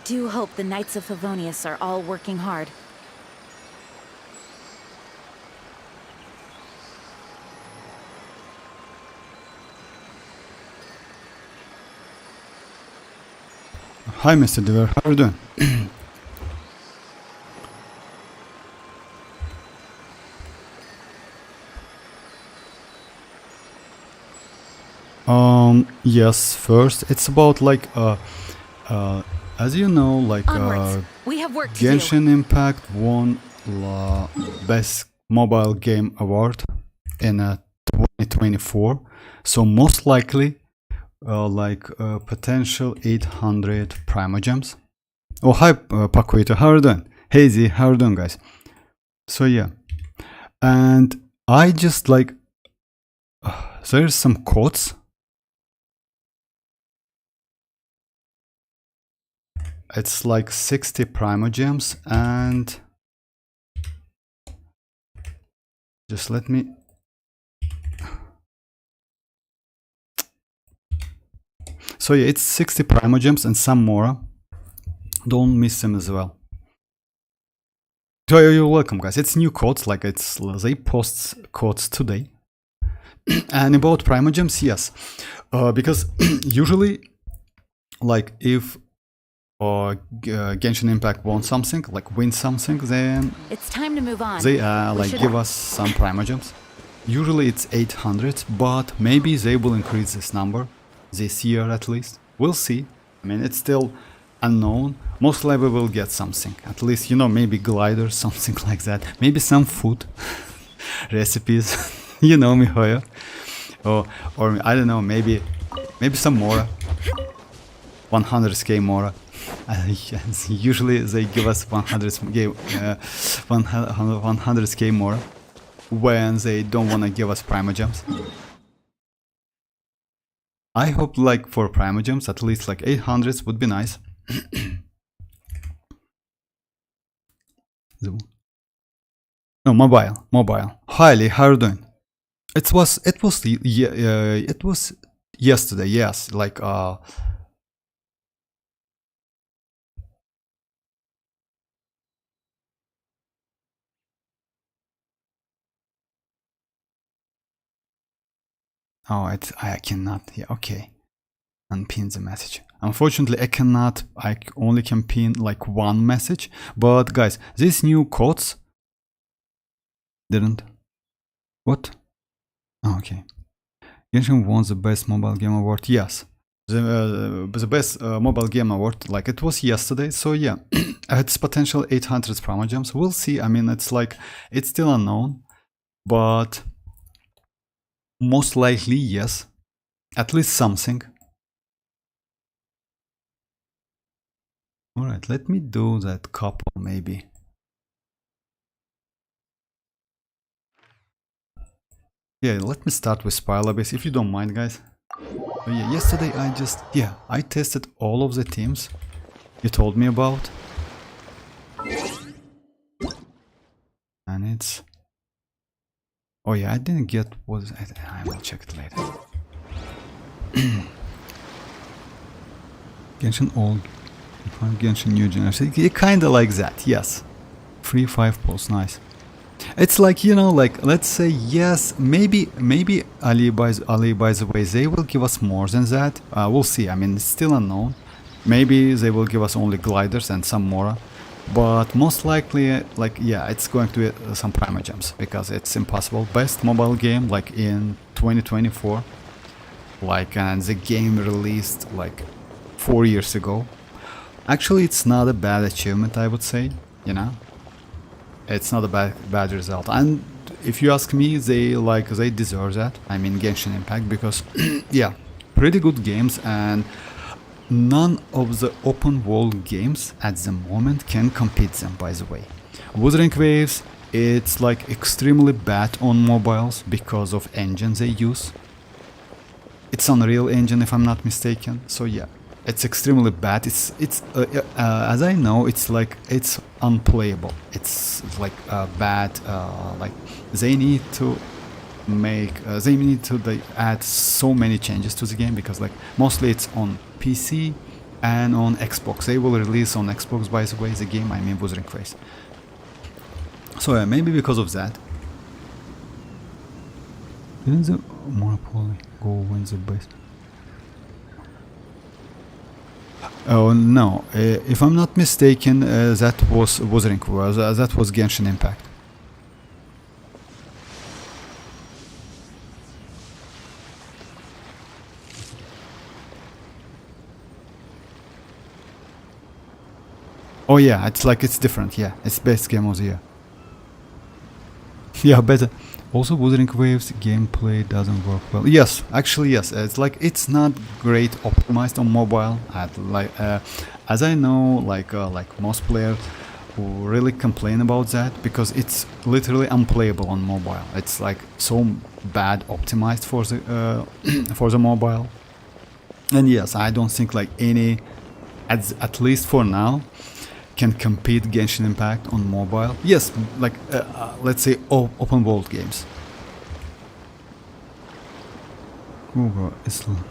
do hope the Knights of Favonius are all working hard. Hi, Mr. Dever. How are you doing? Yes, first, it's about like, as you know, like, We have work to do. Genshin Impact won the Best Mobile Game Award in 2024. So most likely, potential 800 Primogems. Oh, hi, Paquito. How are you doing? Hazy, how are you doing, guys? So yeah, and I just like, there's some quotes. It's like 60 Primogems, and just let me. So yeah, it's 60 Primogems and some more. Don't miss them as well. So you're welcome, guys. It's new quotes, like they post quotes today. And about Primogems, yes, because usually, like if Genshin Impact won something, like win something, then It's time to move on. they give us some Primogems. Usually it's 800, but maybe they will increase this number this year at least. We'll see. I mean, it's still unknown. Most likely we'll get something. At least, you know, maybe gliders, something like that. Maybe some food recipes. You know, Mihoyo. Or I don't know, maybe some Mora. 100k Mora. Yes, usually they give us 100k Mora when they don't want to give us Primogems. I hope like for Primogems at least like 800s would be nice. No, mobile. Highly, how are you doing? It was yesterday. Yes, like oh, I cannot. Yeah, okay. Unpin the message. Unfortunately, I cannot. I only can pin like one message. But guys, these new codes didn't. What? Oh, okay. Genshin won the Best Mobile Game Award. Yes, the Best Mobile Game Award. Like it was yesterday. So yeah, it's potential 800 Primogems. We'll see. I mean, it's like it's still unknown, but most likely yes, at least something. All right, let me do that couple maybe. Yeah, let me start with Spiral Abyss, if you don't mind, guys. So yeah, yesterday I tested all of the teams you told me about. And it's... Oh yeah, I didn't get what... I will check it later. Genshin old, Genshin new generation. Kinda like that, yes. 3-5 pulse, nice. It's like, you know, like let's say yes, maybe Ali by the way, they will give us more than that. We'll see. I mean, it's still unknown. Maybe they will give us only gliders and some Mora, but most likely, like yeah, it's going to be some Primogems because it's impossible. Best mobile game like in 2024, like, and the game released like 4 years ago. Actually, it's not a bad achievement, I would say. You know. It's not a bad result, and if you ask me, they deserve that. I mean, Genshin Impact, because yeah, pretty good games, and none of the open world games at the moment can compete them. By the way, Wuthering Waves, it's like extremely bad on mobiles because of engine they use. It's Unreal Engine, if I'm not mistaken. So yeah, it's extremely bad. It's as I know, it's unplayable. It's like bad. Like they need to add so many changes to the game, because like mostly it's on PC and on Xbox. They will release on Xbox, by the way, the game, I mean Wuthering Waves. So yeah, maybe because of that. Didn't the Monopoly go win the base? Oh no, if I'm not mistaken, that was Wuthering Waves, that was Genshin Impact. Oh yeah, it's like it's different, yeah, it's best game of the year. Yeah, better. Also, Wuthering Waves gameplay doesn't work well. Yes, actually yes. It's like it's not great optimized on mobile. As I know, like most players who really complain about that because it's literally unplayable on mobile. It's like so bad optimized for the for the mobile. And yes, I don't think like any, at least for now, can compete Genshin Impact on mobile. Yes, like let's say open world games. Google Islam.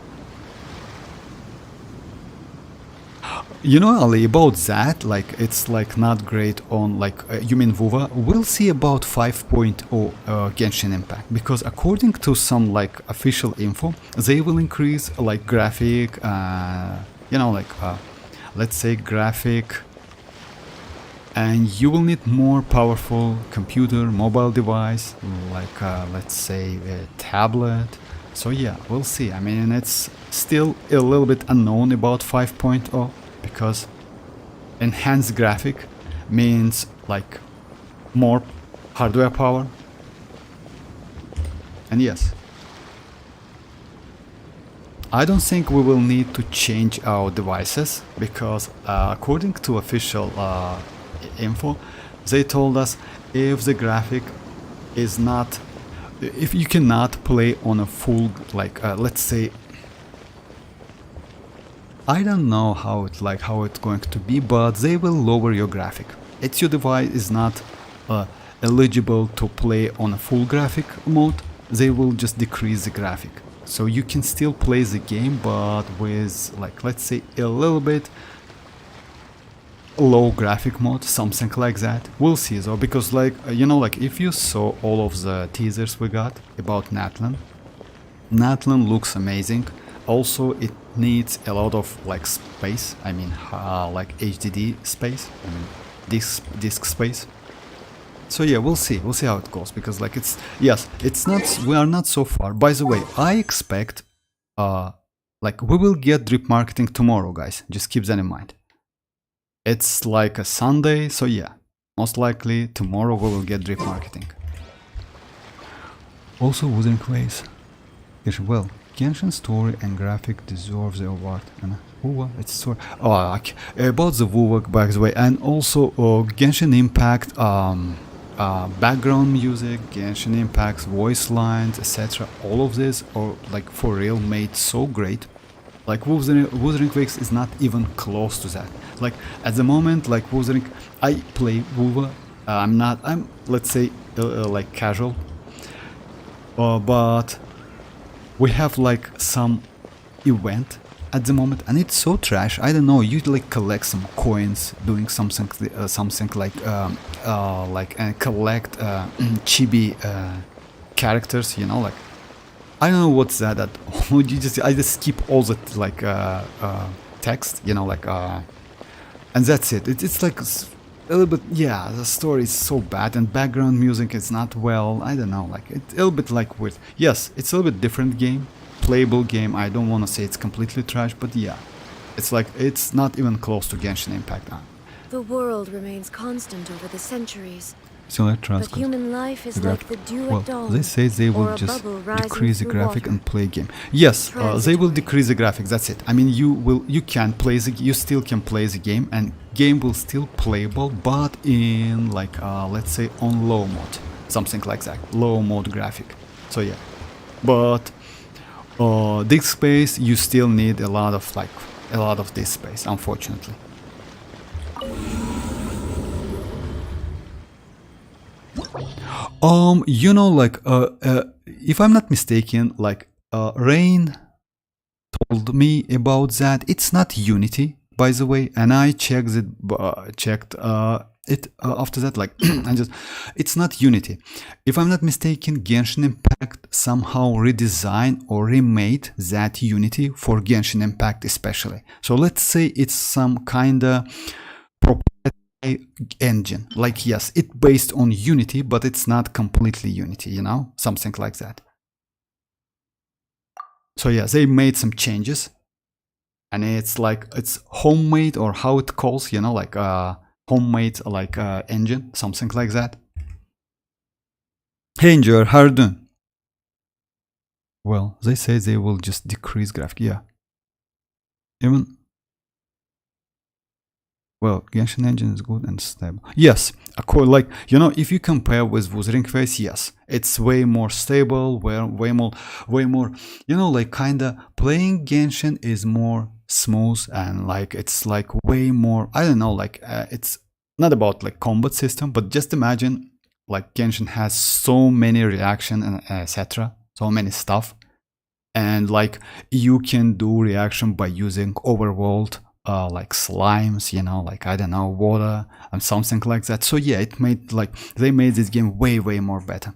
You know, Ali, about that, like it's like not great on like you mean WoWa. We'll see about 5.0 Genshin Impact because according to some like official info, they will increase like graphic, you know, like let's say graphic. And you will need more powerful computer, mobile device, like let's say a tablet. So yeah, we'll see. I mean, it's still a little bit unknown about 5.0 because enhanced graphic means like more hardware power. And yes, I don't think we will need to change our devices because according to official info, they told us if the graphic is not, if you cannot play on a full like let's say, I don't know how it's going to be, but they will lower your graphic. If your device is not eligible to play on a full graphic mode, they will just decrease the graphic. So you can still play the game, but with like let's say a little bit low graphic mode, something like that. We'll see though, because like you know, like if you saw all of the teasers we got about Natlan looks amazing. Also it needs a lot of like space, I mean like HDD space, I mean disk space. So yeah, we'll see how it goes, because like it's, yes, it's not, we are not so far. By the way, I expect like we will get drip marketing tomorrow, guys, just keep that in mind. It's like a Sunday, so yeah, most likely tomorrow we will get drip marketing. Also, Wuthering Waves. Well, Genshin story and graphic deserve the award. And it's story. Oh, okay. About the WoW, by the way, and also Genshin Impact background music, Genshin Impact's voice lines, etc. All of this are like for real made so great. Like Wuthering Waves is not even close to that. Like at the moment, like Wuthering, I play WoW. I'm let's say like casual. But we have like some event at the moment, and it's so trash. I don't know. You like collect some coins, doing something like collect chibi characters. You know, like. I don't know what's that. I just skip all the like text, you know, like and that's it. It's like a little bit, yeah. The story is so bad, and background music is not well. I don't know, like it's a little bit like weird. Yes, it's a little bit different game, playable game. I don't want to say it's completely trash, but yeah, it's like it's not even close to Genshin Impact now. The world remains constant over the centuries. So but human life is like the dew at dawn. They say they will just decrease the graphic and play game. Yes, they will decrease the graphics. That's it. I mean, you can play you still can play the game, and game will still playable, but in like let's say on low mode, something like that, low mode graphic. So yeah, but disk space, you still need a lot of disk space, unfortunately. You know, like if I'm not mistaken, like Rain told me about that. It's not Unity, by the way, and I checked it. After that, like it's not Unity. If I'm not mistaken, Genshin Impact somehow redesigned or remade that Unity for Genshin Impact especially. So let's say it's some kinda proprietary engine. Like yes, it's based on Unity, but it's not completely Unity, you know, something like that. So yeah, they made some changes, and it's like it's homemade, or how it calls, you know, like homemade like engine, something like that. Hey Enjoyer, how are you doing? Well, they say they will just decrease graphic, yeah. Even well, Genshin engine is good and stable. Yes, like you know, if you compare with Wuthering Face, yes, it's way more stable, way more. You know, like kinda playing Genshin is more smooth, and like it's like way more. I don't know, like it's not about like combat system, but just imagine like Genshin has so many reaction and etc. So many stuff, and like you can do reaction by using overworld. Like slimes, you know, like I don't know, water and something like that. So yeah, it made like they made this game way more better,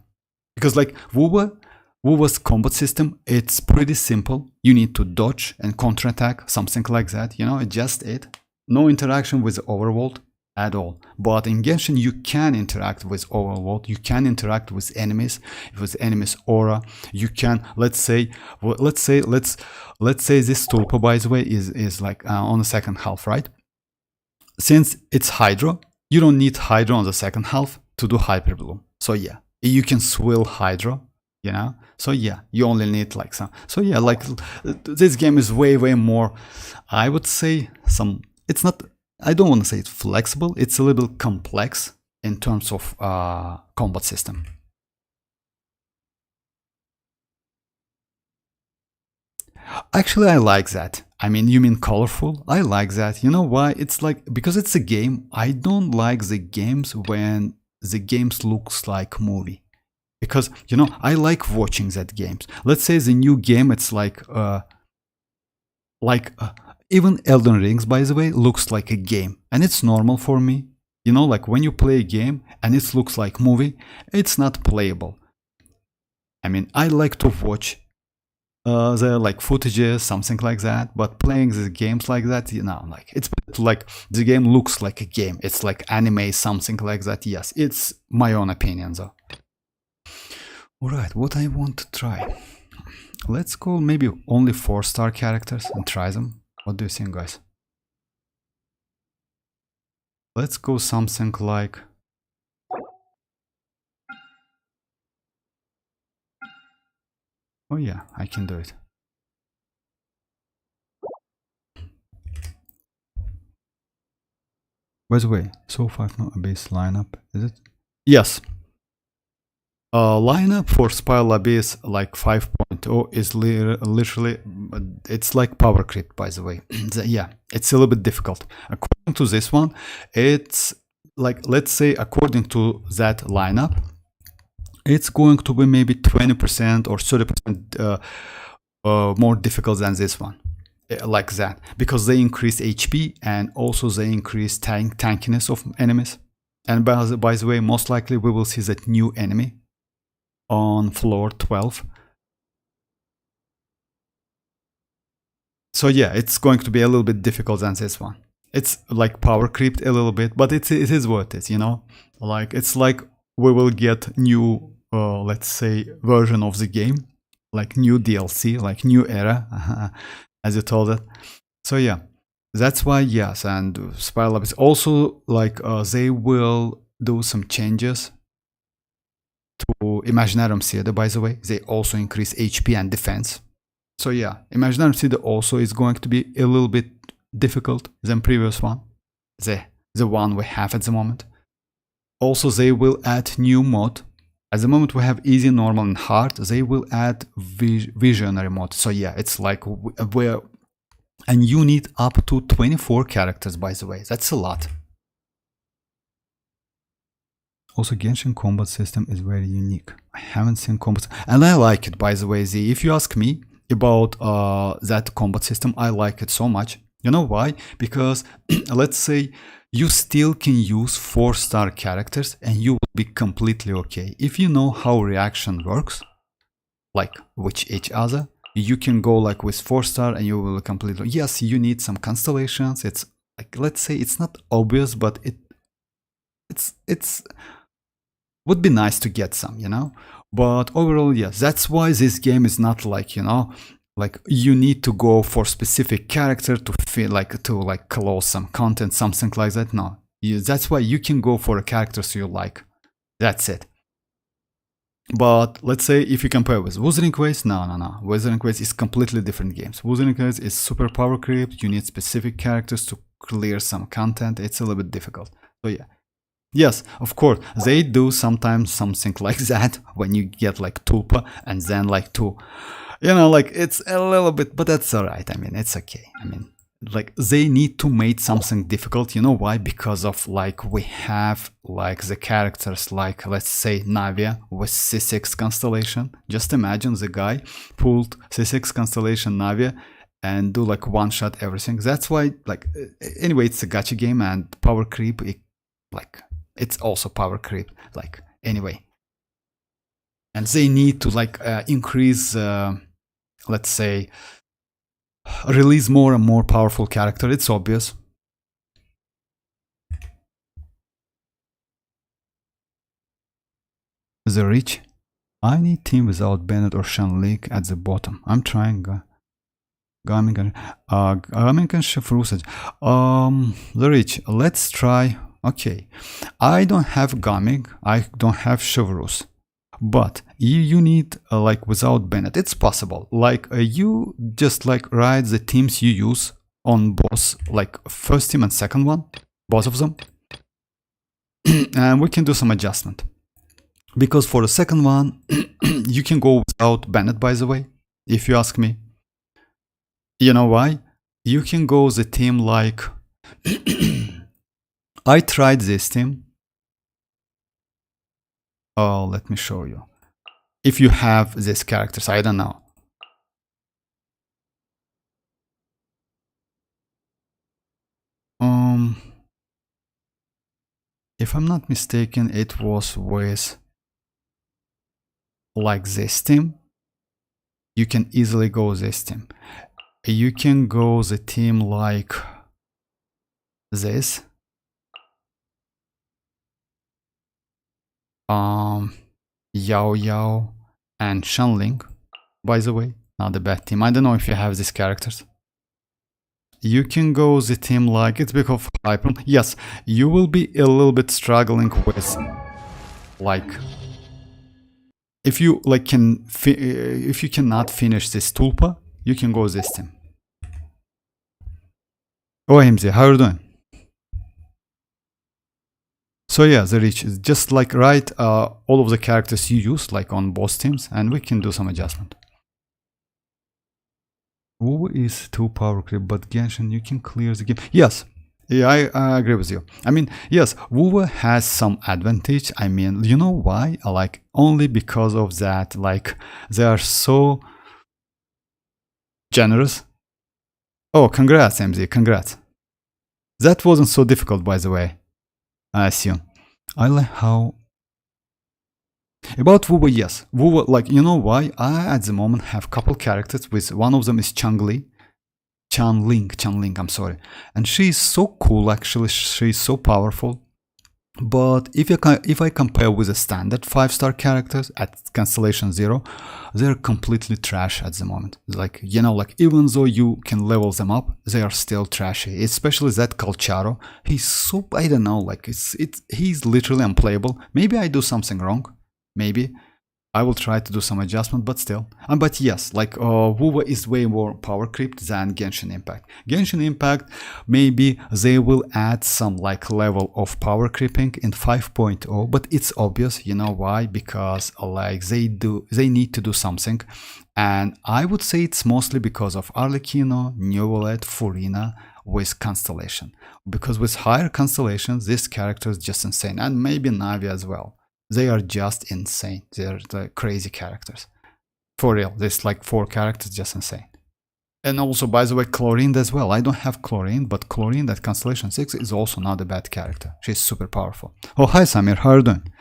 because like WoW's combat system, it's pretty simple. You need to dodge and counterattack, something like that, you know, it's just it. No interaction with overworld at all. But in Genshin, you can interact with overworld, you can interact with enemies aura. You can, let's say this tulpa, by the way, is like on the second half, right? Since it's Hydro, you don't need Hydro on the second half to do Hyper Bloom. So yeah, you can swill Hydro, you know. So yeah, you only need like some. So yeah, like this game is way more, I would say, some. It's not. I don't want to say it's flexible. It's a little complex in terms of combat system. Actually, I like that. I mean, you mean colorful? I like that. You know why? It's like, because it's a game. I don't like the games when the games looks like movie. Because, you know, I like watching that games. Let's say the new game, it's like even Elden Rings, by the way, looks like a game. And it's normal for me. You know, like when you play a game and it looks like movie, it's not playable. I mean, I like to watch the like footages, something like that, but playing the games like that, you know, like it's like the game looks like a game. It's like anime, something like that. Yes, it's my own opinion though. Alright, what I want to try. Let's go maybe only 4-star characters and try them. What do you think, guys? Let's go something like... Oh yeah, I can do it. By the way, so far no Abyss lineup, is it? Yes. Lineup for Spiral Abyss like 5.0 is literally, it's like power creep, by the way. Yeah, it's a little bit difficult. According to this one, it's like, let's say according to that lineup, it's going to be maybe 20% or 30% more difficult than this one. Like that, because they increase HP and also they increase tankiness of enemies. And by the way, most likely we will see that new enemy on floor 12. So yeah, it's going to be a little bit difficult than this one. It's like power creeped a little bit, but it is worth it, you know. Like it's like we will get new, let's say, version of the game, like new DLC, like new era, as you told it. So yeah, that's why, yes. And Spiral Abyss also, like they will do some changes to Imaginarium Theater, by the way. They also increase HP and defense. So yeah, Imaginarium Theater also is going to be a little bit difficult than previous one, the one we have at the moment. Also, they will add new mod. At the moment we have easy, normal and hard. They will add visionary mode. So yeah, it's like where, and you need up to 24 characters, by the way. That's a lot. Also, Genshin combat system is very unique. I haven't seen combat, and I like it, by the way. If you ask me, about that combat system. I like it so much. You know why? Because let's say you still can use 4-star characters and you will be completely okay. If you know how reaction works, like with each other, you can go like with 4-star and you will completely, yes, you need some constellations. It's like, let's say it's not obvious, but it's would be nice to get some, you know. But overall, yes, that's why this game is not like, you know, like you need to go for specific character to feel like to like close some content, something like that. No, that's why you can go for a characters you like. That's it. But let's say if you compare with Wuthering Waves, no. Wuthering Waves is completely different games. Wuthering Waves is super power creep. You need specific characters to clear some content. It's a little bit difficult. So yeah. Yes, of course, they do sometimes something like that when you get like Tulpa and then like two, you know, like it's a little bit, but that's alright. I mean, it's okay. I mean, like they need to make something difficult. You know why? Because of like we have like the characters like, let's say Navia with C6 constellation. Just imagine the guy pulled C6 constellation Navia and do like one shot everything. That's why, like, anyway, it's a gacha game and power creep, it's also power creep, like, anyway. And they need to like increase, let's say, release more and more powerful character. It's obvious. The Rich. I need team without Bennett or Shanlik at the bottom. I'm trying. Gaming and Shifrusage. The Rich. Let's try. Okay, I don't have Gaming, I don't have Chivalrous, but you need like without Bennett. It's possible. Like you just like write the teams you use on both, like first team and second one, both of them, and we can do some adjustment. Because for the second one, you can go without Bennett. By the way, if you ask me, you know why? You can go the team like. I tried this team. Oh, let me show you. If you have these characters, I don't know. If I'm not mistaken, it was with like this team. You can easily go this team. You can go the team like this. Yao Yao and Shanling, by the way, not a bad team. I don't know if you have these characters. You can go the team like it's because of Hyper. Yes, you will be a little bit struggling with like if you like if you cannot finish this Tulpa, you can go this team. Oh, Himzi, how are you doing? So yeah, the Reach is just like write all of the characters you use like on both teams and we can do some adjustment. Who is too power creep, but Genshin you can clear the game. Yes, yeah, I agree with you. I mean, yes, WoW has some advantage. I mean, you know why? Like only because of that, like they are so generous. Oh, congrats, MZ, congrats. That wasn't so difficult, by the way. I assume. I like how. About WoW, yes. WoW, like, you know why? I, at the moment, have couple characters with one of them is Chanling, I'm sorry. And she's so cool, actually. She's so powerful. But if I compare with the standard 5-star characters at Constellation 0, they're completely trash at the moment. Like, you know, like even though you can level them up, they are still trashy. Especially that Calcharo. He's so, I don't know, like he's literally unplayable. Maybe I do something wrong. Maybe. I will try to do some adjustment, but still. But yes, like WoW is way more power creeped than Genshin Impact. Genshin Impact, maybe they will add some like level of power creeping in 5.0, but it's obvious, you know why? Because like they need to do something. And I would say it's mostly because of Arlecchino, Neuvillette, Furina with Constellation. Because with higher constellations, this character is just insane. And maybe Navi as well. They are just insane. They're the crazy characters. For real, there's like 4 characters, just insane. And also, by the way, Chlorine as well. I don't have Chlorine, but Chlorine at Constellation 6 is also not a bad character. She's super powerful. Oh, hi Samir, how are you doing?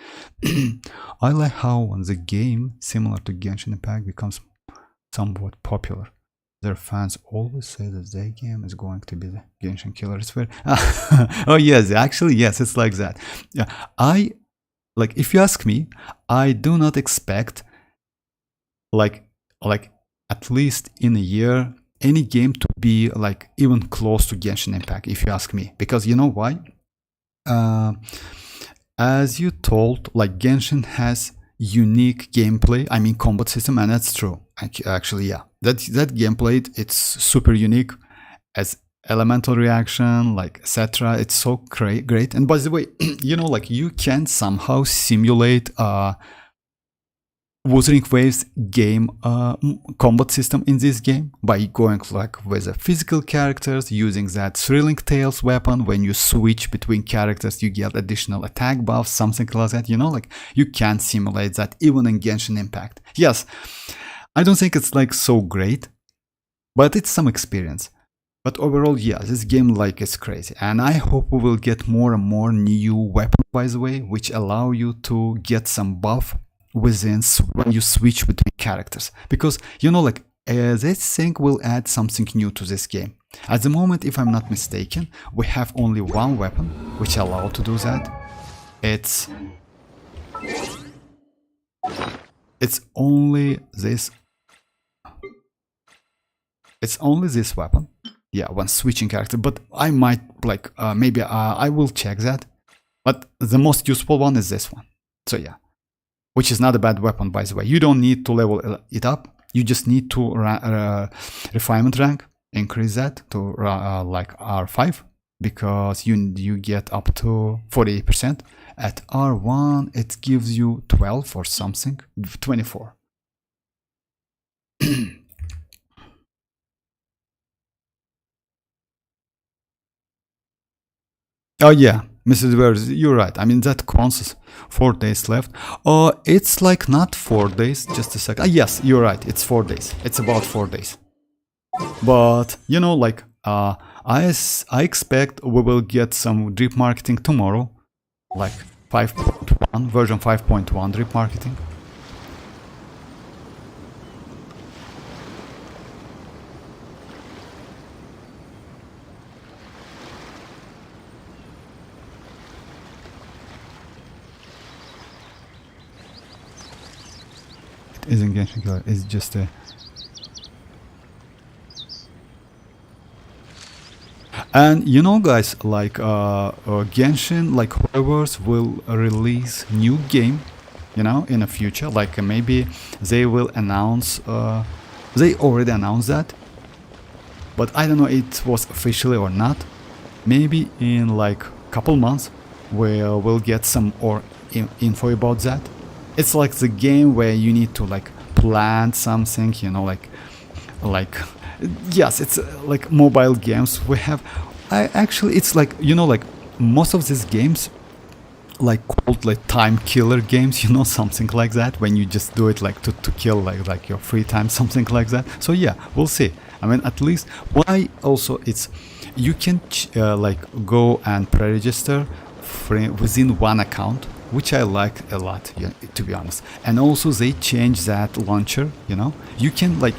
I like how when the game, similar to Genshin Impact, becomes somewhat popular, their fans always say that their game is going to be the Genshin killer. It's very... oh yes, actually, yes, it's like that. Yeah, like, if you ask me, I do not expect like at least in a year any game to be like even close to Genshin Impact, if you ask me, because you know why? As you told, like Genshin has unique gameplay, I mean combat system, and that's true. Actually, yeah, that gameplay, it's super unique, as elemental reaction, like etc. It's so great. And by the way, you know, like you can somehow simulate Wuthering Waves game combat system in this game by going like with the physical characters, using that Thrilling Tales weapon. When you switch between characters, you get additional attack buffs, something like that. You know, like you can simulate that even in Genshin Impact. Yes, I don't think it's like so great, but it's some experience. But overall, yeah, this game like is crazy, and I hope we will get more and more new weapons, by the way, which allow you to get some buff within when you switch between characters, because you know, like this thing will add something new to this game. At the moment, if I'm not mistaken, we have only one weapon which allow to do that. It's only this. It's only this weapon. Yeah, when switching character. But I might like maybe I will check that. But the most useful one is this one. So yeah. Which is not a bad weapon, by the way. You don't need to level it up. You just need to refinement rank, increase that to like R5, because you get up to 48%. At R1, it gives you 12 or something, 24. Oh yeah, Mrs. Wells, you're right. I mean, that counts 4 days left. It's like not 4 days, just a sec. Yes, you're right, it's 4 days. It's about 4 days. But, you know, like, I expect we will get some drip marketing tomorrow. Like 5.1, version 5.1 drip marketing. Isn't Genshin killer, it's just a... And you know guys, like Genshin, like Hoyoverse will release new game, you know, in the future. Like maybe they will announce, they already announced that, but I don't know it was officially or not. Maybe in like couple months we'll get some info about that. It's like the game where you need to like plant something, you know, like yes, it's like mobile games we have. Actually, it's like, you know, like most of these games like called like time killer games, you know, something like that, when you just do it like to kill like your free time, something like that. So yeah, we'll see. I mean, at least why also it's you can like go and pre-register within one account, which I like a lot, yeah, to be honest. And also they change that launcher, you know, you can like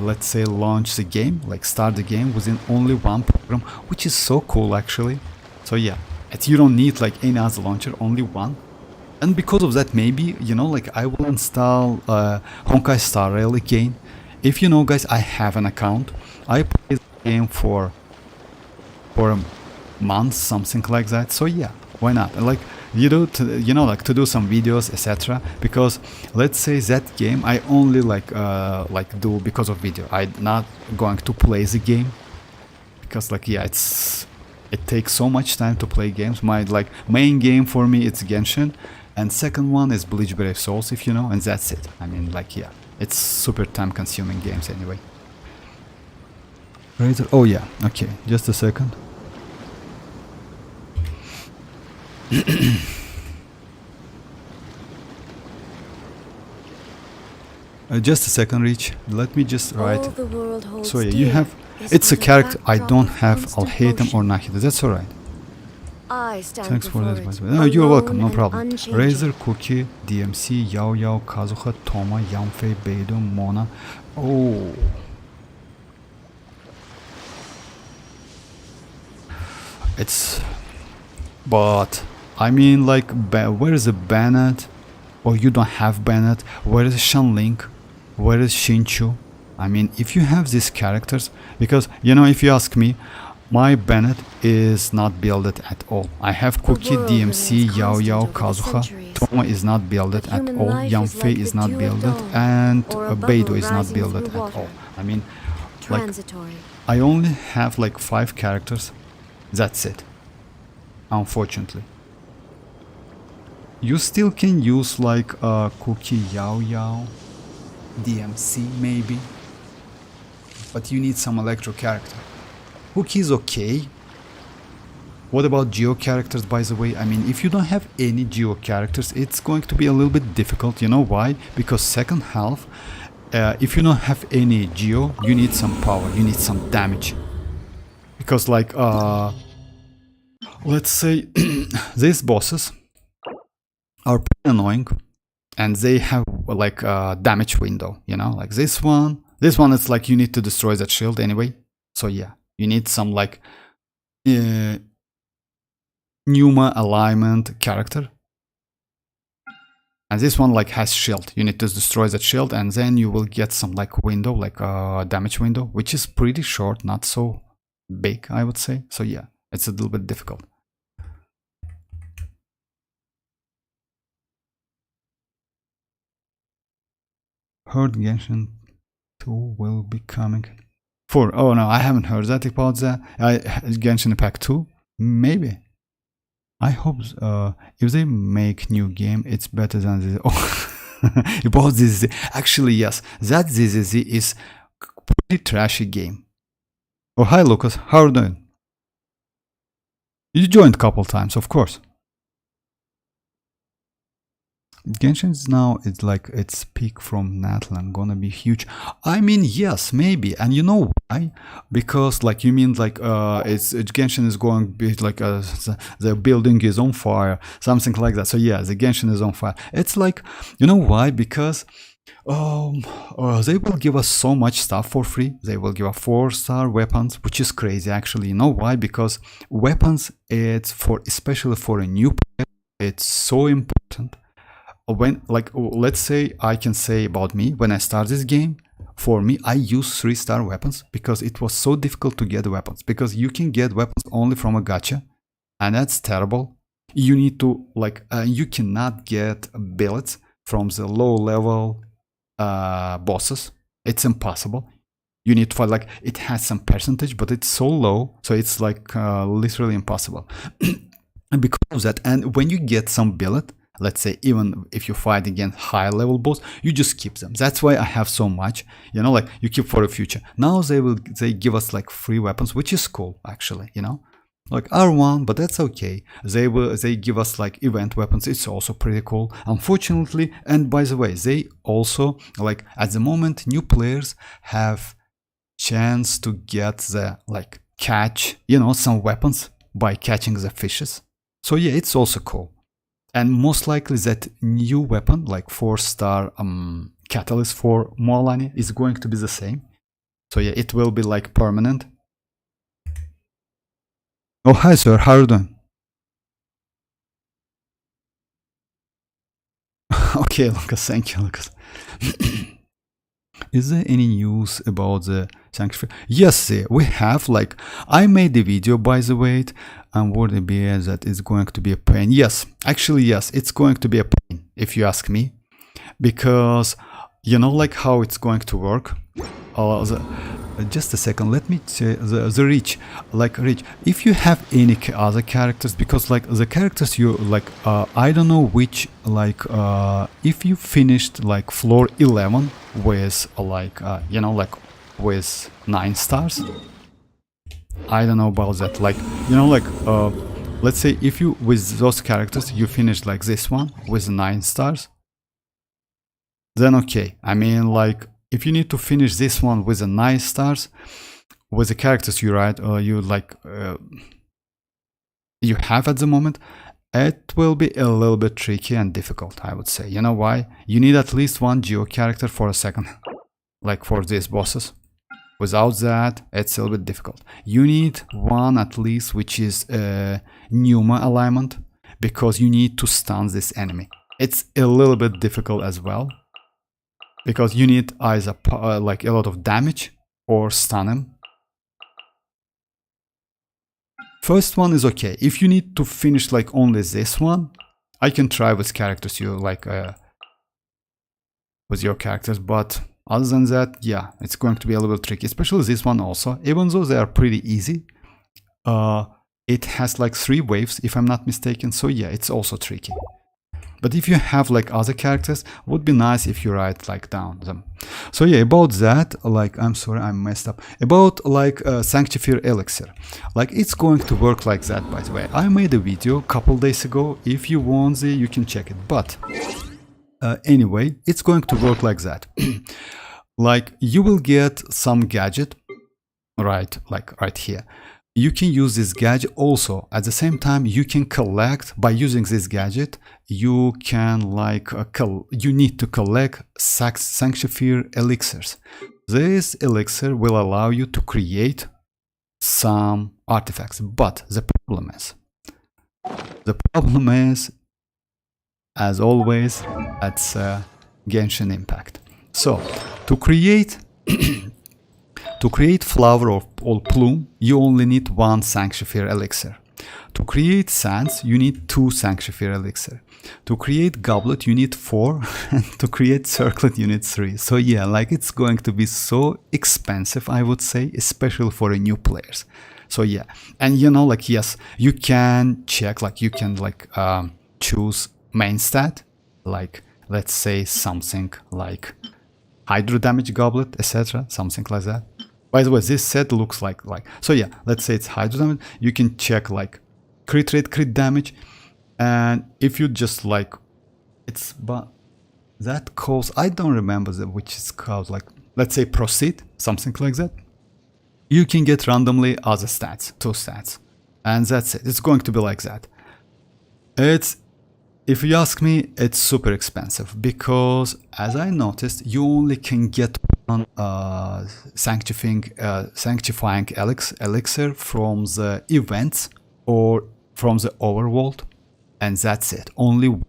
let's say launch the game, like start the game within only one program, which is so cool actually. So yeah, you don't need like any other launcher, only one. And because of that, maybe, you know, like I will install Honkai Star Rail again. If you know guys, I have an account. I play the game for a month, something like that. So yeah, why not? Like you know, like to do some videos, etc. Because let's say that game I only like do because of video. I'm not going to play the game because like yeah, it takes so much time to play games. My like main game for me it's Genshin, and second one is Bleach Brave Souls, if you know, and that's it. I mean, like yeah, it's super time consuming games anyway. Razor, oh yeah, okay, just a second. Just a second, Reach. Let me just write. All the world holds So yeah, you dear have. is It's a but character I backdrop don't of have. I'll constant hate him or motion. not hate him. That's alright. I stand Thanks for before this, by it, the way. No, you're welcome. No alone and problem. unchanging. Razor, Cookie, DMC, Yao Yao, Kazuha, Toma, Yamfei, Beidou, Mona. Oh. It's. But I mean, like, where is the Bennett? Or you don't have Bennett? Where is Shanling? Where is Shinchu? I mean, if you have these characters, because you know, if you ask me, my Bennett is not builded at all. I have Cookie, world DMC, remains Yao Yao, constant over the Kazuha. centuries. Toma is not builded But at human all. life is Yamfei like is the not dew of builded, dawn, and or a Beidou bubble is not rising builded through at all. water. I mean, like, Transitory. I only have like 5 characters. That's it. Unfortunately. You still can use like Cookie, Yao Yao, DMC maybe. But you need some electro character. Cookie is okay. What about geo characters, by the way? I mean, if you don't have any geo characters, it's going to be a little bit difficult. You know why? Because second half, if you don't have any geo, you need some power, you need some damage. Because like, let's say these bosses are pretty annoying, and they have like a damage window, you know, like this one. This one, it's like you need to destroy that shield anyway. So yeah, you need some like Pneuma alignment character. And this one like has shield. You need to destroy that shield, and then you will get some like window, like a damage window, which is pretty short, not so big, I would say. So yeah, it's a little bit difficult. Heard Genshin 2 will be coming. 4. Oh no, I haven't heard that about that. Genshin Impact 2? Maybe. I hope if they make new game, it's better than this. Oh, about this. Actually, yes, that ZZZ is pretty trashy game. Oh, hi Lucas, how are you doing? You joined a couple times, of course. Genshin's now, it's like its peak from Natlan gonna be huge. I mean, yes, maybe, and you know why? Because like you mean like Genshin is going to be like the building is on fire, something like that. So yeah, the Genshin is on fire. It's like, you know why? Because they will give us so much stuff for free. They will give us 4-star weapons, which is crazy actually. You know why? Because weapons, it's for, especially for a new player, it's so important. When, like, let's say I can say about me, when I start this game, for me, I use 3-star weapons because it was so difficult to get weapons, because you can get weapons only from a gacha, and that's terrible. You need to like you cannot get billets from the low level bosses. It's impossible. You need to find, like, it has some percentage, but it's so low, so it's like literally impossible. And because of that, and when you get some billet, let's say even if you fight against high level boss, you just keep them. That's why I have so much, you know, like you keep for the future. Now they give us like free weapons, which is cool actually, you know, like R1, but that's okay. They give us like event weapons. It's also pretty cool, unfortunately. And by the way, they also, like, at the moment, new players have chance to get the like catch, you know, some weapons by catching the fishes. So yeah, it's also cool. And most likely that new weapon, like 4-star catalyst for mualani, is going to be the same. So yeah, it will be like permanent. Oh, hi sir, how are you doing? Okay, Lucas, thank you, Lucas. Is there any news about the sanctuary? Yes, we have, like, I made the video, by the way, and would it be that it's going to be a pain? Yes, actually, yes, it's going to be a pain, if you ask me, because you know, like, how it's going to work. Just a second, let me say the Reach, like, Reach, if you have any other characters, because like the characters you like, I don't know which, like, if you finished like floor 11 with like you know, like with 9 stars, I don't know about that, like, you know, like let's say if you, with those characters, you finished like this one with 9 stars, then okay. I mean, like, if you need to finish this one with a nice stars, with the characters you write or you like, you have at the moment, it will be a little bit tricky and difficult, I would say. You know why? You need at least one geo character for a second, like for these bosses. Without that, it's a little bit difficult. You need one at least which is Numa alignment, because you need to stun this enemy. It's a little bit difficult as well, because you need either like a lot of damage or stun him. First one is okay. If you need to finish like only this one, I can try with characters you like with your characters, but other than that, yeah, it's going to be a little tricky, especially this one also. Even though they are pretty easy, it has like 3 waves if I'm not mistaken, so yeah, it's also tricky. But if you have like other characters, would be nice if you write like down them. So yeah, about that, like, I'm sorry, I messed up. About like Sanctifier Elixir, like it's going to work like that. By the way, I made a video a couple days ago. If you want, you can check it. But anyway, it's going to work like that. Like you will get some gadget, right? Like right here. You can use this gadget also. At the same time, you can collect, by using this gadget, you can like, you need to collect Sanctifier elixirs. This elixir will allow you to create some artifacts. But the problem is, as always, that's Genshin Impact. So, to create flower or plume, you only need 1 Sanctifier elixir. To create sands, you need 2 Sanctifier elixir. To create goblet, you need 4, and to create circlet, you need 3. So yeah, like it's going to be so expensive, I would say, especially for new players. So yeah, and you know, like yes, you can check, like you can like choose main stat, like let's say something like hydro damage goblet, etc., something like that. By the way, this set looks like so yeah, let's say it's hydro damage. You can check like crit rate, crit damage, and if you just like, it's, but that calls, I don't remember which is called, like let's say proceed, something like that. You can get randomly other stats, 2 stats, and that's it. It's going to be like that. It's, if you ask me, it's super expensive, because as I noticed, you only can get one sanctifying elixir from the events or from the overworld, and that's it. Only one.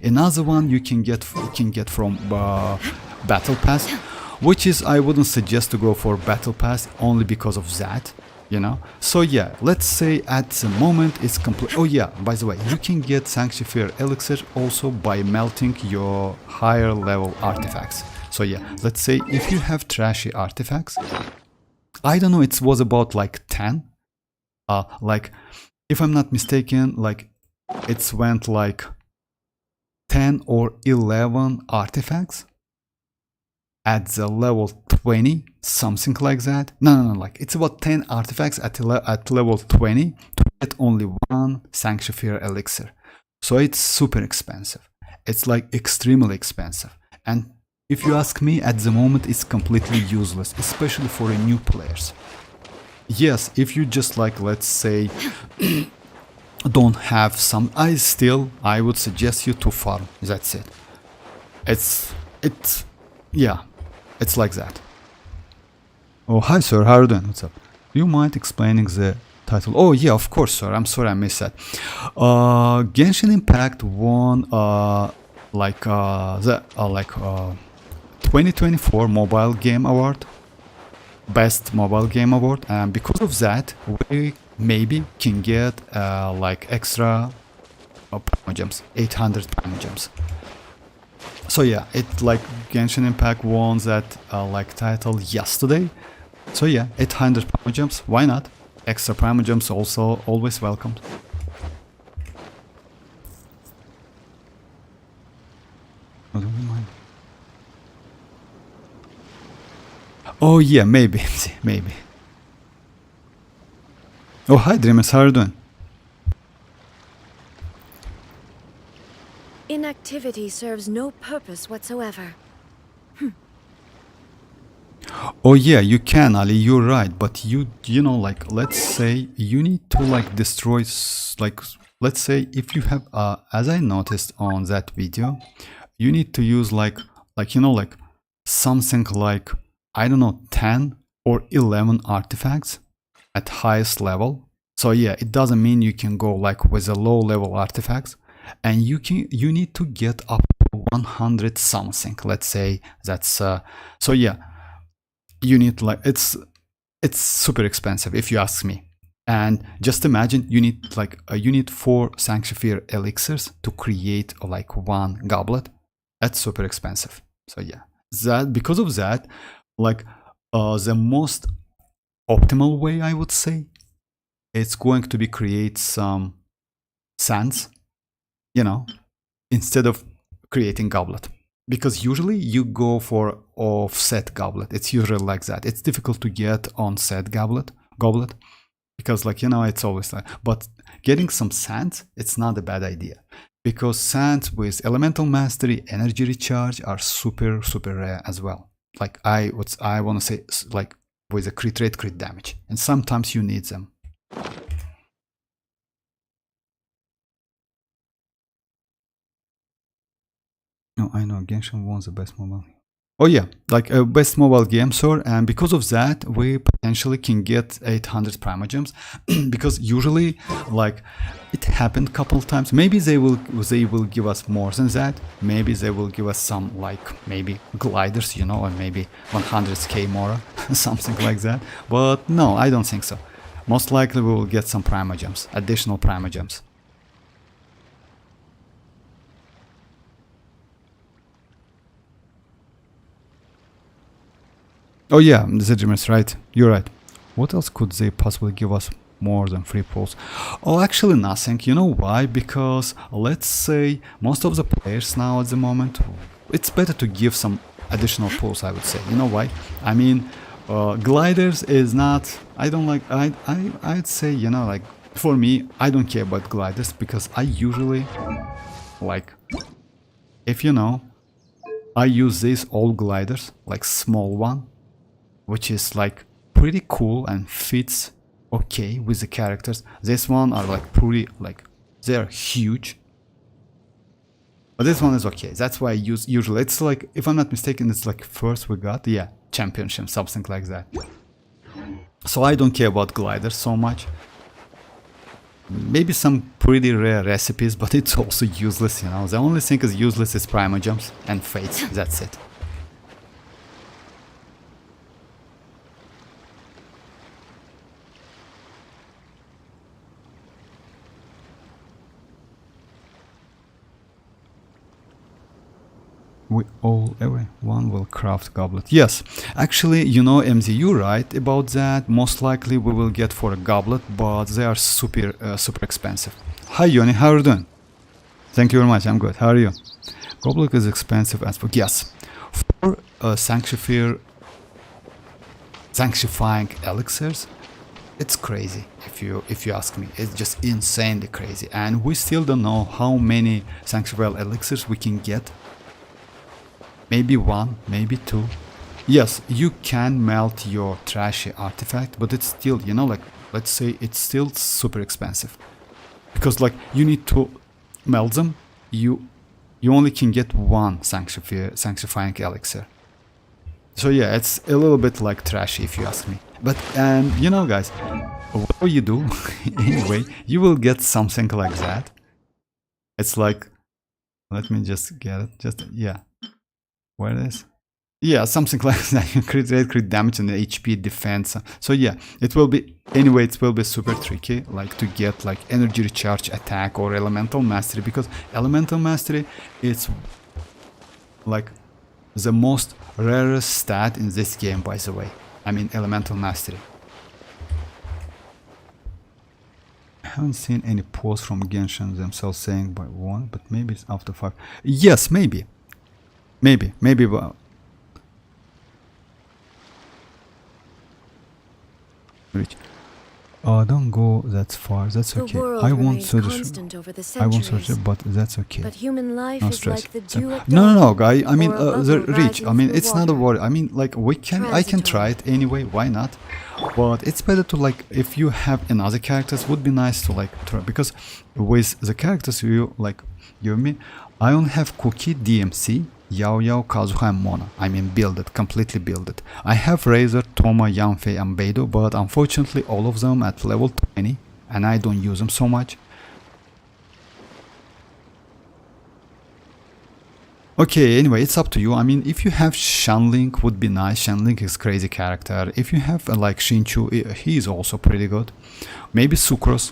Another one you can get from battle pass, which is, I wouldn't suggest to go for battle pass only because of that, you know. So yeah, let's say at the moment it's complete. Oh yeah, by the way, you can get Sanctifier elixir also by melting your higher level artifacts. So yeah, let's say if you have trashy artifacts, I don't know, it was about like 10, like if I'm not mistaken, like it's went like 10 or 11 artifacts at the level 20, something like that. No, like it's about 10 artifacts at level 20 to get only 1 Sanctifier elixir. So it's super expensive. It's like extremely expensive. And if you ask me, at the moment it's completely useless, especially for new players. Yes, if you just like, let's say, don't have some, I would suggest you to farm. That's it. Yeah, it's like that. Oh, hi sir, how are you doing? What's up? Do you mind explaining the title? Oh yeah, of course sir, I'm sorry I missed that. Genshin Impact won 2024 Mobile Game Award, Best Mobile Game Award, and because of that, we maybe can get like extra Primogems, 800 Primogems. So yeah, it like Genshin Impact won that like title yesterday. So yeah, 800 Primogems, why not? Extra Primogems also always welcomed. Oh, don't mind. Oh yeah, maybe, maybe. Oh hi Dreamers, how are you doing? Inactivity serves no purpose whatsoever. Oh yeah, you can, Ali, you're right, but you know, like, let's say you need to like destroy like, let's say if you have as I noticed on that video, you need to use like you know, like something like, I don't know, 10 or 11 artifacts at highest level. So yeah, it doesn't mean you can go like with a low level artifacts, and you need to get up to 100 something, let's say. That's so yeah, you need like, it's super expensive if you ask me. And just imagine, you need like you need 4 sanctifier elixirs to create like 1 goblet. That's super expensive. So yeah, that because of that, like the most optimal way, I would say, it's going to be create some sands, you know, instead of creating goblet. Because usually you go for offset goblet. It's usually like that. It's difficult to get on set goblet because, like, you know, it's always like, but getting some sands, it's not a bad idea, because sands with elemental mastery, energy recharge are super rare as well. Like I want to say, like with a crit rate, crit damage, and sometimes you need them. No, I know Genshin won the best mobile. Oh yeah, like a best mobile game, sir, and because of that, we potentially can get 800 Primogems, because usually, like, it happened a couple of times. Maybe they will give us more than that. Maybe they will give us some, like, maybe gliders, you know, or maybe 100k more, something like that. But no, I don't think so. Most likely we will get some Primogems, additional Primogems. Oh yeah, the dreamers, right? You're right. What else could they possibly give us more than 3 pulls? Oh, actually nothing. You know why? Because let's say most of the players now at the moment, it's better to give some additional pulls, I would say. You know why? I mean, gliders is not, I don't like, I'd say, you know, like, for me, I don't care about gliders, because I usually, like, if you know, I use these old gliders, like small one, which is like pretty cool and fits okay with the characters. This one are like pretty, like, they're huge, but this one is okay. That's why I use usually. It's like, if I'm not mistaken, it's like first we got, yeah, championship, something like that. So I don't care about gliders so much. Maybe some pretty rare recipes, but it's also useless, you know. The only thing is useless is Primogems and Fates. That's it. Everyone will craft goblet. Yes, actually, you know, MZ, you're right about that. Most likely we will get for a goblet, but they are super expensive. Hi Yoni, how are you doing? Thank you very much, I'm good. How are you? Goblet is expensive as fuck. Yes, for sanctifying elixirs, it's crazy. If you ask me, it's just insanely crazy, and we still don't know how many sanctifying elixirs we can get. Maybe 1, maybe 2. Yes, you can melt your trashy artifact, but it's still, you know, like, let's say it's still super expensive. Because, like, you need to melt them, you only can get 1 sanctifying elixir. So yeah, it's a little bit like trashy if you ask me. But, and you know guys, whatever you do, anyway, you will get something like that. It's like, let me just get it, yeah. Where it is? Yeah, something like that. You crit damage and HP defense. So yeah, it will be, anyway, it will be super tricky, like, to get like energy recharge, attack, or elemental mastery, because elemental mastery is like the most rarest stat in this game, by the way. I mean, elemental mastery. I haven't seen any posts from Genshin themselves saying by 1, but maybe it's after 5. Yes, maybe. Maybe, but Don't go that far. That's The okay. world I won't remains search. constant over the I won't search centuries. it, but that's okay. But human life No is stress. like the dew at No, dawn, no, guy. I mean, or a the bubble reach. I rising mean, through it's not a water. worry. I mean, like I can try it anyway. Why not? But it's better to like if you have another characters. Would be nice to like try because with the characters you like give me, I only have Cookie, DMC, Yao Yao, Kazuha, and Mona. I mean, builded, completely builded. I have Razor, Toma, Yanfei, and Beidou, but unfortunately all of them at level 20, and I don't use them so much. Okay, anyway, it's up to you. I mean, if you have Shanling, would be nice. Shanling is crazy character. If you have like Shinchu, he is also pretty good. Maybe Sucrose,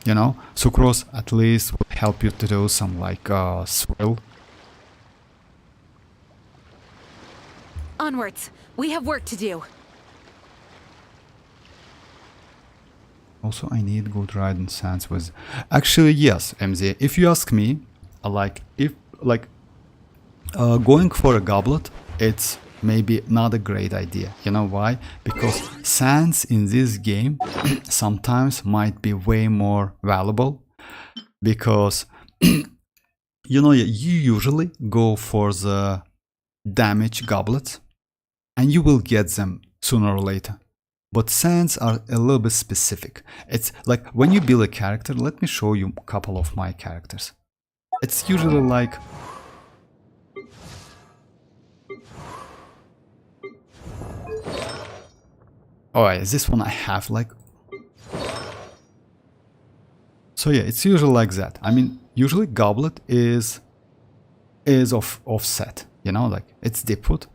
you know, Sucrose at least will help you to do some like swirl. Onwards. We have work to do. Also, I need good riding sense with. Actually, yes, MZ. If you ask me, like if like going for a goblet, it's maybe not a great idea. You know why? Because sands in this game sometimes might be way more valuable because you know you usually go for the damage goblets and you will get them sooner or later. But sands are a little bit specific. It's like when you build a character, let me show you a couple of my characters. It's usually like oh yeah, this one I have like. So yeah, it's usually like that. I mean, usually goblet is offset, you know, like it's deep put.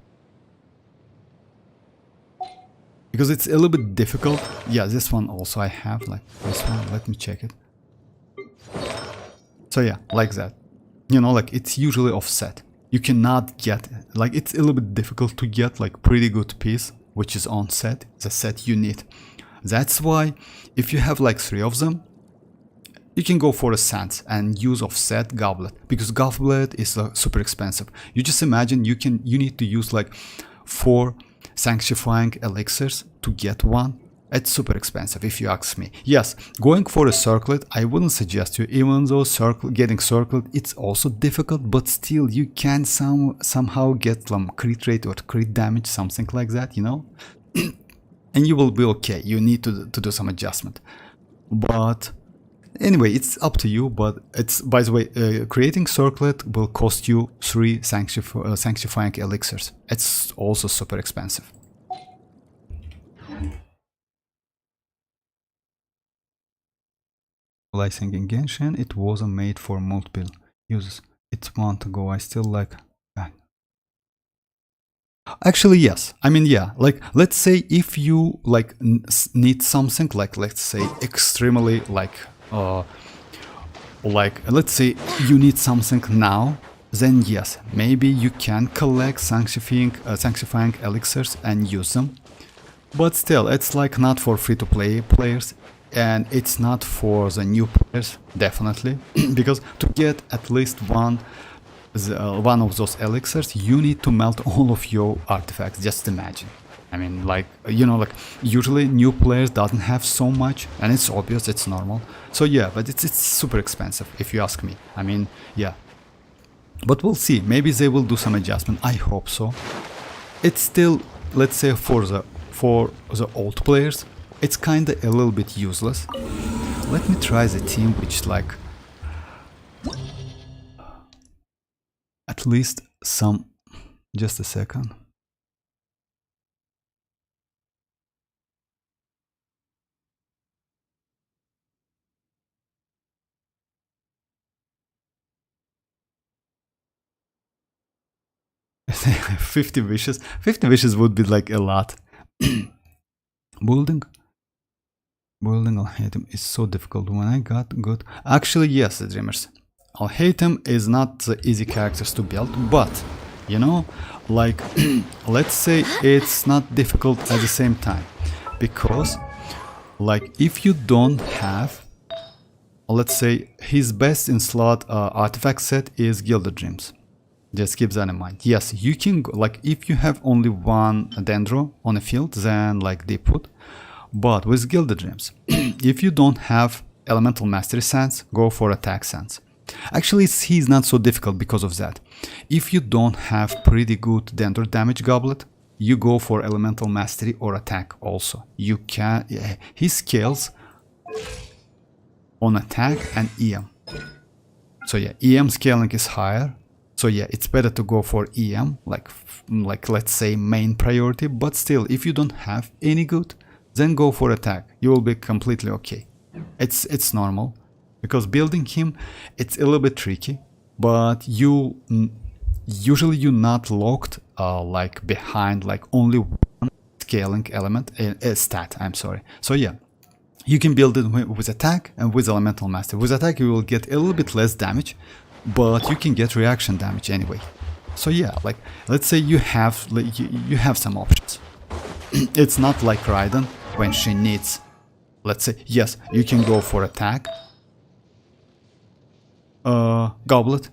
Because it's a little bit difficult. Yeah, this one also I have, like this one. Let me check it. So yeah, like that. You know, like it's usually offset. You cannot get, like it's a little bit difficult to get like pretty good piece, which is on set, the set you need. That's why if you have like 3 of them, you can go for a sands and use offset goblet, because goblet is super expensive. You just imagine you need to use like 4 sanctifying elixirs to get one. It's super expensive if you ask me. Yes, going for a circlet, I wouldn't suggest you, even though getting circlet, it's also difficult, but still you can somehow get some crit rate or crit damage, something like that, you know? And you will be okay. You need to do some adjustment. But anyway, it's up to you, but it's, by the way, creating circlet will cost you 3 sanctifying elixirs. It's also super expensive. Licensing in Genshin, it wasn't made for multiple users. It's a month ago, I still like that. Actually, yes. I mean, yeah, like, let's say if you like need something, like, let's say extremely like, let's say you need something now, then yes, maybe you can collect sanctifying elixirs and use them. But still, it's like not for free-to-play players, and it's not for the new players, definitely, because to get at least one of those elixirs, you need to melt all of your artifacts. Just imagine. I mean, like, you know, like usually new players doesn't have so much, and it's obvious, it's normal. So yeah, but it's super expensive if you ask me. I mean, yeah. But we'll see. Maybe they will do some adjustment. I hope so. It's still, let's say, for the old players, it's kinda a little bit useless. Let me try the team which like at least some. Just a second. $50 wishes. 50 wishes would be like a lot. Building Alhatem is so difficult. When I got good, actually yes, the dreamers. Alhatem is not the easy characters to build, but you know, like let's say it's not difficult at the same time, because like if you don't have, let's say his best in slot artifact set is Gilded Dreams. Just keep that in mind. Yes, you can go, like if you have only one Dendro on a field, then like they put. But with Gilded Dreams, if you don't have Elemental Mastery Sense, go for Attack Sense. Actually, he's not so difficult because of that. If you don't have pretty good Dendro Damage Goblet, you go for Elemental Mastery or Attack also. You can... he scales on Attack and EM. So yeah, EM scaling is higher. So yeah, it's better to go for EM, like let's say main priority. But still, if you don't have any good, then go for Attack. You will be completely okay. It's normal. Because building him, it's a little bit tricky, but usually you're not locked like behind like only one scaling element, stat, I'm sorry. So yeah, you can build it with attack and with elemental mastery. With attack you will get a little bit less damage, but you can get reaction damage anyway. So yeah, like let's say you have you have some options. It's not like Raiden when she needs, let's say, yes, you can go for attack. Goblet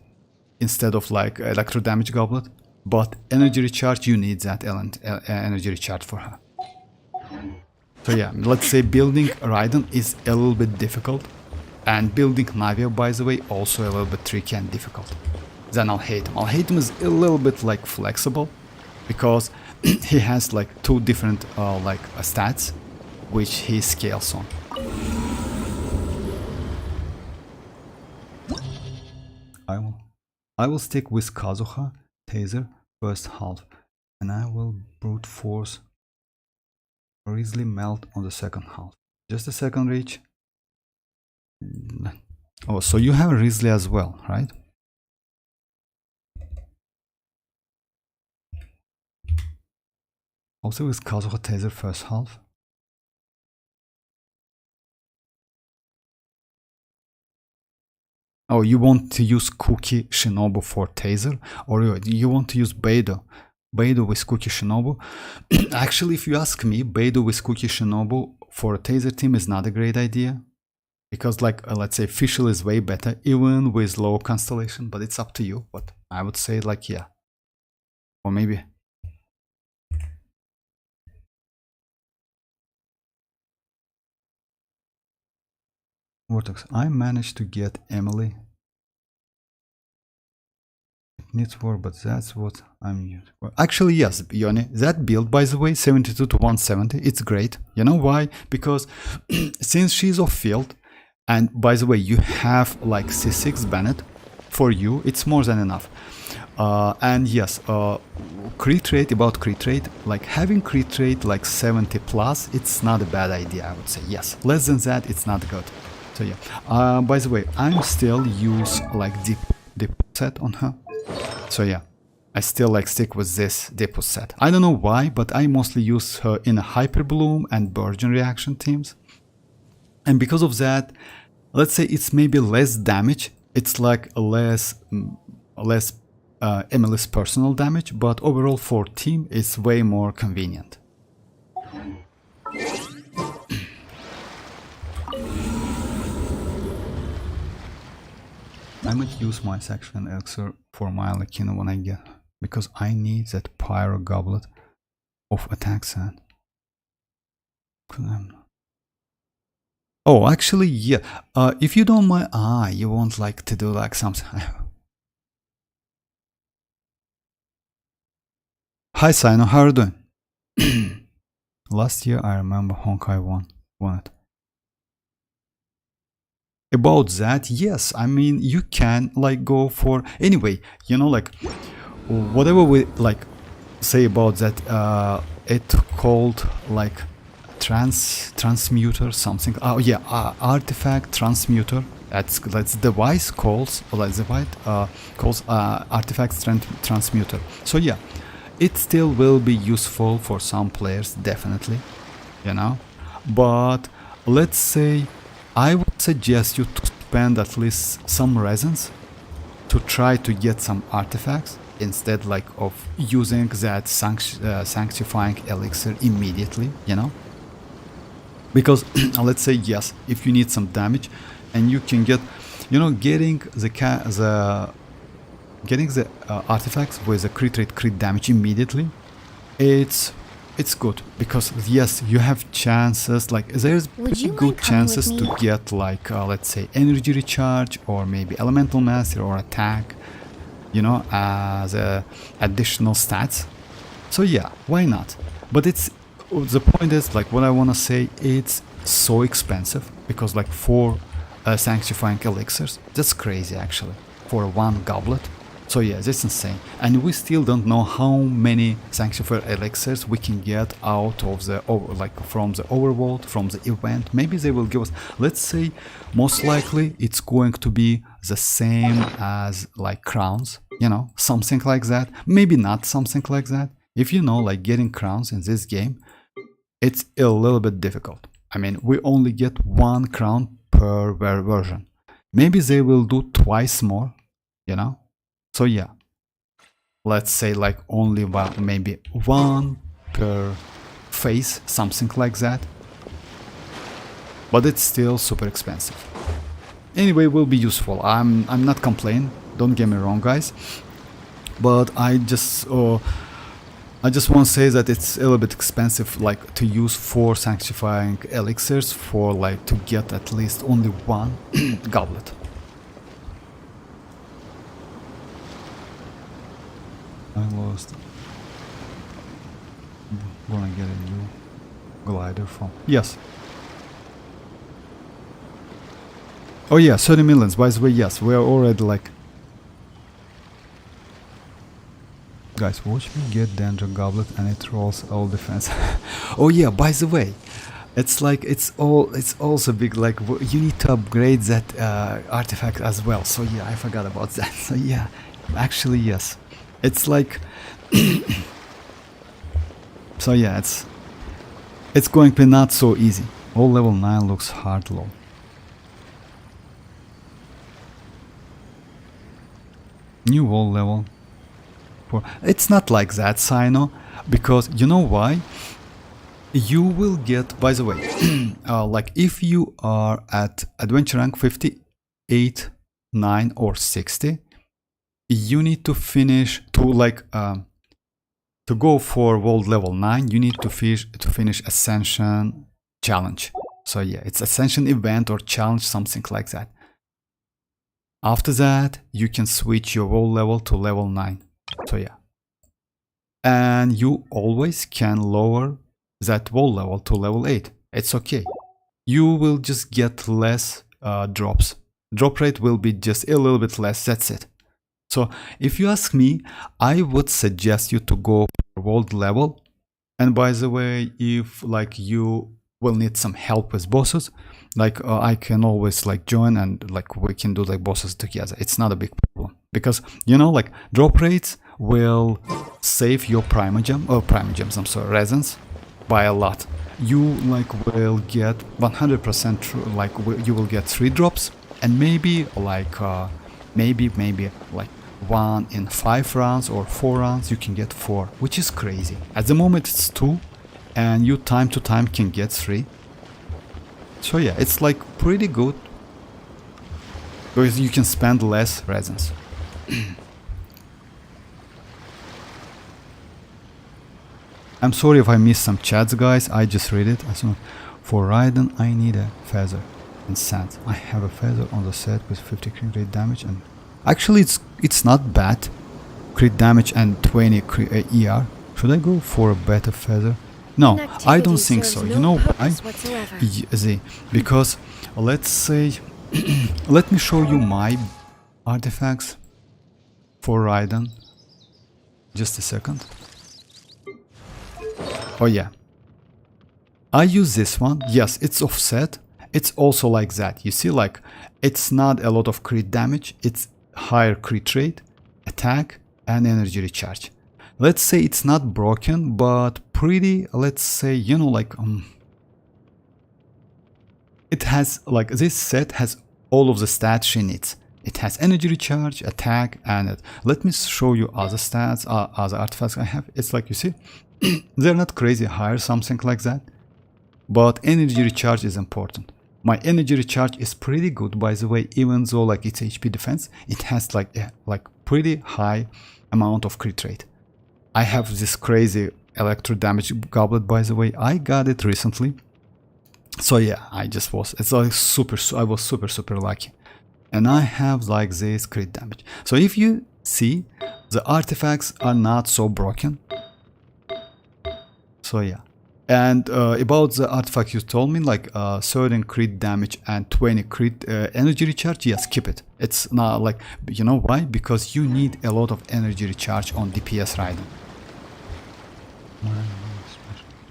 instead of like electro damage goblet, but energy recharge, you need that energy recharge for her. So yeah, let's say building Raiden is a little bit difficult, and building Navia, by the way, also a little bit tricky and difficult. Then Alhaitham is a little bit like flexible because he has like two different stats which he scales on. I will stick with Kazuha Taser first half, and I will brute force Grizzly Melt on the second half. Just a second, Reach. Oh, so you have Grizzly as well, right? Also with Kazuha Taser first half. Oh, you want to use Kuki Shinobu for Taser? Or you want to use Beidou? Beidou with Kuki Shinobu? Actually, if you ask me, Beidou with Kuki Shinobu for a Taser team is not a great idea. Because like, let's say, Fischl is way better, even with low constellation, but it's up to you. But I would say like, yeah. Or maybe... Vortex, I managed to get Emily. It needs war, but that's what I'm using. Well, actually, yes, Yoni, that build, by the way, 72 to 170, it's great. You know why? Because since she's off field, and by the way, you have like C6 Bennett, for you, it's more than enough. And yes, crit rate, about crit rate, like having crit rate like 70 plus, it's not a bad idea, I would say. Yes, less than that, it's not good. So yeah, by the way, I'm still use like deep set on her. So yeah, I still like stick with this depot set. I don't know why, but I mostly use her in a Hyper Bloom and Burgeon reaction teams. And because of that, let's say it's maybe less damage. It's like less Emily's personal damage, but overall for team, it's way more convenient. I might use my section elixir for my Lakina when I get, because I need that pyro goblet of attack sand. Oh, actually, yeah. If you don't mind, you won't like to do like something. Hi, Sino, how are you doing? Last year, I remember Honkai won it. About that, yes, I mean, you can like go for, anyway, you know, like whatever we like say about that, it called like transmuter something. Oh yeah, artifact transmuter. That's device calls, like the white calls artifact transmuter. So yeah, it still will be useful for some players, definitely, you know. But let's say I would suggest you to spend at least some resins to try to get some artifacts instead like of using that sanctifying elixir immediately, you know. Because let's say yes, if you need some damage and you can get, you know, getting the artifacts with a crit rate crit damage immediately, it's it's good because yes, you have chances, like there's Would you pretty good mind coming with chances me? to get like let's say energy recharge or maybe elemental mastery or attack, you know, as additional stats. So yeah, why not? But it's, the point is, like, what I want to say, it's so expensive because like 4 sanctifying elixirs, that's crazy actually, for 1 goblet. So yeah, that's insane. And we still don't know how many sanctifier elixirs we can get out of the from the overworld, from the event. Maybe they will give us, let's say, most likely it's going to be the same as like crowns, you know, something like that. Maybe not something like that. If you know, like, getting crowns in this game, it's a little bit difficult. I mean, we only get 1 crown per version. Maybe they will do twice more, you know. So yeah, let's say like only maybe 1 per phase, something like that. But it's still super expensive. Anyway, will be useful. I'm not complaining. Don't get me wrong, guys. But I just want to say that it's a little bit expensive, like, to use 4 sanctifying elixirs for like to get at least only 1 goblet. I lost. Gonna get a new glider from. Yes. Oh yeah, 30 millions. By the way, yes, we are already like. Guys, watch me get danger goblet and it rolls all defense. Oh yeah, by the way, it's like it's also big, like you need to upgrade that artifact as well. So yeah, I forgot about that. So yeah, actually yes. It's like so yeah, it's going to be not so easy. All level 9 looks hard low. New wall level 4. It's not like that, Sino, because you know why? You will get, by the way, like if you are at adventure rank 58, 9 or 60, you need to finish to go for world level 9, you need to finish ascension challenge. So yeah, it's ascension event or challenge, something like that. After that, you can switch your world level to level 9. So yeah. And you always can lower that world level to level 8. It's okay. You will just get less drops. Drop rate will be just a little bit less, that's it. So if you ask me, I would suggest you to go for world level. And by the way, if like you will need some help with bosses, like I can always like join and like we can do like bosses together. It's not a big problem because you know, like drop rates will save your primogems, I'm sorry, resins by a lot. You like will get 100% like you will get 3 drops and maybe like maybe like 1 in 5 rounds or 4 rounds you can get 4, which is crazy. At the moment it's 2 and you time to time can get 3. So yeah, it's like pretty good because you can spend less resins. I'm sorry if I missed some chats, guys. I just read it. For Raiden, I need a feather and sand. I have a feather on the set with 50 crit rate damage, and actually it's not bad. Crit damage and 20 ER. Should I go for a better feather? No, I don't think so. You know why? Because let's say, let me show you my artifacts for Raiden. Just a second. Oh yeah, I use this one. Yes, it's offset. It's also like that. You see, like it's not a lot of crit damage. It's higher crit rate, attack, and energy recharge. Let's say it's not broken, but pretty, let's say, you know, like it has, like, this set has all of the stats she needs. It has energy recharge, attack, and let me show you other stats, other artifacts I have. It's like, you see, they're not crazy high or something like that, but energy recharge is important. My energy recharge is pretty good, by the way, even though like it's HP defense, it has like pretty high amount of crit rate. I have this crazy electro damage goblet, by the way. I got it recently. So yeah, it's like I was super lucky. And I have like this crit damage. So if you see, the artifacts are not so broken. So yeah. And about the artifact you told me, like 30 crit damage and 20 crit energy recharge, yes, keep it. It's not like, you know why? Because you need a lot of energy recharge on DPS Raiden.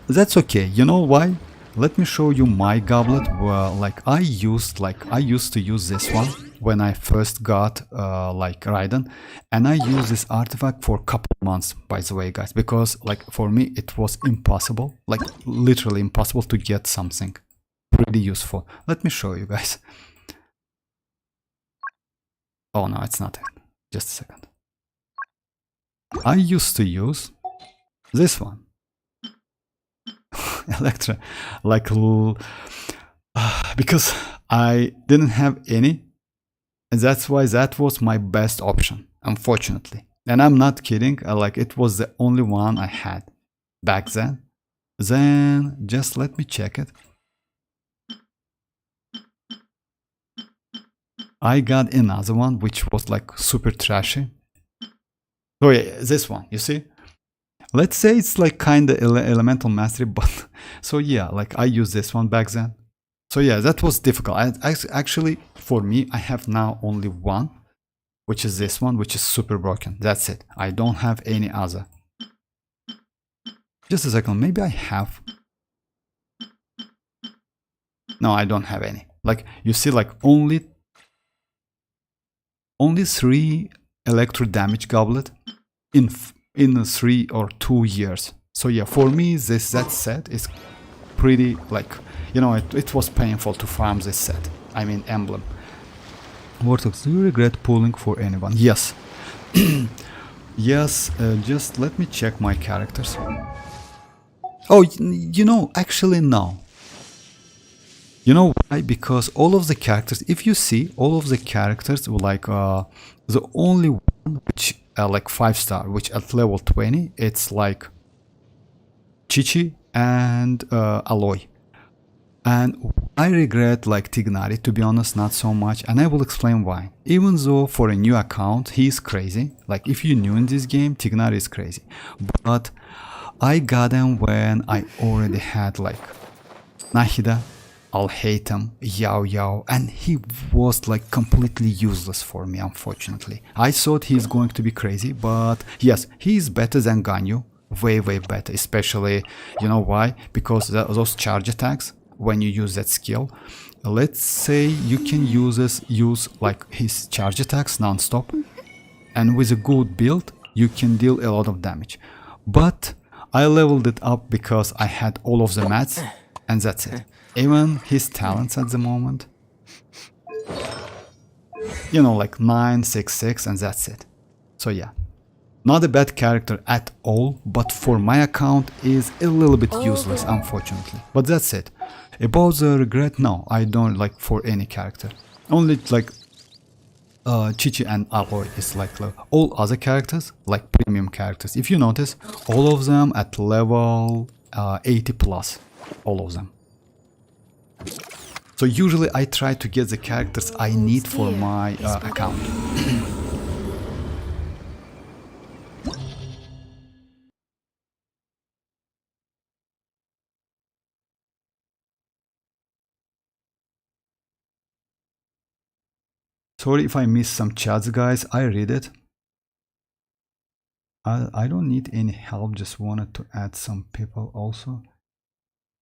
That's okay. You know why? Let me show you my goblet. Well, I used to use this one when I first got like Raiden, and I used this artifact for a couple months, by the way, guys, because like for me it was impossible, like literally impossible to get something pretty useful. Let me show you guys. Oh no, it's not it. Just a second. I used to use this one. Electra, like because I didn't have any, and that's why that was my best option, unfortunately. And I'm not kidding, like it was the only one I had back then. Then just let me check it. I got another one which was like super trashy. Oh yeah, this one, you see? Let's say it's like kind of elemental mastery, but so yeah, like I used this one back then. So yeah, that was difficult. Actually, for me, I have now only one, which is this one, which is super broken. That's it. I don't have any other. Just a second, maybe I have. No, I don't have any. Like you see, like only 3 electro damage goblet in 3 or 2 years. So yeah, for me that set is pretty, like, you know, it was painful to farm this set. I mean emblem. Vortex, do you regret pulling for anyone? Yes. Yes, just let me check my characters. Oh, you know, actually no. You know why? Because all of the characters, if you see, all of the characters were like the only one which like 5-star, which at level 20, it's like Chichi and Aloy. And I regret like Tignari, to be honest, not so much, and I will explain why. Even though for a new account he is crazy, like if you're new in this game, Tignari is crazy. But I got him when I already had like Nahida, Alhaitham, Yao Yao, and he was like completely useless for me, unfortunately. I thought he's going to be crazy, but yes, he's better than Ganyu, way better, especially, you know why? Because those charge attacks, when you use that skill, let's say you can use like his charge attacks non-stop, and with a good build you can deal a lot of damage. But I leveled it up because I had all of the mats, and that's it. Even his talents at the moment, you know, like 9, 6, 6, and that's it. So yeah, not a bad character at all, but for my account is a little bit useless, unfortunately. But that's it. About the regret, no, I don't like for any character. Only like Chichi and Aloy is like all other characters, like premium characters. If you notice, all of them at level 80 plus, all of them. So usually I try to get the characters I need for my account. Sorry if I missed some chats, guys. I read it. I don't need any help. Just wanted to add some people also.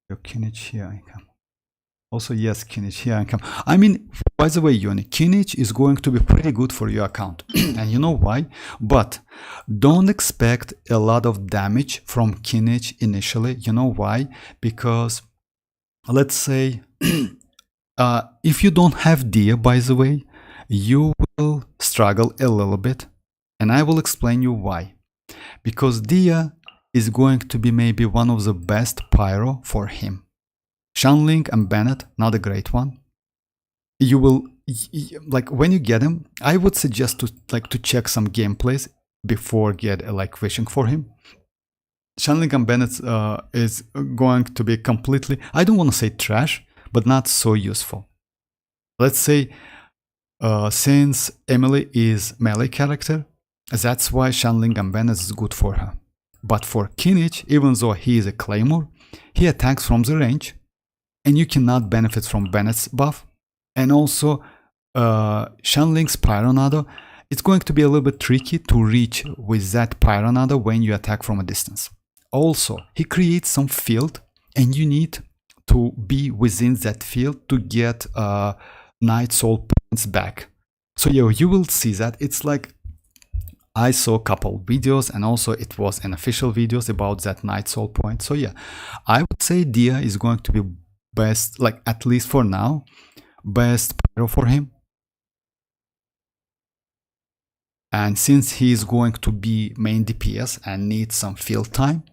Your kinich, here I come. Also, yes, kinich, here I come. I mean, by the way, Yoni, kinich is going to be pretty good for your account. And you know why? But don't expect a lot of damage from kinich initially. You know why? Because let's say if you don't have Dia, by the way, you will struggle a little bit, and I will explain you why. Because Dia is going to be maybe one of the best pyro for him. Shanling and Bennett, not a great one. You will, like, when you get him, I would suggest to check some gameplays before wishing for him. Shanling and Bennett is going to be completely, I don't want to say trash, but not so useful. Let's say since Emily is melee character, that's why Shanling and Bennett is good for her. But for Kinich, even though he is a claymore, he attacks from the range, and you cannot benefit from Bennett's buff. And also, Shanling's Pyronado, it's going to be a little bit tricky to reach with that Pyronado when you attack from a distance. Also, he creates some field, and you need to be within that field to get Night Soul points back. So yeah, you will see that it's like I saw a couple videos, and also it was an official videos about that Night Soul point. So yeah, I would say Dia is going to be best, like at least for now, best pyro for him. And since he is going to be main DPS and needs some field time,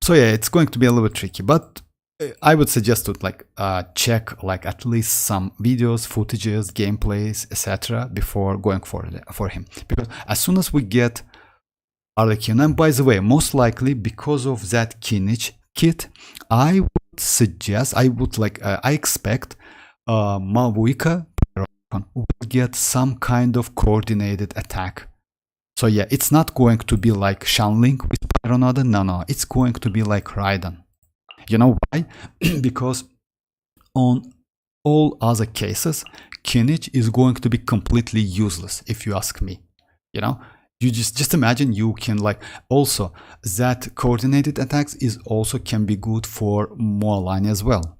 so yeah, it's going to be a little bit tricky, but I would suggest to like check like at least some videos, footages, gameplays, etc. before going for him, because as soon as we get Arlequin, and by the way, most likely because of that Kinich kit, I would suggest, I expect Mavuika will get some kind of coordinated attack. So yeah, it's not going to be like Shanling with Pyronada, no, it's going to be like Raiden. You know why? Because on all other cases, Kinich is going to be completely useless, if you ask me. You know, you just imagine you can like, also that coordinated attacks is also can be good for mualani as well.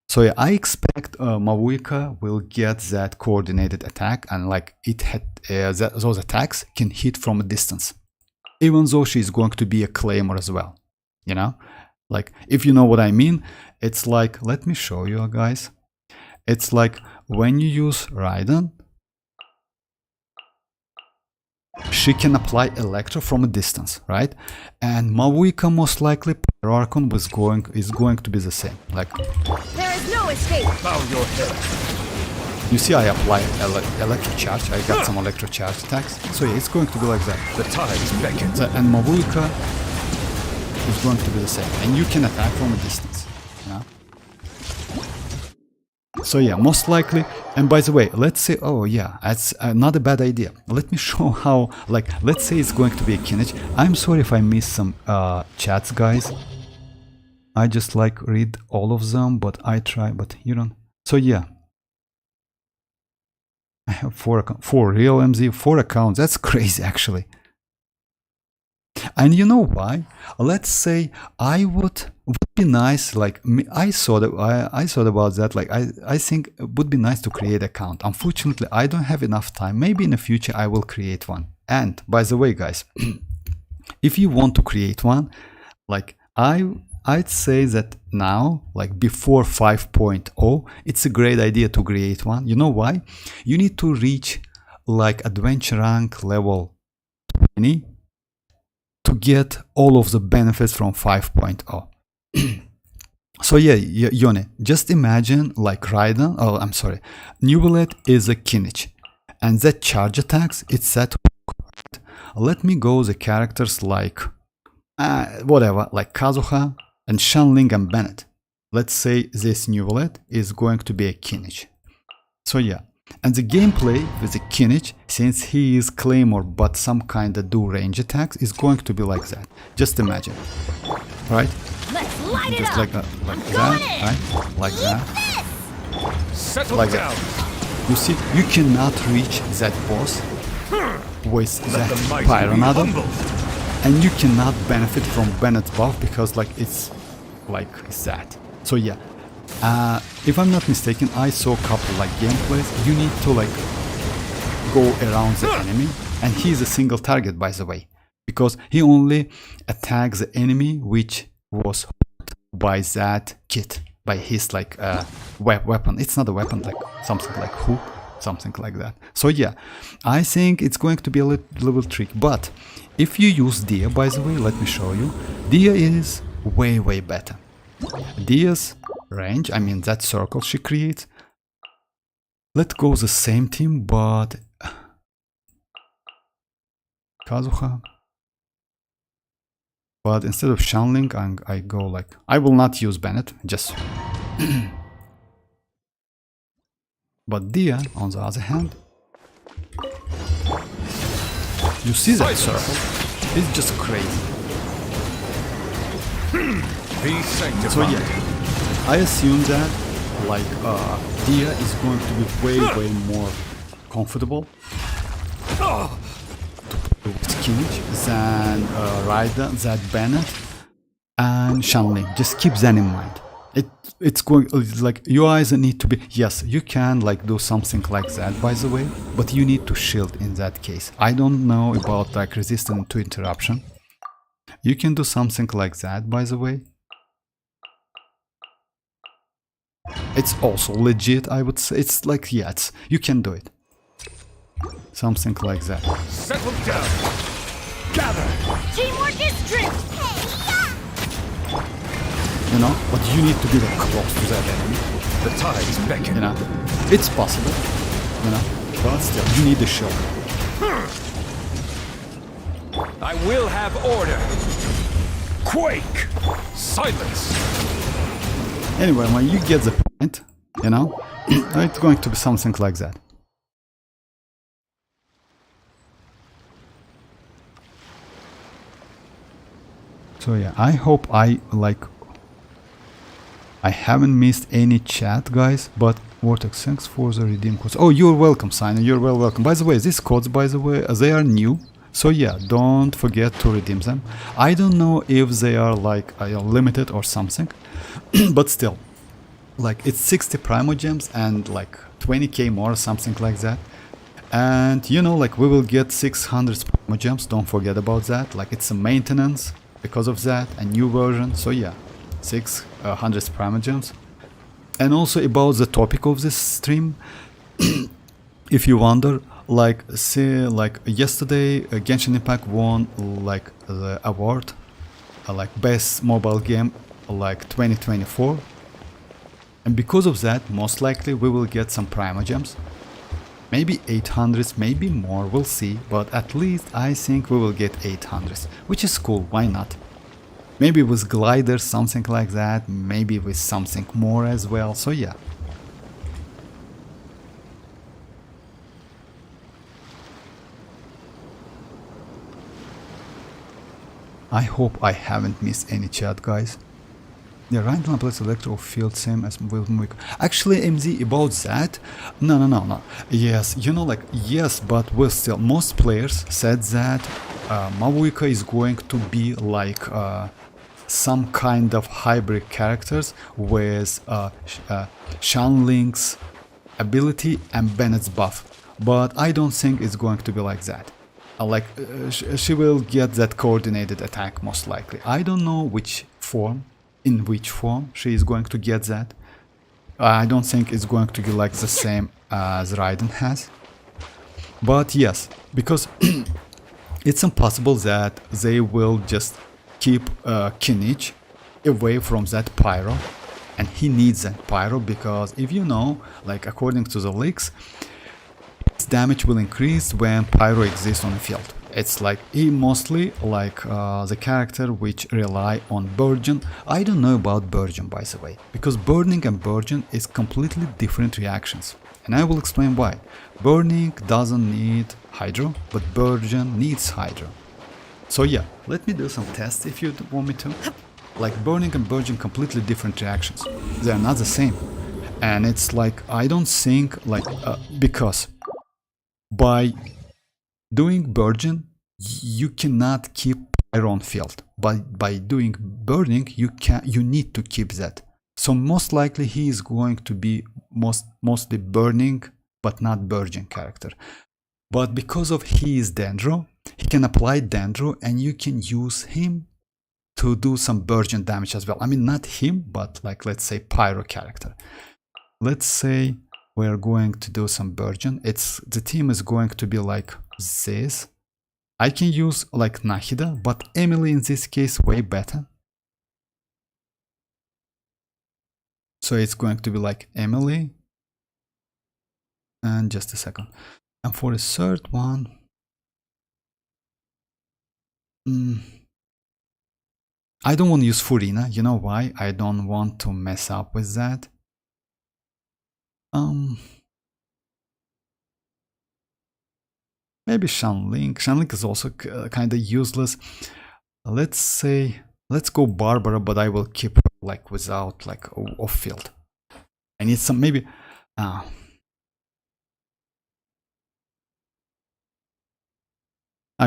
So yeah, I expect Mavuika will get that coordinated attack, and like it had those attacks can hit from a distance, even though she's going to be a claymore as well. You know, like if you know what I mean, it's like, let me show you guys. It's like when you use Raiden, she can apply Electro from a distance, right? And Mavuika most likely Pyroarchon is going to be the same. Like There is no escape. Bow your head. you see, I apply electro charge. I got some electro charge attacks. So yeah, it's going to be like that. The tides beckon. And Mavuika is going to be the same, and you can attack from a distance. You know? So yeah, most likely. And by the way, let's say, oh yeah, that's not a bad idea. Let me show how, like, let's say it's going to be a Kinich. I'm sorry if I missed some chats, guys. I just like read all of them, but I try, but you don't. So yeah, I have 4 real MZ, 4 accounts. That's crazy, actually. And you know why? Let's say would be nice, like I thought about that, like I think it would be nice to create an account. Unfortunately, I don't have enough time. Maybe in the future I will create one. And by the way, guys, if you want to create one, like I'd say that now, like before 5.0, it's a great idea to create one. You know why? You need to reach like adventure rank level 20 to get all of the benefits from 5.0. So yeah, Yone, just imagine like Raiden, oh I'm sorry, Neuvillette is a Kinich, and that charge attacks, it's set. Let me go the characters like whatever, like Kazuha and Shanling and Bennett. Let's say this Neuvillette is going to be a Kinich. So yeah, and the gameplay with the Kinich, since he is claymore but some kind of do range attacks, is going to be like that. Just imagine, right? Let's light it Just up. like that, right? Like that. Settle Like down. that. You see, you cannot reach that boss with Let that the mighty be Pyronado, humbled. and you cannot benefit from Bennett's buff because like it's like that. So yeah, if I'm not mistaken, I saw a couple like gameplays. You need to like go around the enemy, and he's a single target, by the way, because he only attacks the enemy which was hooked by that kit, by his like weapon. It's not a weapon, like something like hook, something like that. So yeah, I think it's going to be a little trick. But if you use Dia, by the way, let me show you. Dia is way better. Dia's range, I mean that circle she creates. Let's go the same team, but Kazuha. But instead of Shanling, I go like, I will not use Bennett, just. But Dia, on the other hand, you see that circle? It's just crazy. Be sanctified. So yeah, I assume that like Dia is going to be way more comfortable with Kinich than Raida, that Bennett, and Shanling. Just keep that in mind. It's going like you eyes need to be, yes, you can like do something like that by the way, but you need to shield in that case. I don't know about like resistance to interruption. You can do something like that by the way. It's also legit, I would say. It's like, yeah, you can do it. Something like that. Settle down. Gather. Teamwork is strength! You know, but you need to be like close to that enemy. The tides beckon. You know, it's possible. You know, but still, you need the shield. I will have order. Quake. Silence. Anyway, when you get the point, you know, it's going to be something like that. So yeah, I hope I haven't missed any chat, guys, but Vortex, thanks for the redeem codes. Oh, you're welcome, Xianyun, you're welcome. By the way, these codes, by the way, they are new. So yeah, don't forget to redeem them. I don't know if they are like limited or something, but still, like it's 60 Primogems and like 20k more, something like that. And you know, like we will get 600 Primogems, don't forget about that. Like it's a maintenance because of that, a new version. So yeah, 600 Primogems. And also about the topic of this stream, if you wonder, like say like yesterday Genshin Impact won like the award like best mobile game like 2024, and because of that most likely we will get some Primogems, maybe 800s, maybe more, we'll see, but at least I think we will get 800s, which is cool, why not? Maybe with gliders, something like that, maybe with something more as well, so yeah. I hope I haven't missed any chat, guys. The random plays electro field same as with Mualani. Actually, MZ, about that, no. Yes, you know, like, yes, but well, still, most players said that Mavuika is going to be like some kind of hybrid characters with Shanling's ability and Bennett's buff. But I don't think it's going to be like that. She will get that coordinated attack most likely. I don't know in which form she is going to get that. I don't think it's going to be like the same as Raiden has. But yes, because it's impossible that they will just keep Kinich away from that pyro, and he needs that pyro because if you know, like according to the leaks, his damage will increase when pyro exists on the field. It's like he mostly like the character which rely on burgeon. I don't know about burgeon by the way, because burning and burgeon is completely different reactions, and I will explain why. Burning doesn't need hydro, but burgeon needs hydro. So yeah, let me do some tests if you want me to. Like burning and burgeon completely different reactions. They are not the same, and it's like I don't think like because by doing burgeon you cannot keep pyro on field, but by doing burning you need to keep that. So most likely he is going to be mostly burning but not burgeon character. But because of he is Dendro, he can apply Dendro and you can use him to do some burgeon damage as well. I mean, not him, but like let's say pyro character. Let's say we're going to do some burgeon. The team is going to be like this. I can use like Nahida, but Emily in this case way better. So it's going to be like Emily. And just a second. And for the third one, I don't want to use Furina. You know why? I don't want to mess up with that. Maybe Xianyun. Xianyun is also kind of useless. Let's say, let's go Barbara, but I will keep her like without like off field. I need some maybe. Oh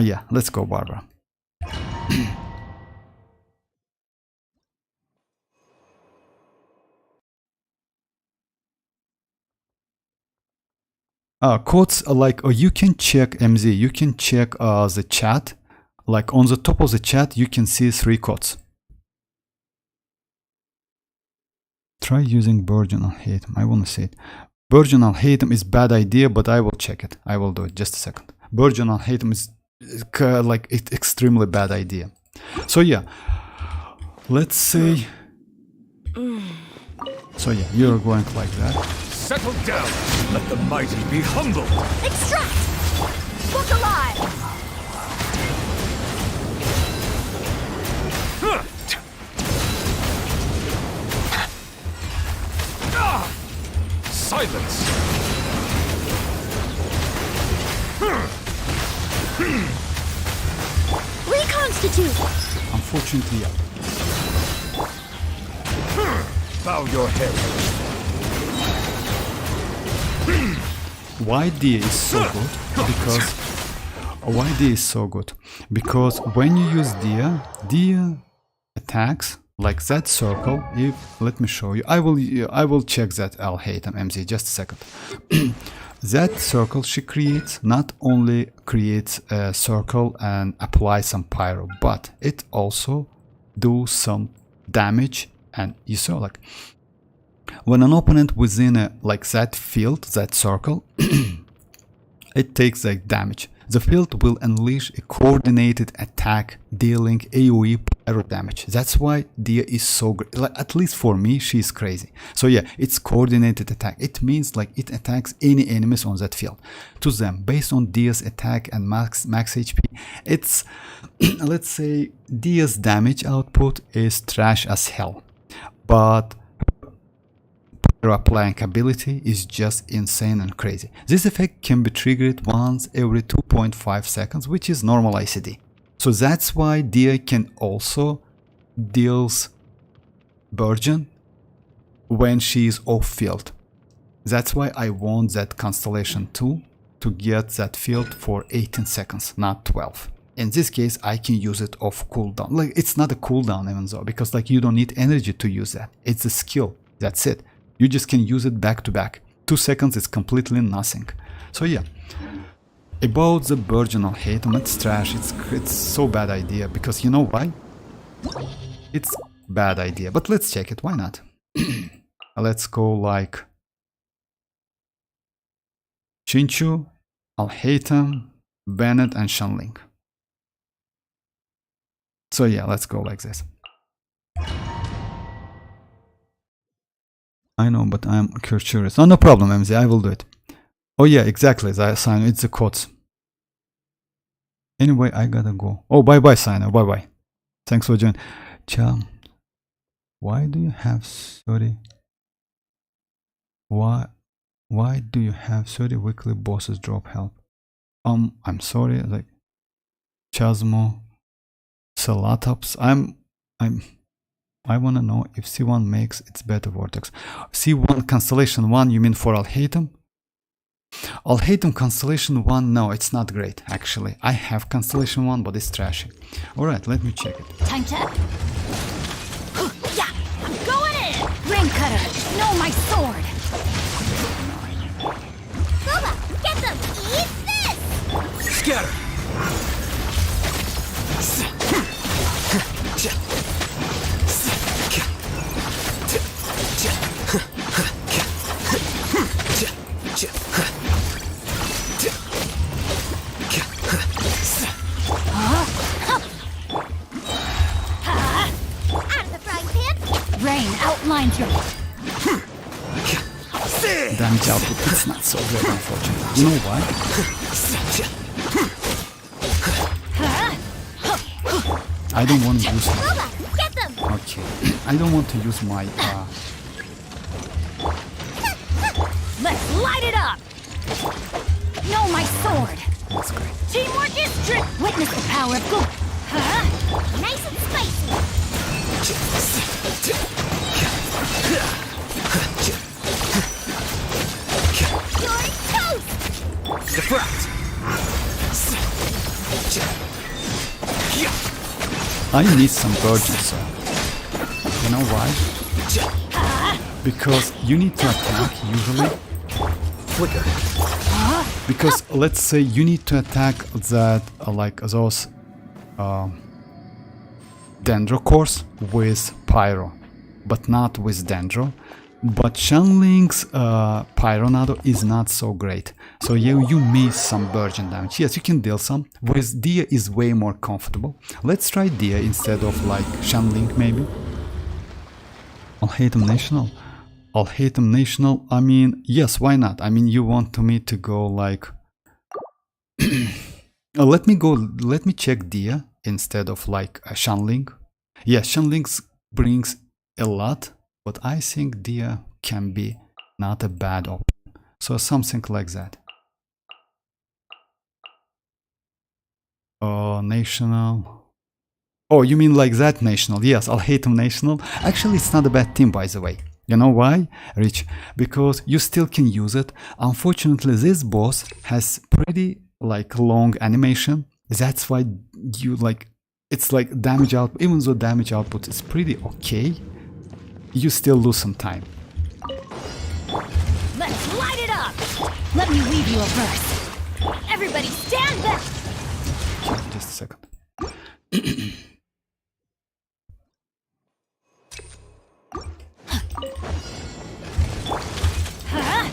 yeah, let's go Barbara. Codes like you can check MZ. You can check the chat. Like on the top of the chat, you can see 3 codes. Try using Virginal Hatem. I want to see it. Virginal Hatem is bad idea, but I will check it. I will do it. Just a second. Virginal Hatem is like it's extremely bad idea. So yeah, let's say. So yeah, you're going like that. Settle down. Let the mighty be humble. Extract! Look alive! Silence. Reconstitute! Unfortunately, yeah. Bow your head. Why DA is so good? Because why DA is so good? Because when you use Dia attacks like that circle. If let me show you, I will check that. I'll hate MZ. Just a second. That circle she creates not only creates a circle and apply some pyro, but it also do some damage. And you saw like when an opponent within a like that field, that circle, it takes like damage. The field will unleash a coordinated attack dealing AoE pyro damage. That's why Dia is so great. Like, at least for me, she's crazy. So yeah, it's coordinated attack. It means like it attacks any enemies on that field. To them, based on Dia's attack and max HP, it's let's say Dia's damage output is trash as hell. But pyro applying ability is just insane and crazy. This effect can be triggered once every 2.5 seconds, which is normal ICD. So that's why Dia can also deals Burgeon when she is off field. That's why I want that Constellation 2 to get that field for 18 seconds, not 12. In this case, I can use it off cooldown. Like it's not a cooldown even though, because like you don't need energy to use that. It's a skill. That's it. You just can use it back to back. 2 seconds is completely nothing. So yeah. About the Virginal Hatem, it's trash. It's so bad idea because you know why? It's bad idea. But let's check it. Why not? Let's go like Chinchu, Alhatem, Bennett, and Xianyun. So yeah, let's go like this. I know, but I'm curious. Oh, no problem, MZ. I will do it. Oh yeah, exactly. Sign. It's the codes. Anyway, I gotta go. Oh, bye bye, Signer. Bye bye. Thanks for joining. Cham, why do you have 30? Why do you have 30 weekly bosses drop help? I'm sorry. Like Chasmo, Salatops. I want to know if C1 makes its better vortex. C1 Constellation 1, you mean for Alhatem? Alhatem Constellation 1, no, it's not great, actually. I have Constellation 1, but it's trashy. Alright, let me check it. Time to... Yeah, I'm going in! Rain Cutter, know my sword! Boba, get them! Eat this! Scatter! Out of the frying pan! Rain outlines your... Damage output, it's not so good, unfortunately. You know why? I don't want to use it. Boba, get Okay, I don't want to use my Let's light it up! Know my sword! that's great. Teamwork is trick! Witness the power of good! Huh? Nice and spicy! You're toast! Deflect! I need some virgin soul. You know why? Because you need to attack usually. Flicker. Because let's say you need to attack that like those dendro cores with pyro, but not with dendro. But Shenling's Pyronado is not so great, so you miss some virgin damage. Yes, you can deal some, whereas Dia is way more comfortable. Let's try Dia instead of like Shenling maybe. I'll hate him national. I'll hate him national. I mean, yes, why not? I mean, you want me to go like... let me check Dia instead of like Shenling. Yeah, Shenling brings a lot. But I think Dia can be not a bad option. So something like that. National. Oh, you mean like that national? Yes, I'll hate him national. Actually, it's not a bad team, by the way. You know why, Rich? Because you still can use it. Unfortunately, this boss has pretty like long animation. That's why you like, it's like damage output. Even though damage output is pretty okay, you still lose some time. Let's light it up! Let me weave you a verse. Everybody stand back! Just a second. Huh?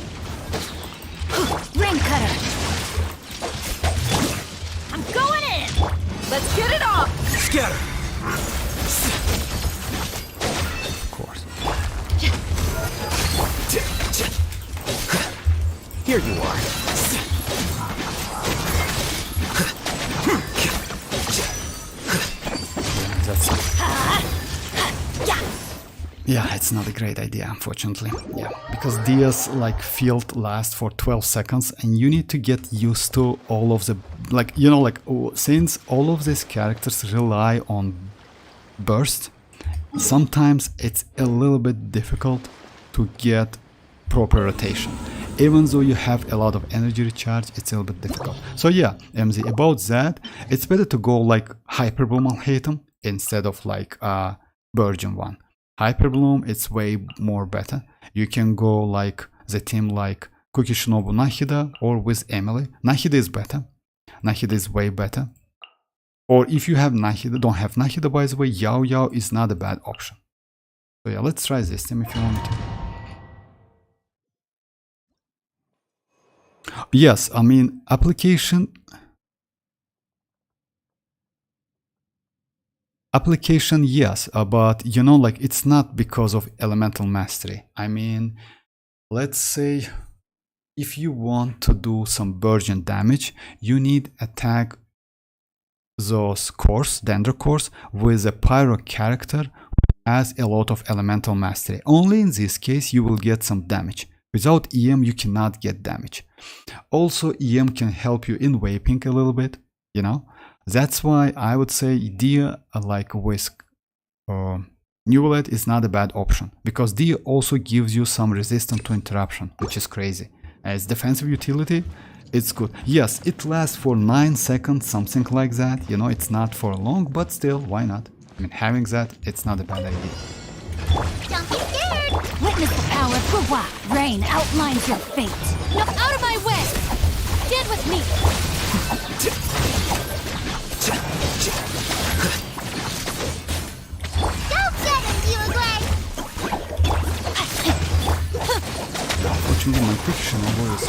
Ring cutter! I'm going in! Let's get it off! Scatter! Of course. Here you are. That's it. Yeah, it's not a great idea, unfortunately. Yeah, because Dia's like field lasts for 12 seconds and you need to get used to all of the, like, you know, like, since all of these characters rely on burst, sometimes it's a little bit difficult to get proper rotation. Even though you have a lot of energy recharge, it's a little bit difficult. So yeah, MZ, about that, it's better to go like Hyper Bloom Alhatem instead of like Virgin one. Hyper Bloom, it's way more better. You can go like the team like Kuki Shinobu Nahida or with Emily. Nahida is better. Nahida is way better. Or if you have Nahida, don't have Nahida, by the way, Yao Yao is not a bad option. So yeah, let's try this team if you want to. Yes, I mean, application, yes, but you know, like, it's not because of elemental mastery. I mean, let's say if you want to do some virgin damage, you need attack those cores, Dendro cores, with a pyro character who has a lot of elemental mastery. Only in this case you will get some damage. Without EM you cannot get damage. Also, EM can help you in vaping a little bit, you know. That's why I would say Dia like with Neuvillette is not a bad option, because Dia also gives you some resistance to interruption, which is crazy. As defensive utility, it's good. Yes, it lasts for 9 seconds, something like that. You know, it's not for long, but still, why not? I mean, having that, it's not a bad idea. Don't be scared! Witness the power of Gua. Rain outlines your fate. No, out of my way! Stand with me! Don't get him, Bugle! Unfortunately, my quick Shinobu is...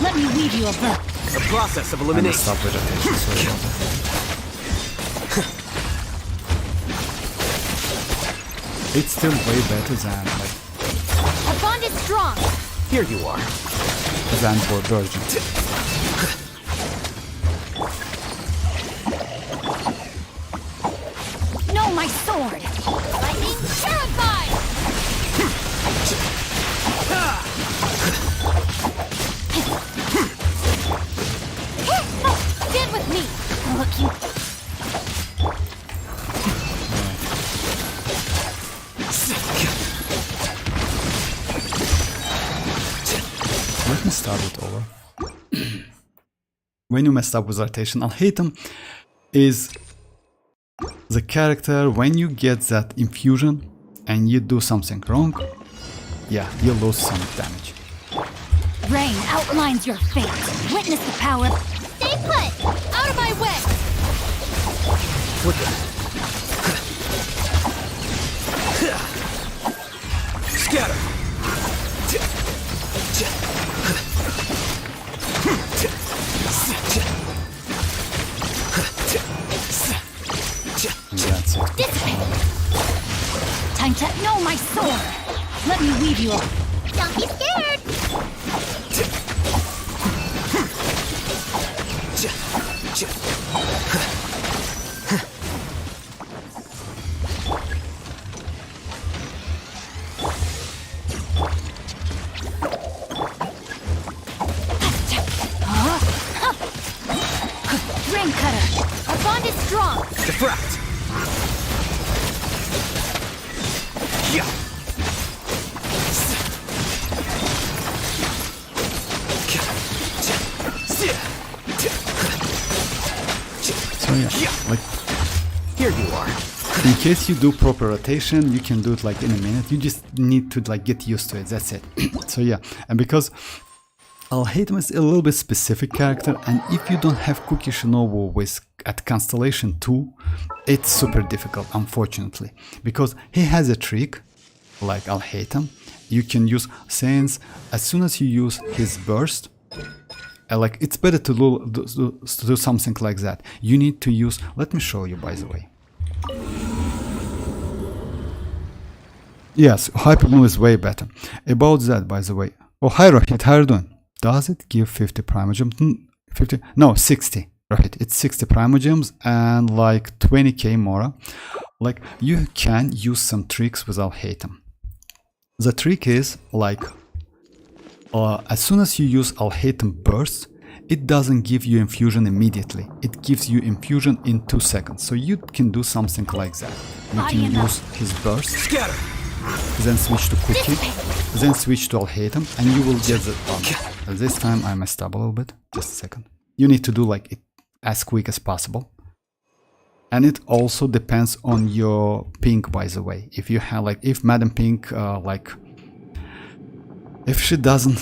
Let me weave you a verse. The process of I'm elimination. stop vegetation, sorry about that. It's still way better than like Our bond is strong. Here you are. than for Virgin. sword! Lightning terrified! Stand with me! Look, you... Let me start it over. When you messed up with rotation, Alhaitham is the character when you get that infusion and you do something wrong, yeah, you lose some damage. Rain outlines your fate. Witness the power. Stay put! Out of my way! Flicker. Scatter. That's it. Dissipate! Time to know my sword! Let me weave you up. Don't be scared! Ring cutter! Our bond is strong! Diffract. Yeah. So yeah, like Here you are. in case you do proper rotation, you can do it like in a minute. You just need to like get used to it. That's it. So yeah, and because Alhaitham is a little bit specific character, and if you don't have Kuki Shinobu with at Constellation 2, it's super difficult, unfortunately, because he has a trick like Alhaitham. You can use since as soon as you use his burst, like it's better to do something like that. You need to use. Let me show you, by the way. Yes, Hyper Move is way better. About that, by the way. Oh, hi Rohit, how are you doing? Does it give 50 Primogems? 50? No, 60. Right, it's 60 Primogems and like 20k Mora. Like you can use some tricks with Alhaitham. The trick is like as soon as you use Alhaitham burst, it doesn't give you infusion immediately. It gives you infusion in 2 seconds. So you can do something like that. You can use his burst, Scatter. then switch to Cookie, then switch to Alhaitham, and you will get the bomb. This time I messed up a little bit. Just a second. You need to do like it as quick as possible. And it also depends on your ping, by the way. If you have like, if Madam Pink like, if she doesn't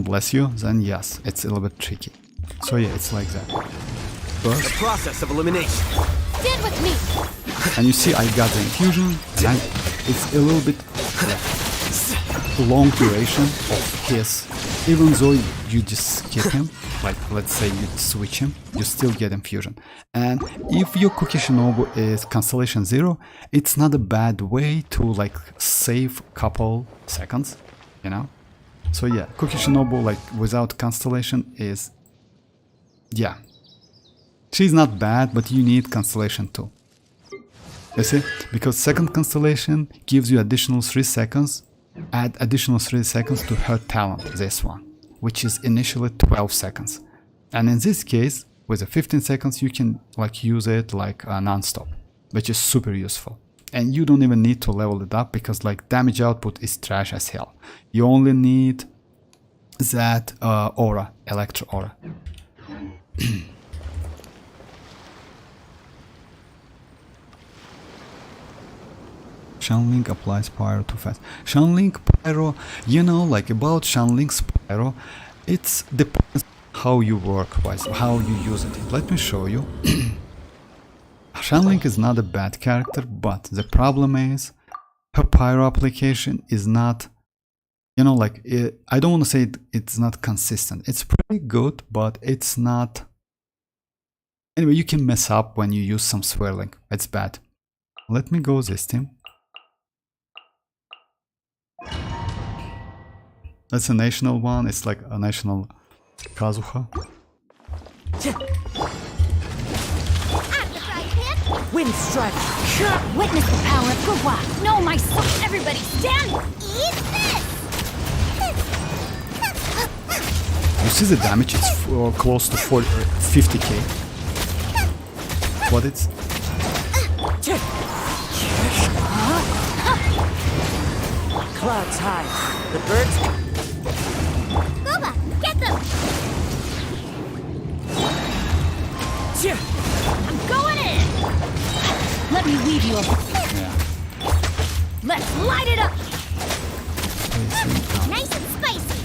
bless you, then yes, it's a little bit tricky. So yeah, it's like that. Burst. The process of elimination. Stand with me! And you see I got the infusion, and it's a little bit long duration of his, even though you just skip him, like let's say you switch him, you still get infusion. And if your Kuki Shinobu is Constellation 0, it's not a bad way to like save couple seconds, you know? So yeah, Kuki Shinobu like without Constellation is, yeah, she's not bad, but you need Constellation 2. You see? Because second Constellation gives you additional 3 seconds, add additional 3 seconds to her talent, this one, which is initially 12 seconds. And in this case, with the 15 seconds, you can like use it like non-stop, which is super useful. And you don't even need to level it up because like damage output is trash as hell. You only need that aura, electro aura. Shanling applies pyro too fast. Shanling pyro, you know, like about Shanling's pyro, it depends how you work with, how you use it. Let me show you. Xianyun is not a bad character, but the problem is her pyro application is not, you know, like I don't want to say it's not consistent. It's pretty good, but it's not. Anyway, you can mess up when you use some swirling. It's bad. Let me go this team. That's a national one. It's like a national Kazuha. Wind Strider. Witness the power of Gugwa. No, my soul. Everybody stand. Eat this. You see the damage? It's close to 50k. But it's... Clouds high. The birds. Guba, get them. I'm going in. Let me weave you a... Yeah. Let's light it up. It's Nice and spicy.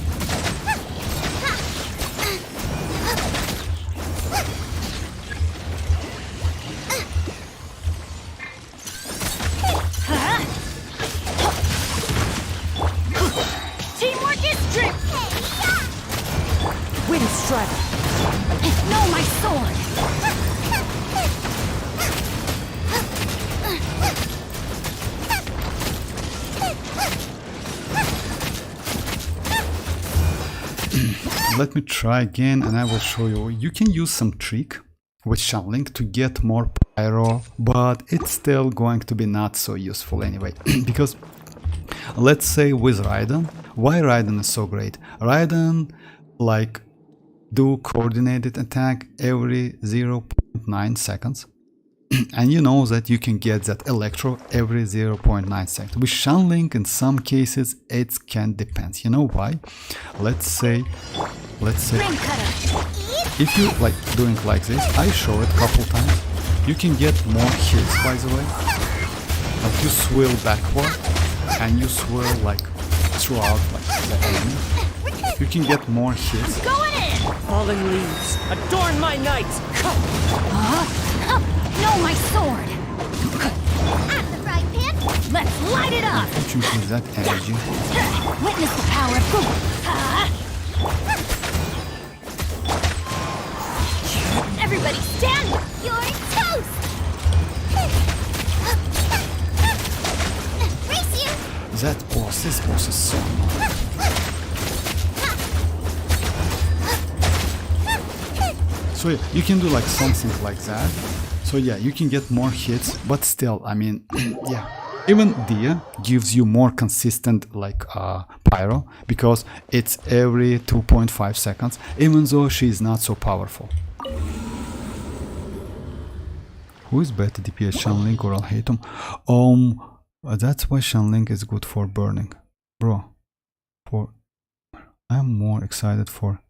Teamwork is strength. Wind Strider. No, my sword. Let me try again and I will show you. You can use some trick with Shanling to get more pyro, but it's still going to be not so useful anyway. Because let's say with Raiden, why Raiden is so great? Raiden like do coordinated attack every 0.9 seconds. And you know that you can get that electro every 0.9 seconds. With Shanling in some cases it can depend. You know why? Let's say if you like doing like this, I show it a couple times, you can get more hits by the way. Like you swirl backward and you swirl like throughout like the enemy. You can get more hits. Going in. Falling leaves. Adorn my night. No, my sword. At the frying pan. Let's light it up. If you use that energy. Witness the power of Gugwa. Everybody stand. You're toast. Race you. That boss, this boss is so annoying. So yeah, you can do like something like that. So yeah, you can get more hits, but still, I mean, yeah. Even Dia gives you more consistent like pyro because it's every 2.5 seconds, even though she is not so powerful. Who is better DPS, Shanling or Alhaitham? That's why Shanling is good for burning, bro. I'm more excited for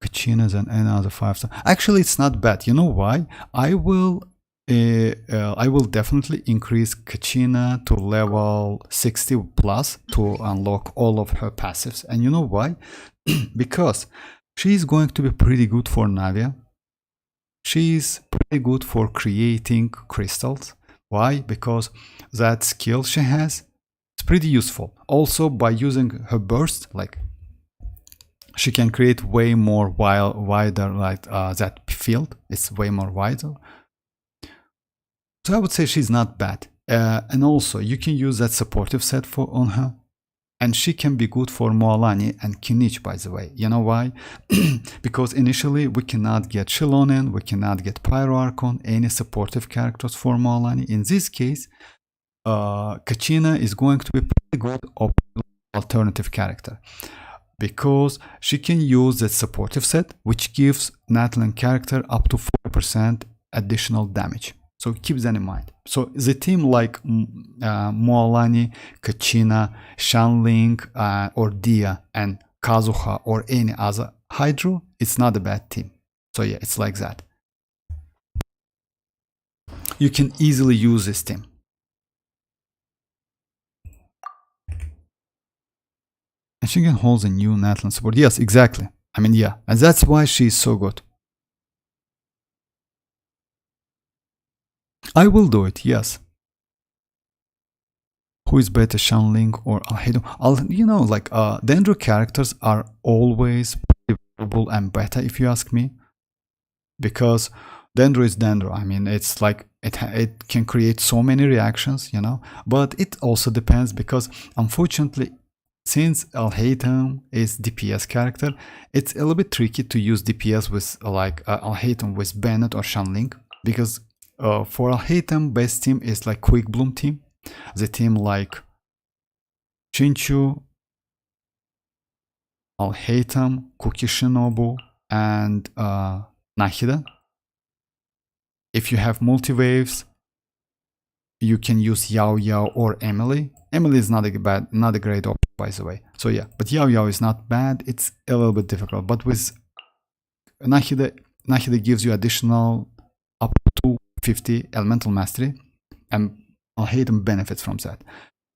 Kachina than any other 5-star. Actually, it's not bad. You know why? I will definitely increase Kachina to level 60 plus to unlock all of her passives. And you know why? Because she's going to be pretty good for Navia. She's pretty good for creating crystals. Why? Because that skill she has is pretty useful. Also, by using her burst, like she can create way more wider like that field. It's way more wider. So I would say she's not bad. And also you can use that supportive set on her. And she can be good for Mualani and Kinich, by the way. You know why? Because initially we cannot get Shilonen, we cannot get Pyro Archon, any supportive characters for Mualani. In this case, Kachina is going to be pretty good alternative character. Because she can use that supportive set, which gives natlan character up to 4% additional damage. So keep that in mind. So the team like Mualani, Kachina, Shanling, or Dia, and Kazuha, or any other Hydro, it's not a bad team. So yeah, it's like that. You can easily use this team. And she can hold a new natlan support. Yes, exactly. I mean, yeah. And that's why she's so good. I will do it, yes. Who is better, Shanling or Alhaitham? You know, like, Dendro characters are always valuable and better, if you ask me. Because Dendro is Dendro. I mean, it's like, it can create so many reactions, you know. But it also depends because, unfortunately, since Alhaitham is DPS character, it's a little bit tricky to use DPS with like Alhaitham with Bennett or Shanling, because For Alhaitham, best team is like Quick Bloom team. The team like Chinchu, Alhaitham, Kukishinobu, and Nahida. If you have multi-waves, you can use Yao Yao or Emily. Emily is not a great option, by the way. So yeah, but Yao Yao is not bad. It's a little bit difficult. But with Nahida gives you additional up to 50 elemental mastery, and Alhaitham benefits from that.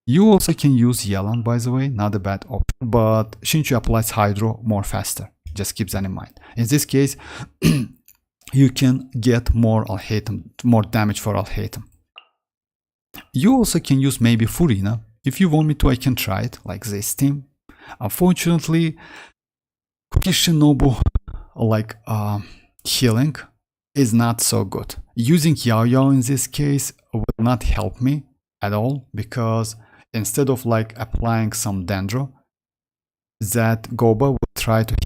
You also can use Yelan, by the way, not a bad option. But Shinchu applies Hydro more faster. Just keep that in mind. In this case, you can get more Alhaitham, more damage for Alhaitham. You also can use maybe Furina. If you want me to, I can try it, like this team. Unfortunately, Kukishinobu, like healing, is not so good. Using Yao Yao in this case will not help me at all, because instead of like applying some Dendro, that Goba will try to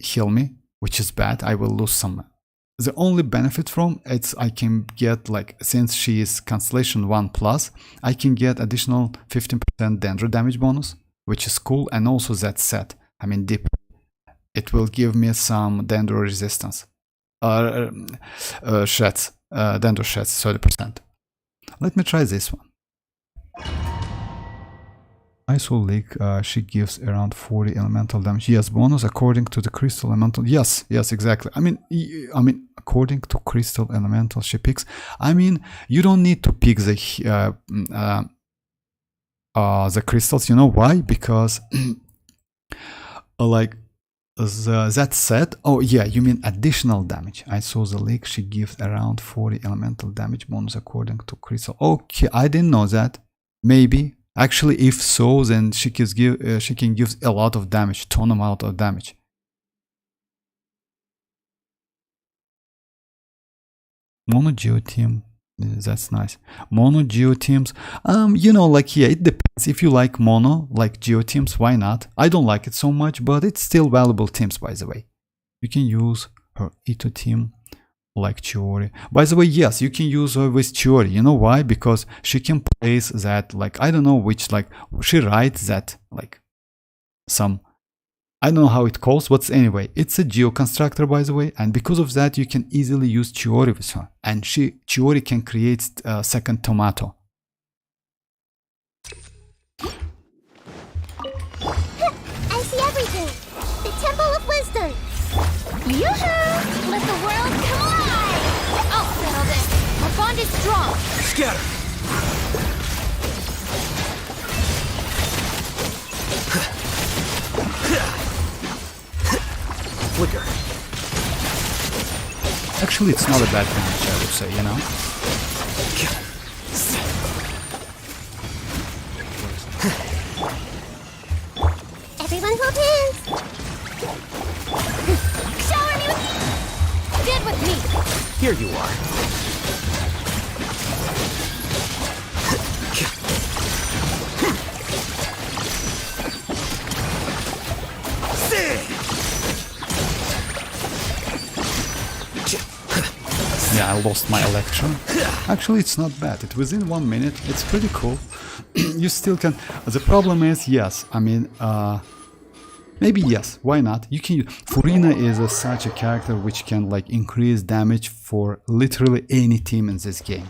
heal me, which is bad. I will lose some. The only benefit from it's I can get, like, since she is Constellation 1+, I can get additional 15% Dendro damage bonus, which is cool. And also that set, I mean Deep, it will give me some Dendro resistance. Shreds, Dendro shreds 30%. Let me try this one. ISO Leak, she gives around 40 elemental damage. Yes, bonus according to the crystal elemental. Yes, exactly. I mean, according to crystal elemental she picks. I mean, you don't need to pick the crystals. You know why? Because like that set. Oh yeah, you mean additional damage. I saw the leak. She gives around 40 elemental damage bonus according to crystal. Okay, I didn't know that. Maybe. Actually, if so, then she can give a lot of damage, ton amount of damage. Mono Geo team, that's nice. Mono Geo teams, you know, like, yeah, it depends. If you like mono, like Geo teams, why not? I don't like it so much, but it's still valuable teams, by the way. You can use her Ito team, like Chiori. By the way, yes, you can use her with Chiori. You know why? Because she can place that, like, I don't know which, like, she writes that, like, some, I don't know how it calls, but anyway, it's a Geo constructor, by the way, and because of that, you can easily use Chiori with her. And Chiori can create a second tomato. I see everything! The Temple of Wisdom! Yoo-hoo! Let the world collide! I'll settle this! Our bond is strong! Scatter! Flicker. Actually, it's not a bad damage, I would say, you know? Everyone hold hands! Shower me with... Dead with me! Here you are. Yeah, I lost my Electron. Actually, it's not bad. It's within 1 minute. It's pretty cool. You still can... The problem is, yes, I mean, maybe yes, why not? You can use... Furina is such a character which can, like, increase damage for literally any team in this game.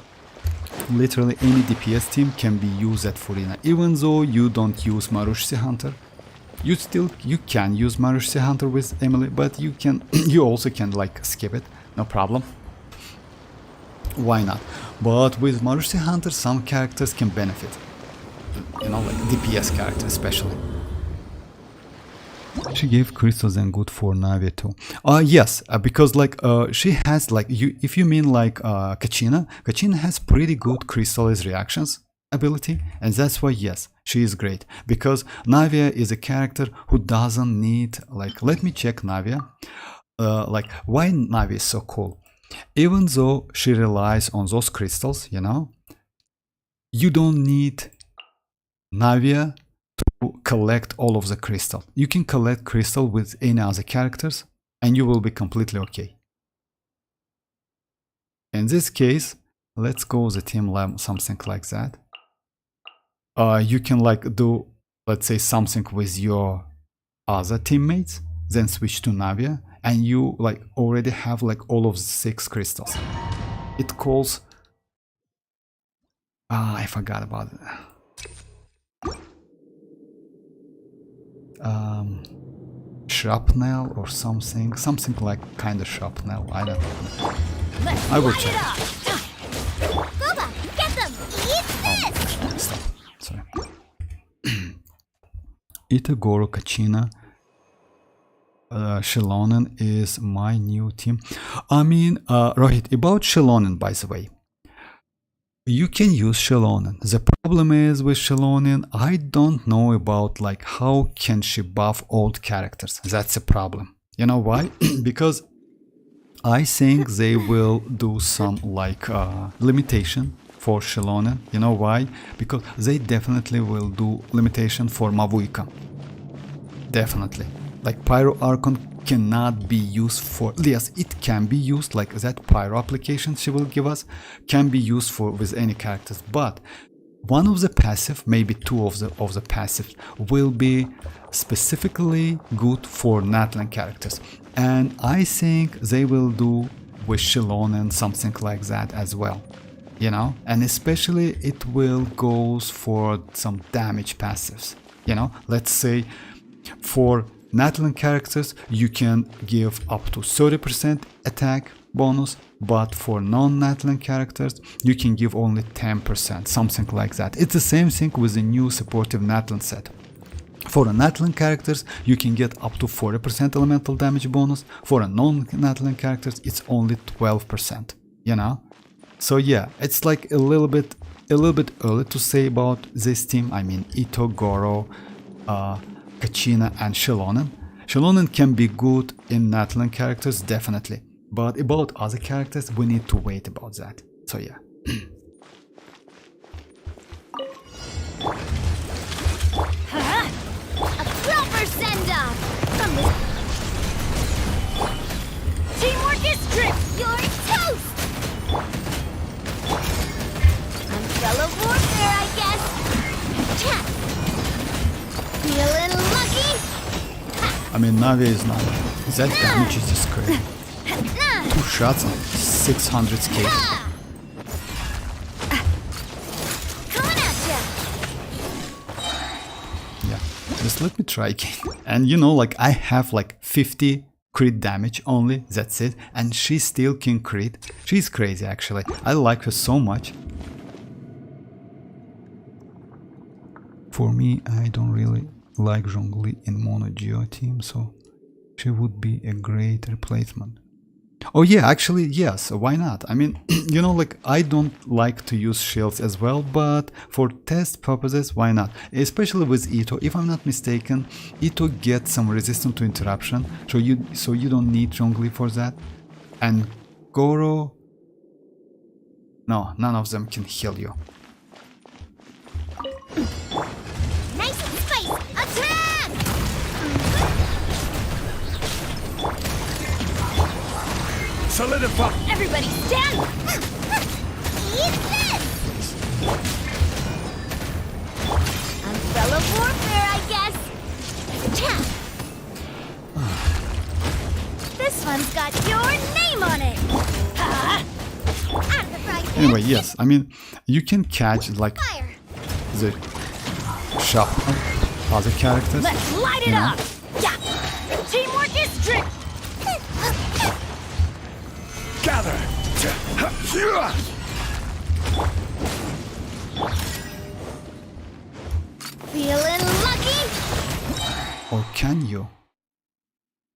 Literally any DPS team can be used at Furina. Even though you don't use Marushsi Hunter, you can use Marushsi Hunter with Emily, but you also can, like, skip it, no problem. Why not? But with Marushsi Hunter, some characters can benefit. You know, like DPS characters especially. She gave crystals and good for Navia too. Yes, because like she has, like, if you mean like Kachina has pretty good crystallize reactions ability, and that's why yes, she is great. Because Navia is a character who doesn't need, like, let me check Navia. Like, why Navia is so cool? Even though she relies on those crystals, you know, you don't need Navia to collect all of the crystal. You can collect crystal with any other characters and you will be completely okay. In this case, let's go the team lab, something like that. You can like do, let's say, something with your other teammates, then switch to Navia, and you like already have like all of the 6 crystals. It calls, I forgot about it. Shrapnel or something like kind of shrapnel, I don't know. I will check. Boba, get them! Eat this! Stop. Sorry. Itagoro Kachina. Xianyun is my new team. I mean, Rohit, about Xianyun, by the way. You can use Xianyun. The problem is with Xianyun, I don't know about like how can she buff old characters. That's a problem. You know why? Because I think they will do some like limitation for Xianyun. You know why? Because they definitely will do limitation for mavuika. Definitely. Like Pyro Archon cannot be used for, yes, it can be used, like that Pyro application she will give us can be used for with any characters, but one of the passive, maybe 2 of the passives will be specifically good for natlan characters, and I think they will do with Xianyun something like that as well, you know, and especially it will goes for some damage passives, you know, let's say for natlan characters you can give up to 30% attack bonus, but for non-natlan characters you can give only 10%, something like that. It's the same thing with the new supportive natlan set. For the natlan characters you can get up to 40% elemental damage bonus, for a non-natlan characters it's only 12%, you know. So yeah, it's like a little bit early to say about this team. I mean, Ito, Goro, Kachina and Xianyun. Xianyun can be good in natlan characters, definitely, but about other characters we need to wait about that. So yeah. A proper send-off from the... Teamwork is strict! You're toast! Umbrella warfare, I guess! Chat! Feeling lucky? I mean, Navi is not. That damage is just crazy. 2 shots on 600k. Coming at ya! Yeah, just let me try again. And you know, like I have like 50 crit damage only, that's it, and she still can crit. She's crazy actually. I like her so much. For me, I don't really like Zhongli in Mono Geo team, so she would be a great replacement. Oh yeah, actually yes, why not? I mean, you know, like I don't like to use shields as well, but for test purposes, why not? Especially with Ito, if I'm not mistaken, Ito gets some resistance to interruption, so you don't need Zhongli for that. And Goro, no, none of them can heal you. Nice and spicy! Attack! Solidify! Everybody stand! Eat this! Umbrella warfare, I guess! Chat! This one's got your name on it! Out of the frying pan. Anyway, yes, I mean, you can catch like Fire! the sharp other characters. Let's light it Yeah. up! Yeah! Teamwork is strict! Gather! Feeling lucky? Or can you?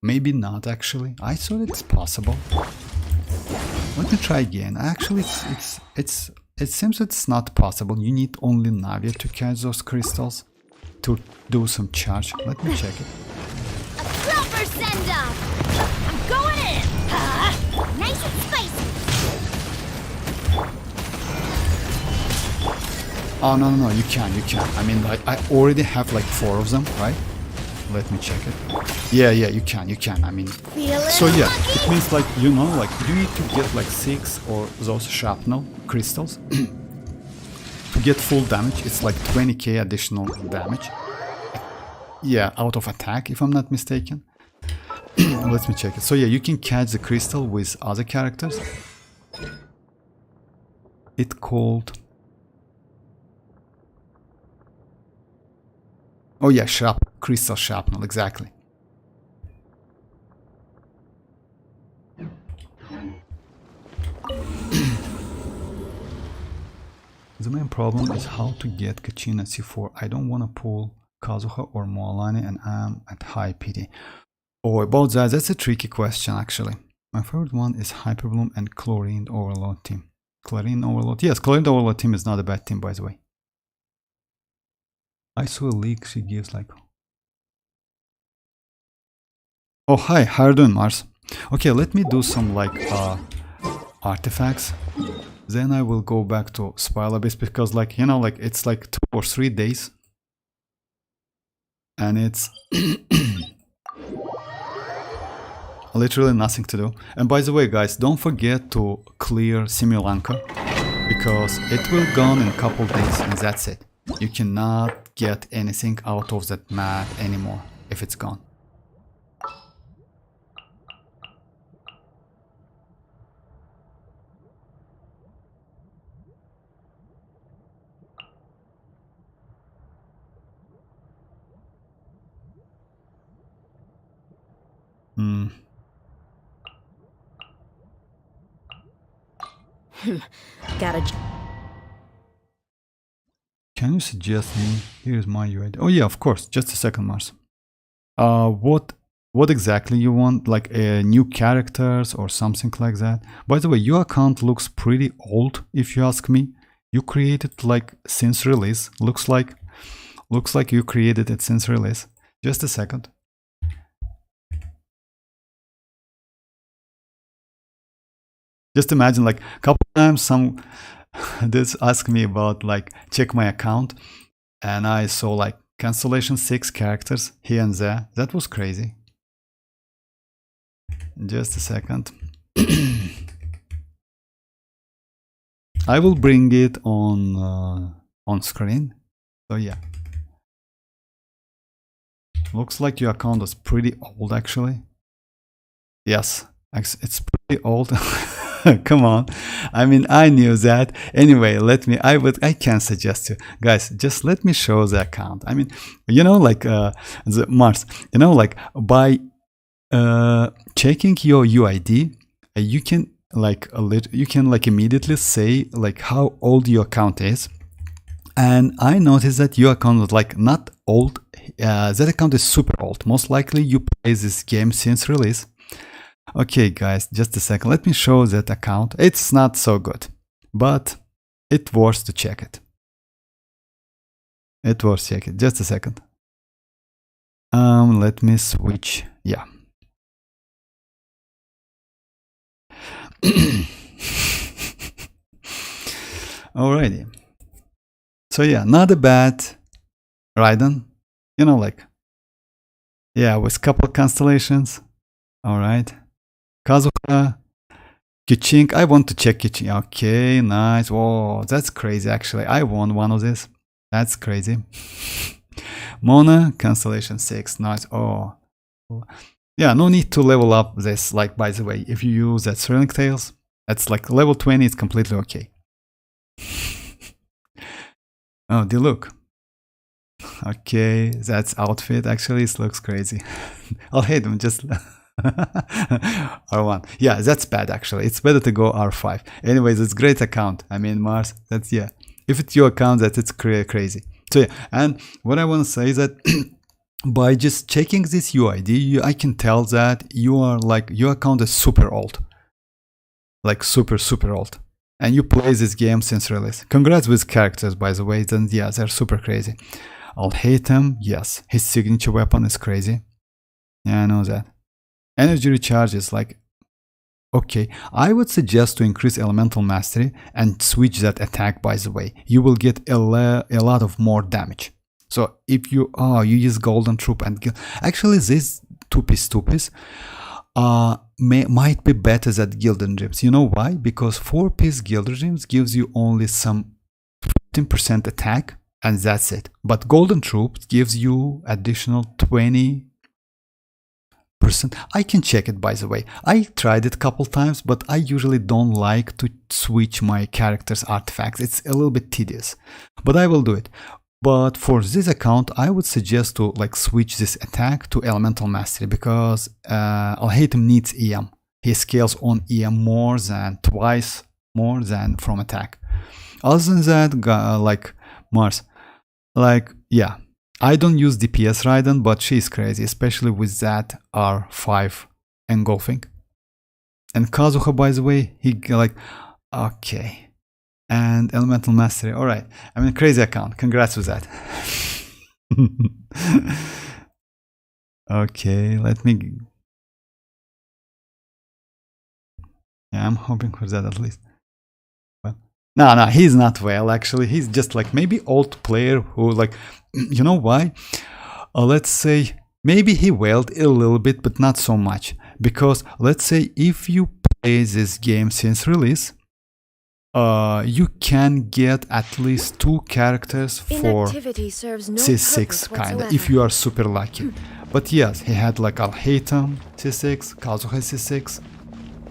Maybe not actually. I thought it's possible. Let me try again. Actually, it seems it's not possible. You need only Navia to catch those crystals to do some charge. Let me check it. A proper send-off! I'm going in! Nice and spicy! Oh no, you can. I mean, like I already have like 4 of them, right? Let me check it. Yeah, you can. I mean, Feeling so yeah, lucky? it means like, you know, like you need to get like 6 or those shrapnel crystals to get full damage. It's like 20k additional damage. Yeah, out of attack, if I'm not mistaken. Let me check it. So yeah, you can catch the crystal with other characters. It called... Oh yeah, crystal shrapnel, exactly. The main problem is how to get Kachin at C4. I don't want to pull Kazuha or Mualani and I'm at high PD. Oh, about that, that's a tricky question actually. My favorite one is Hyperbloom and Chlorine Overload team. Chlorine Overload, yes, Chlorine Overload team is not a bad team by the way. I saw a leak she gives like... Oh hi, how are you doing, Mars? Okay, let me do some like artifacts. Then I will go back to Spiral Abyss because like, you know, like it's like 2 or 3 days. And it's literally nothing to do. And by the way guys, don't forget to clear Simulanka because it will gone in a couple days and that's it. You cannot get anything out of that map anymore if it's gone. Gotta. Can you suggest me? Here's my UID. Oh yeah, of course. Just a second, Mars. What exactly you want? Like new characters or something like that? By the way, your account looks pretty old, if you ask me. You created like since release. Looks like you created it since release. Just a second. Just imagine like a couple times some this asked me about like check my account and I saw like cancellation 6 characters here and there. That was crazy. Just a second. I will bring it on screen. So yeah. Looks like your account is pretty old actually. Yes, it's pretty old. Come on. I mean, I knew that. Anyway, I can suggest you guys, just let me show the account. I mean, you know, like the Mars, you know, like by checking your UID, you can like immediately say like how old your account is. And I noticed that your account was like not old. That account is super old. Most likely you play this game since release. Okay guys, just a second, let me show that account. It's not so good, but it worth to check it. It worth check it. Just a second. Let me switch. Yeah. Alrighty. So yeah, not a bad Raiden. You know, like, yeah, with couple constellations. Alright. Kazuha, Kichink, I want to check Kichink. Okay, nice. Whoa, that's crazy actually. I won one of this. That's crazy. Mona, Constellation 6, nice. Oh. Yeah, no need to level up this. Like, by the way, if you use that Thrilling Tales, that's like level 20, it's completely okay. Oh, the look. Okay, that's outfit. Actually, it looks crazy. I'll hate them just... R1. Yeah, that's bad actually. It's better to go R5. Anyways, it's great account. I mean, Mars, that's, yeah. If it's your account, it's crazy. So yeah, and what I want to say is that by just checking this UID, I can tell that you are like, your account is super old. Like super old. And you play this game since release. Congrats with characters, by the way. Then yeah, they're super crazy. I'll hate him. Yes, his signature weapon is crazy. Yeah, I know that. Energy recharge is like, okay, I would suggest to increase elemental mastery and switch that attack, by the way. You will get a lot of more damage. So if you you use golden troop and actually this two-piece might be better than gilded gems. You know why? Because 4-piece gilded gems gives you only some 15% attack and that's it. But golden troop gives you additional 20%. I can check it, by the way. I tried it a couple times, but I usually don't like to switch my character's artifacts. It's a little bit tedious, but I will do it. But for this account, I would suggest to like switch this attack to Elemental Mastery because Alhaitham needs EM. He scales on EM more than twice more than from attack. Other than that, like Mars, like yeah, I don't use DPS Raiden, but she's crazy, especially with that R5 engulfing. And Kazuha, by the way, he like okay. And Elemental Mastery, alright. I mean, crazy account. Congrats with that. Okay, let me... Yeah, I'm hoping for that at least. Well, no, he's not well, actually. He's just like maybe old player who like... You know why? Let's say maybe he wailed a little bit, but not so much. Because let's say if you play this game since release, you can get at least 2 characters for C6 kinda, if you are super lucky. But yes, he had like Alhaitham C6, Kazuha C6,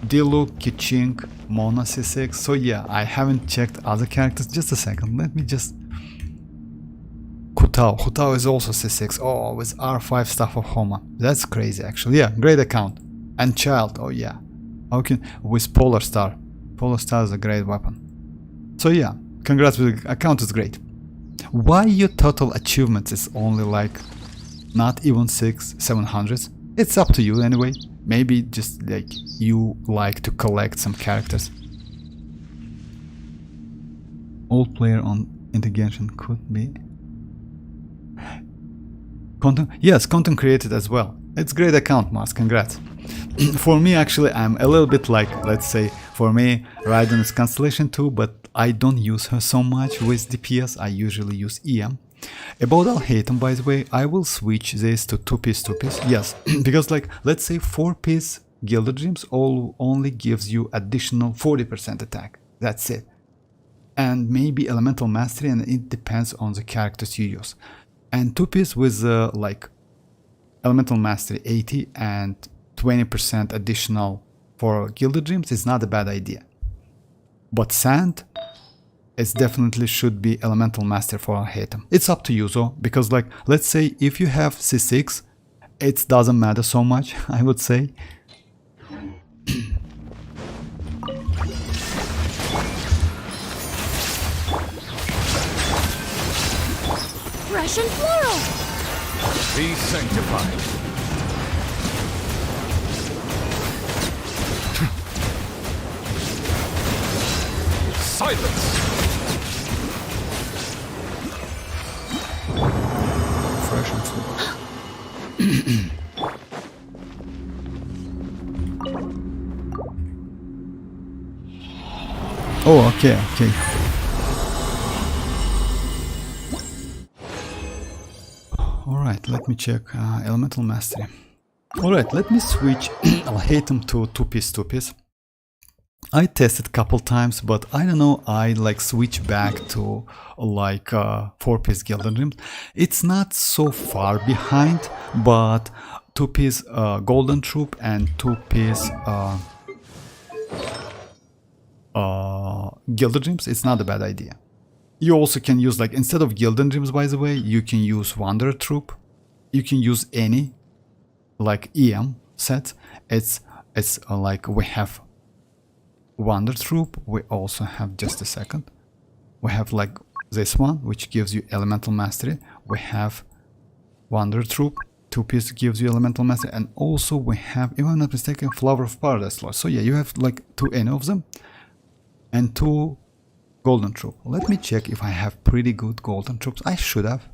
Diluc, Keqing, Mona C6. So yeah, I haven't checked other characters. Just a second, let me just... Hutao is also C6. Oh, with R5 Staff of Homa. That's crazy actually. Yeah, great account. And Child, oh yeah. Okay, with Polar Star. Polar Star is a great weapon. So yeah, congrats with the account, is great. Why your total achievements is only like not even 700s? It's up to you anyway. Maybe just like you like to collect some characters. Old player on into Genshin could be content. Yes, content created as well. It's great account, Mars. Congrats. For me, actually, I'm a little bit like, let's say, for me, Raiden is Constellation too, but I don't use her so much with DPS. I usually use EM. About Alhaitham, by the way, I will switch this to 2-piece. Yes, because like, let's say 4-piece Gilded Gems only gives you additional 40% attack. That's it. And maybe Elemental Mastery, and it depends on the characters you use. And 2-piece with like Elemental Mastery 80 and 20% additional for Gilded Gems is not a bad idea. But Sand, it definitely should be Elemental Master for Alhaitham. It's up to you though, because like, let's say if you have C6, it doesn't matter so much, I would say. Russian floral! Be sanctified. Silence! Fresh and full. Oh, okay. Alright, let me check Elemental Mastery. Alright, let me switch Alhaitham to 2-piece. I tested a couple times, but I don't know, I like switch back to like 4-piece Gilded Gems. It's not so far behind, but 2-piece Golden Troop and 2-piece Gilded Gems, it's not a bad idea. You also can use like, instead of Gilded Gems, by the way, you can use Wanderer Troop. You can use any like EM set. It's like we have Wander Troop, we also have, just a second, we have like this one, which gives you Elemental Mastery. We have Wander Troop, 2-piece gives you Elemental Mastery, and also we have, if I'm not mistaken, Flower of Paradise Lord. So yeah, you have like 2 any of them, and 2 Golden Troop. Let me check if I have pretty good Golden Troops. I should have.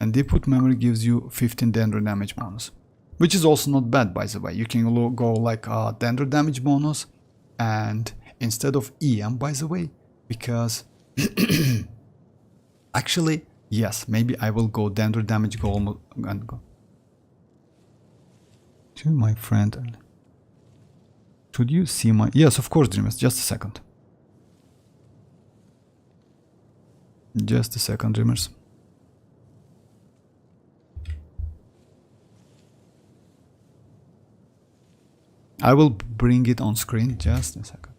And input memory gives you 15 dendro damage bonus, which is also not bad, by the way. You can go like dendro damage bonus and instead of EM, by the way, because actually, yes, maybe I will go dendro damage goal and go to my friend. Should you see my... Yes, of course, Dreamers. Just a second. Just a second, Dreamers. I will bring it on screen. Just a second.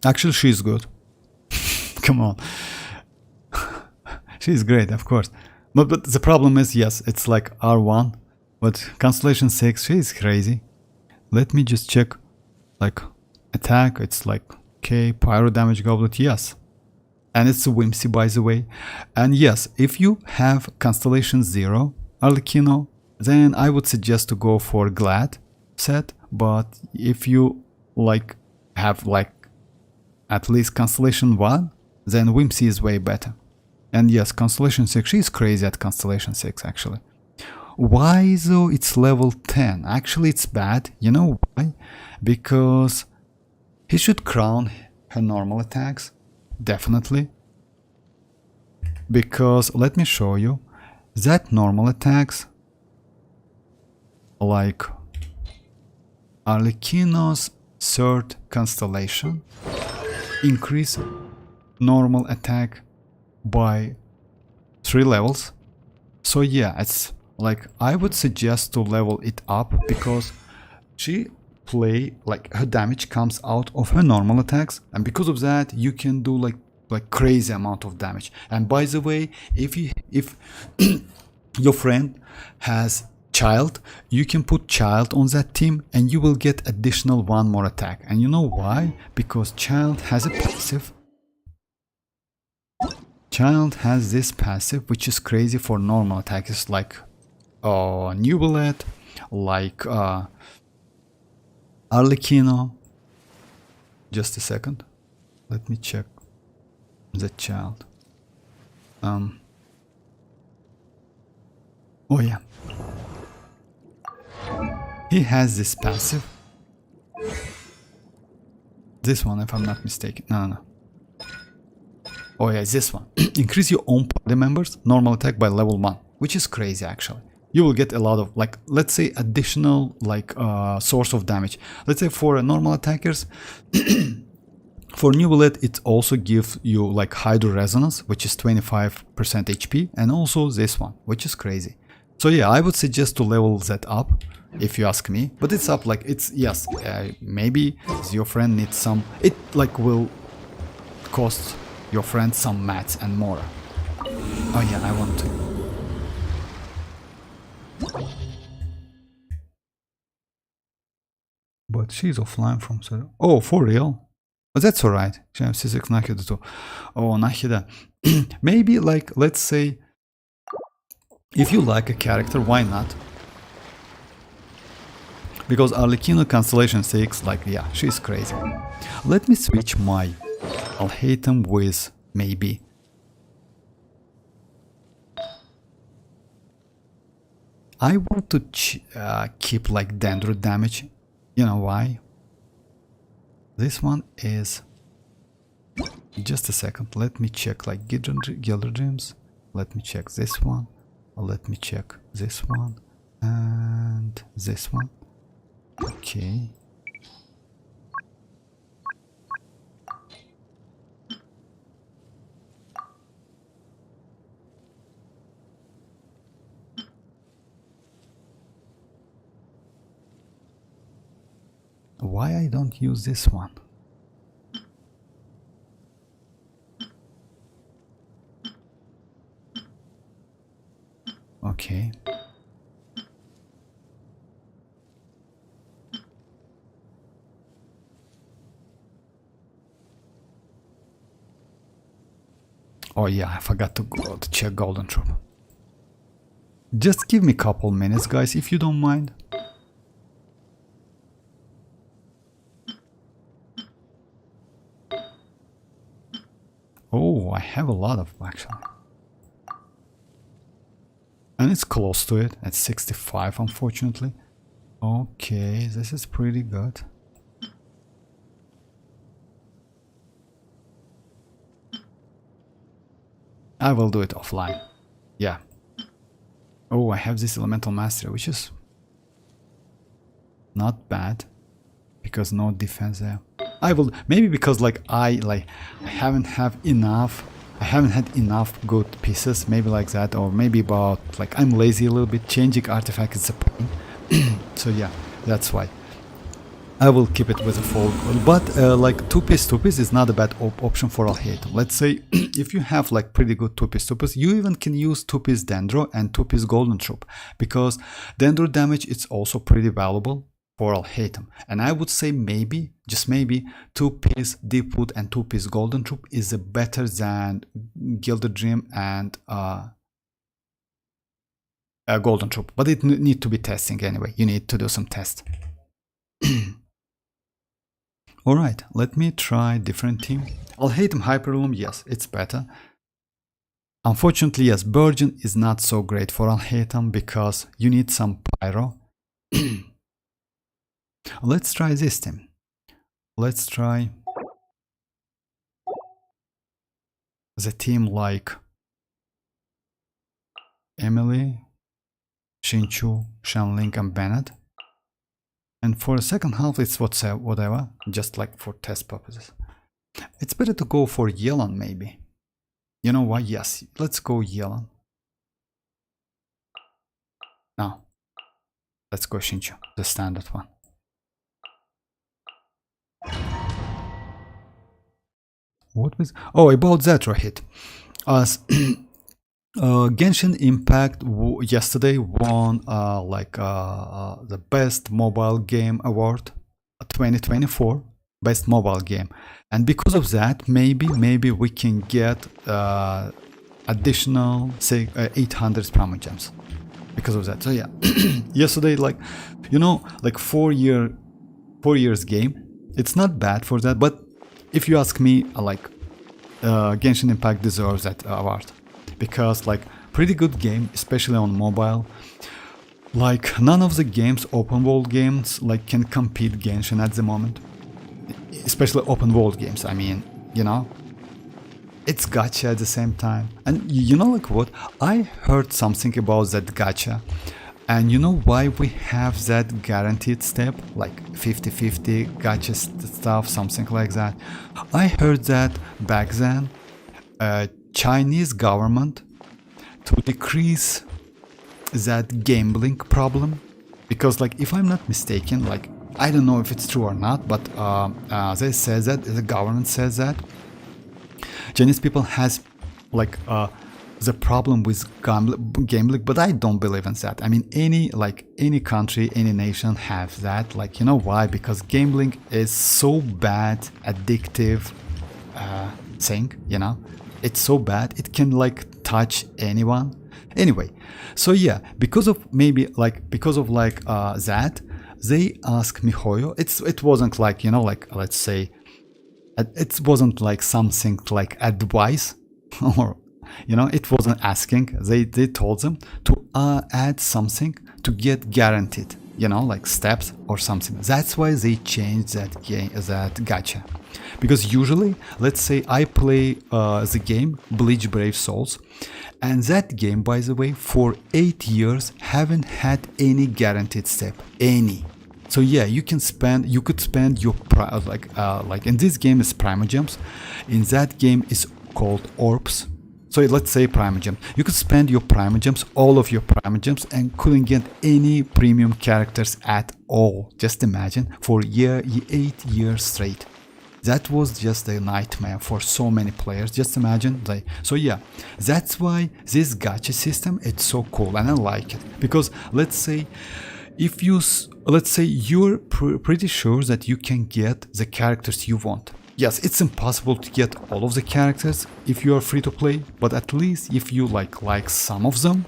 Actually, she's good. Come on. She's great, of course. But the problem is, yes, it's like R1. But Constellation 6, she's crazy. Let me just check. Like, attack, it's like, okay, pyro damage goblet, yes. And it's a Whimsy, by the way. And yes, if you have Constellation 0, Arlecchino, then I would suggest to go for Glad set. But if you, like, have, like, at least Constellation 1, then Whimsy is way better. And yes, Constellation 6, she's crazy at Constellation 6, actually. Why though it's level 10? Actually, it's bad. You know why? Because he should crown her normal attacks. Definitely. Because, let me show you, that normal attacks, like Arlecchino's third constellation, increase normal attack by 3 levels. So yeah, it's like I would suggest to level it up because she play like her damage comes out of her normal attacks, and because of that you can do like crazy amount of damage. And by the way, if your friend has child, you can put child on that team and you will get additional 1 more attack. And you know why? Because child has a passive. Child has this passive which is crazy for normal attacks like Neuvillette, like Arlecchino. Just a second, let me check the child. Oh yeah, he has this passive, this one if I'm not mistaken. No. Oh yeah, this one. Increase your own party members normal attack by level 1, which is crazy actually. You will get a lot of, like, let's say additional like source of damage. Let's say for normal attackers, for Neuvillette it also gives you like Hydro Resonance, which is 25% HP, and also this one, which is crazy. So yeah, I would suggest to level that up if you ask me. But it's up, like it's, yes, maybe your friend needs some, it like will cost your friend some mats and more. Oh yeah, I want to. But she's offline from... Oh, for real? But that's alright. Oh, Nahida. Maybe, like, let's say, if you like a character, why not? Because Arlecchino Constellation 6, like, yeah, she's crazy. Let me switch my Alhaitham with maybe... I want to keep like Dendro damage. You know why? This one is... Just a second, let me check like Gilder Dreams. Let me check this one. Let me check this one. And this one. Okay. Why I don't use this one? Okay. Oh yeah, I forgot to go to check Golden Troop. Just give me a couple minutes, guys, if you don't mind. Oh, I have a lot of actually. And it's close to it at 65, unfortunately. Okay, this is pretty good. I will do it offline. Yeah. Oh, I have this elemental mastery, which is not bad because no defense there. I will maybe because I haven't had enough good pieces, maybe like that, or maybe about like I'm lazy a little bit. Changing artifact is a pain. So yeah, that's why I will keep it with a full. But like two piece is not a bad option for Alhaitham. Let's say if you have like pretty good two piece, you even can use 2-piece Dendro and 2-piece Golden Troop, because Dendro damage is also pretty valuable for Alhaitham. And I would say maybe, just maybe, 2-piece Deepwood and 2-piece Golden Troop is better than Gilded Dream and Golden Troop. But it need to be testing anyway. You need to do some tests. Alright, let me try different team. Alhaitham Hyperloom, yes, it's better. Unfortunately, yes, Burgeon is not so great for Alhaitham because you need some Pyro. Let's try this team. Let's try the team like Emily, Xinchu, Shanling and Bennett. And for the second half, it's whatever, just like for test purposes. It's better to go for Yelan, maybe. You know why? Yes, let's go Yelan. Now, let's go Xinchu, the standard one. What was? Oh, about that, Rohit. Genshin Impact yesterday won the best mobile game award 2024, best mobile game, and because of that maybe we can get additional say 800 Primogems because of that. So yeah, yesterday, like, you know, like 4 years game, it's not bad for that, but if you ask me, like Genshin Impact deserves that award. Because like pretty good game, especially on mobile. Like none of the games, open world games, like can compete Genshin at the moment. Especially open world games. I mean, you know, it's gacha at the same time. And you know, like what? I heard something about that gacha. And you know why we have that guaranteed step, like 50-50 gacha stuff, something like that. I heard that back then. Chinese government to decrease that gambling problem, because like if I'm not mistaken, like I don't know if it's true or not, but they said that the government says that Chinese people has like the problem with gambling, but I don't believe in that. I mean, any country, any nation have that. Like, you know why? Because gambling is so bad, addictive thing, you know. It's so bad, it can like touch anyone. Anyway, so yeah, because of that, they asked Mihoyo. It wasn't like, you know, like let's say, it wasn't like something like advice, or you know, it wasn't asking. They told them to add something to get guaranteed, you know, like steps or something. That's why they changed that game, that gacha. Because usually, let's say I play the game Bleach Brave Souls, and that game, by the way, for 8 years haven't had any guaranteed step, any. So yeah, you could spend your like in this game is Primogems, in that game is called Orbs. So let's say Primogem. You could spend your Primogems, all of your Primogems, and couldn't get any premium characters at all. Just imagine, for 8 years straight. That was just a nightmare for so many players. Just imagine. So yeah, that's why this gacha system, it's so cool and I like it. Because let's say you're pretty sure that you can get the characters you want. Yes, it's impossible to get all of the characters if you are free to play, but at least if you like some of them,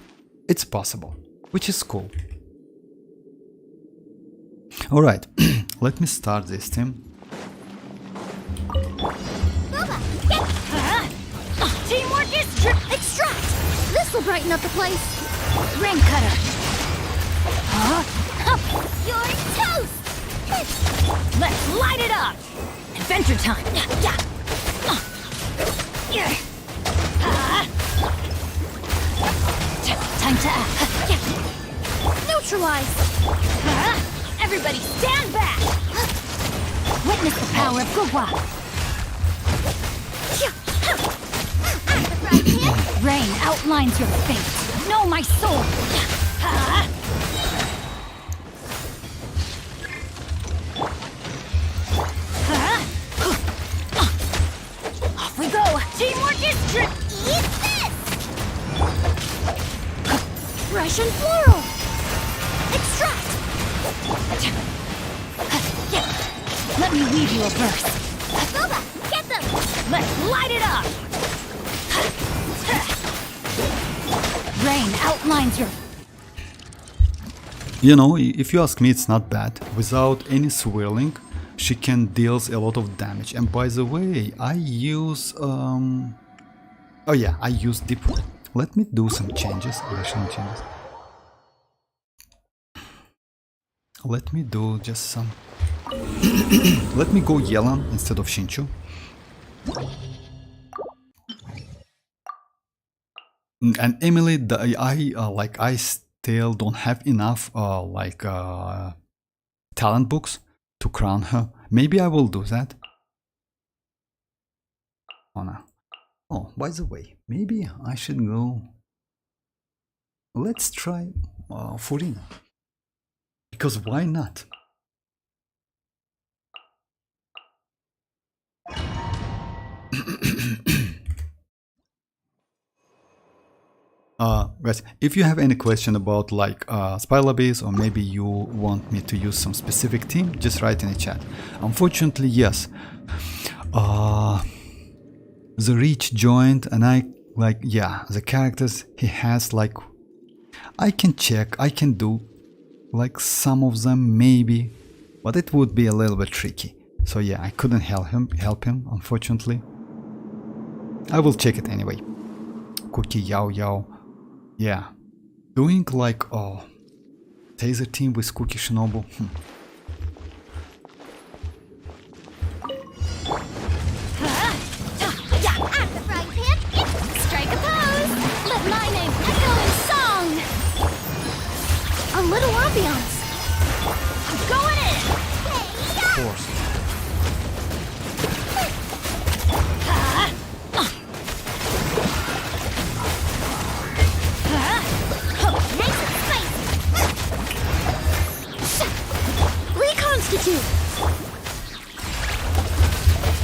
It's possible, which is cool. Alright, let me start this team. Boba, get Teamwork is drip. extract! This'll brighten up the place. Rain cutter. You're toast! Let's light it up. Adventure time. Time to act. Neutralize! Everybody stand back. Witness the power of Gugwa. Rain outlines your fate. Know my soul. Off we go. Teamwork is drip. Eat this! Fresh and floral! Extract! Let me weave you a verse. Boba, get them! Let's light it up. Rain outlines your. You know, if you ask me, it's not bad. Without any swirling, she can deals a lot of damage. And by the way, I use oh yeah, I use deep. Let me do some changes. Let me do just some. Let me go Yelan instead of Shinchu. And Emily, I still don't have enough talent books to crown her. Maybe I will do that. Oh no. Oh, by the way, maybe I should go. Let's try Furina. Because why not? Guys, if you have any question about like Spyla base, or maybe you want me to use some specific team, just write in the chat. Unfortunately, yes. The Reach joined, and I like, yeah, the characters he has, like, I can check, I can do like some of them maybe, but it would be a little bit tricky. So yeah, I couldn't help him, unfortunately. I will check it anyway. Cookie Yao Yao. Yeah. Doing like Taser team with Cookie Shinobu. At the frying pan, strike a pose! Let my name echo in song! A little ambiance! I'm going in. Of course. Nice and spicy! Reconstitute!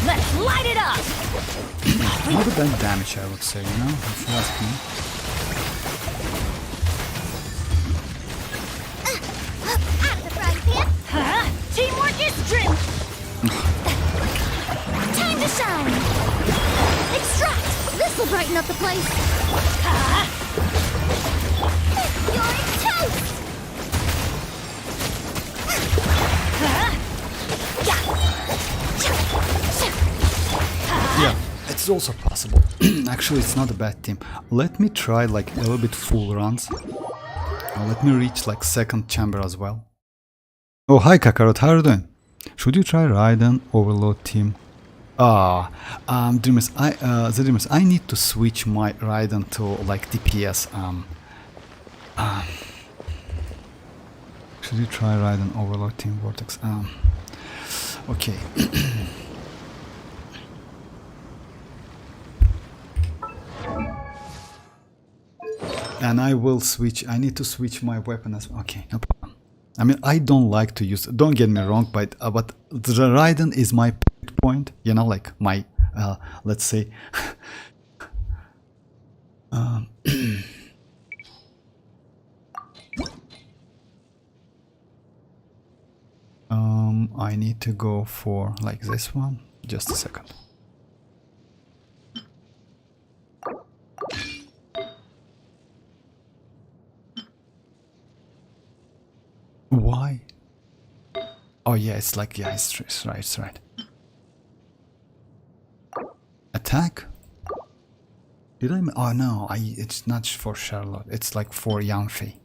Let's light it up. Not a bad damage, I would say, you know, if you ask me. At the frying pan, Teamwork is drip. time to shine! Extract! This'll brighten up the place! You're toast! Yeah, it's also possible. Actually, it's not a bad team. Let me try like a little bit full runs. Let me reach like second chamber as well. Oh, hi Kakarot, how are you doing? Should you try Raiden Overload team? Dreamers, I need to switch my Raiden to like DPS. Should you try Raiden Overload team Vortex? Okay. And I will switch. I need to switch my weapon as well. Okay, no problem. I mean, I don't like to use. Don't get me wrong, but the Raiden is my point. You know, like my let's say. I need to go for like this one. Just a second. Oh yeah, it's like, yeah, it's right, it's right. Attack? Did I? Oh no, it's not for Charlotte. It's like for Yanfei.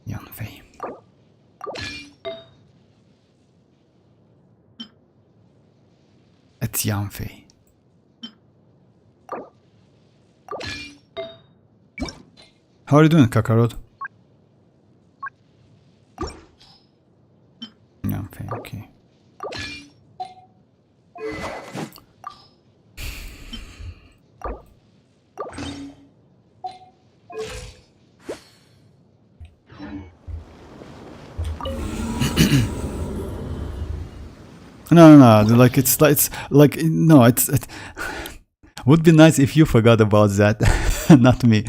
Yanfei. It's Yanfei. How are you doing, Kakarot? Yanfei, okay. No, like it's like no, it's would be nice if you forgot about that, not me.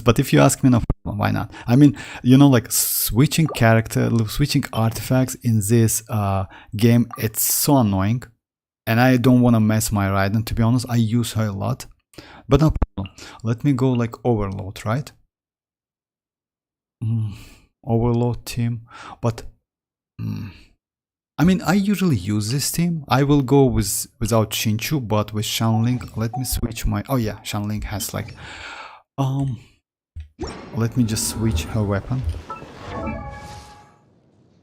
But if you ask me, no problem, why not? I mean, you know, like switching artifacts in this game, it's so annoying, and I don't want to mess my Raiden. To be honest, I use her a lot, but no problem. Let me go like overload, right? Overload team, but. I mean, I usually use this team. I will go without Shinchu, but with Shanling. Let me switch my. Oh yeah, Shanling has like. Let me just switch her weapon.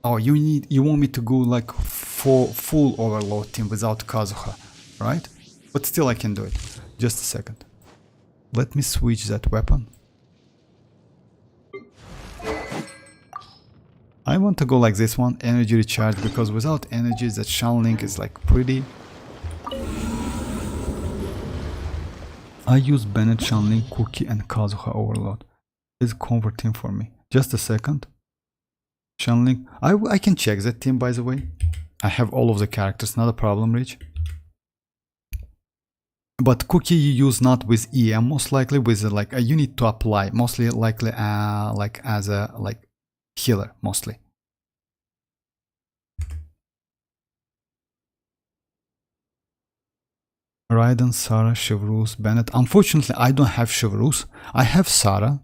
Oh, you want me to go like for full overload team without Kazuha, right? But still, I can do it. Just a second. Let me switch that weapon. I want to go like this one, energy recharge, because without energy that Shanling is like pretty. I use Bennett, Shanling, Cookie and Kazuha overload. It's comforting for me. Just a second. Shanling, I can check that team, by the way. I have all of the characters, not a problem, Rich. But Cookie you use not with EM, most likely with like a unit to apply, mostly likely like as a like healer mostly. Raiden, Sarah, Chevreuse, Bennett. Unfortunately, I don't have Chevreuse. I have Sarah.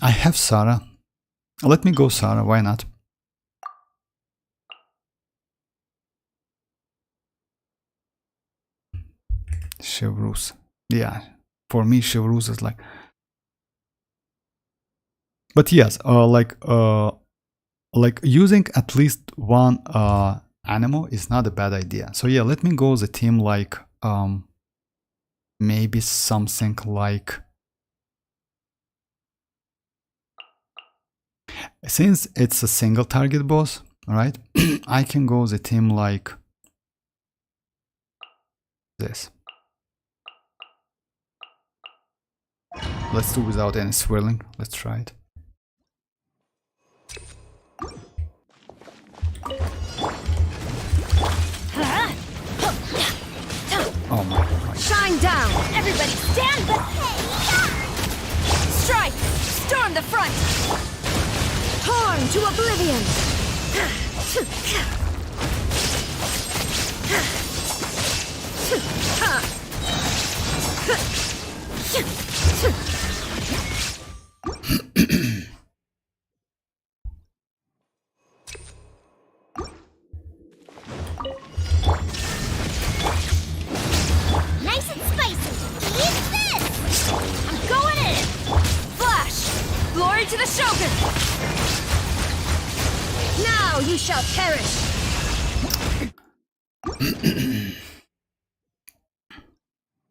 I have Sarah. Let me go Sarah, why not? Chevreuse. Yeah, for me Chevreuse is like. But yes, like using at least one animal is not a bad idea. So yeah, let me go the team like maybe something like, since it's a single target boss, right? I can go the team like this. Let's do without any swirling. Let's try it. Oh my god. Shine down! Everybody stand back! Strike! Storm the front! Torn to oblivion! Nice and spicy. Eat this! I'm going in! Flash! Glory to the Shogun! Now you shall perish!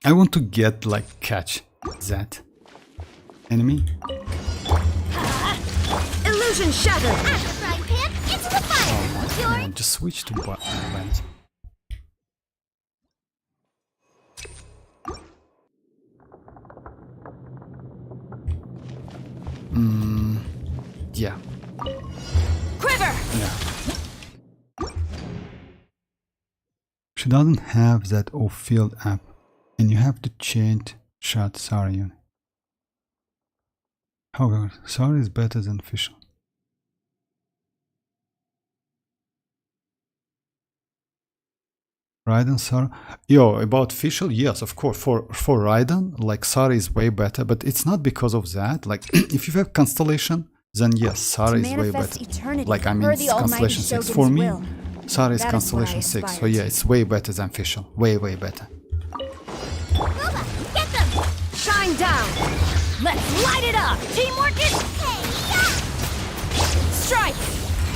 I want to get like catch that enemy. Illusion shattered! At the frying pan, into the fire! Come on, just switch to buttons. Yeah. Quiver! Yeah. She doesn't have that off-field app, and you have to change shot Xianyun. However, Sarah is better than Fischl. Raiden, Sarah. Yo, about Fischl, yes, of course. For Raiden, like Sarah is way better, but it's not because of that. Like, if you have Constellation, then yes, Sarah is way manifest better. eternity Like, I mean, per it's the almighty Constellation 6. Shogun's For me, will. Sarah is That is what I Constellation 6, so aspire yeah, to. it's way better than Fischl. Way, way better. Boba, get them! Shine down! Let's light it up! Teamwork is... Hey, yeah! Strike!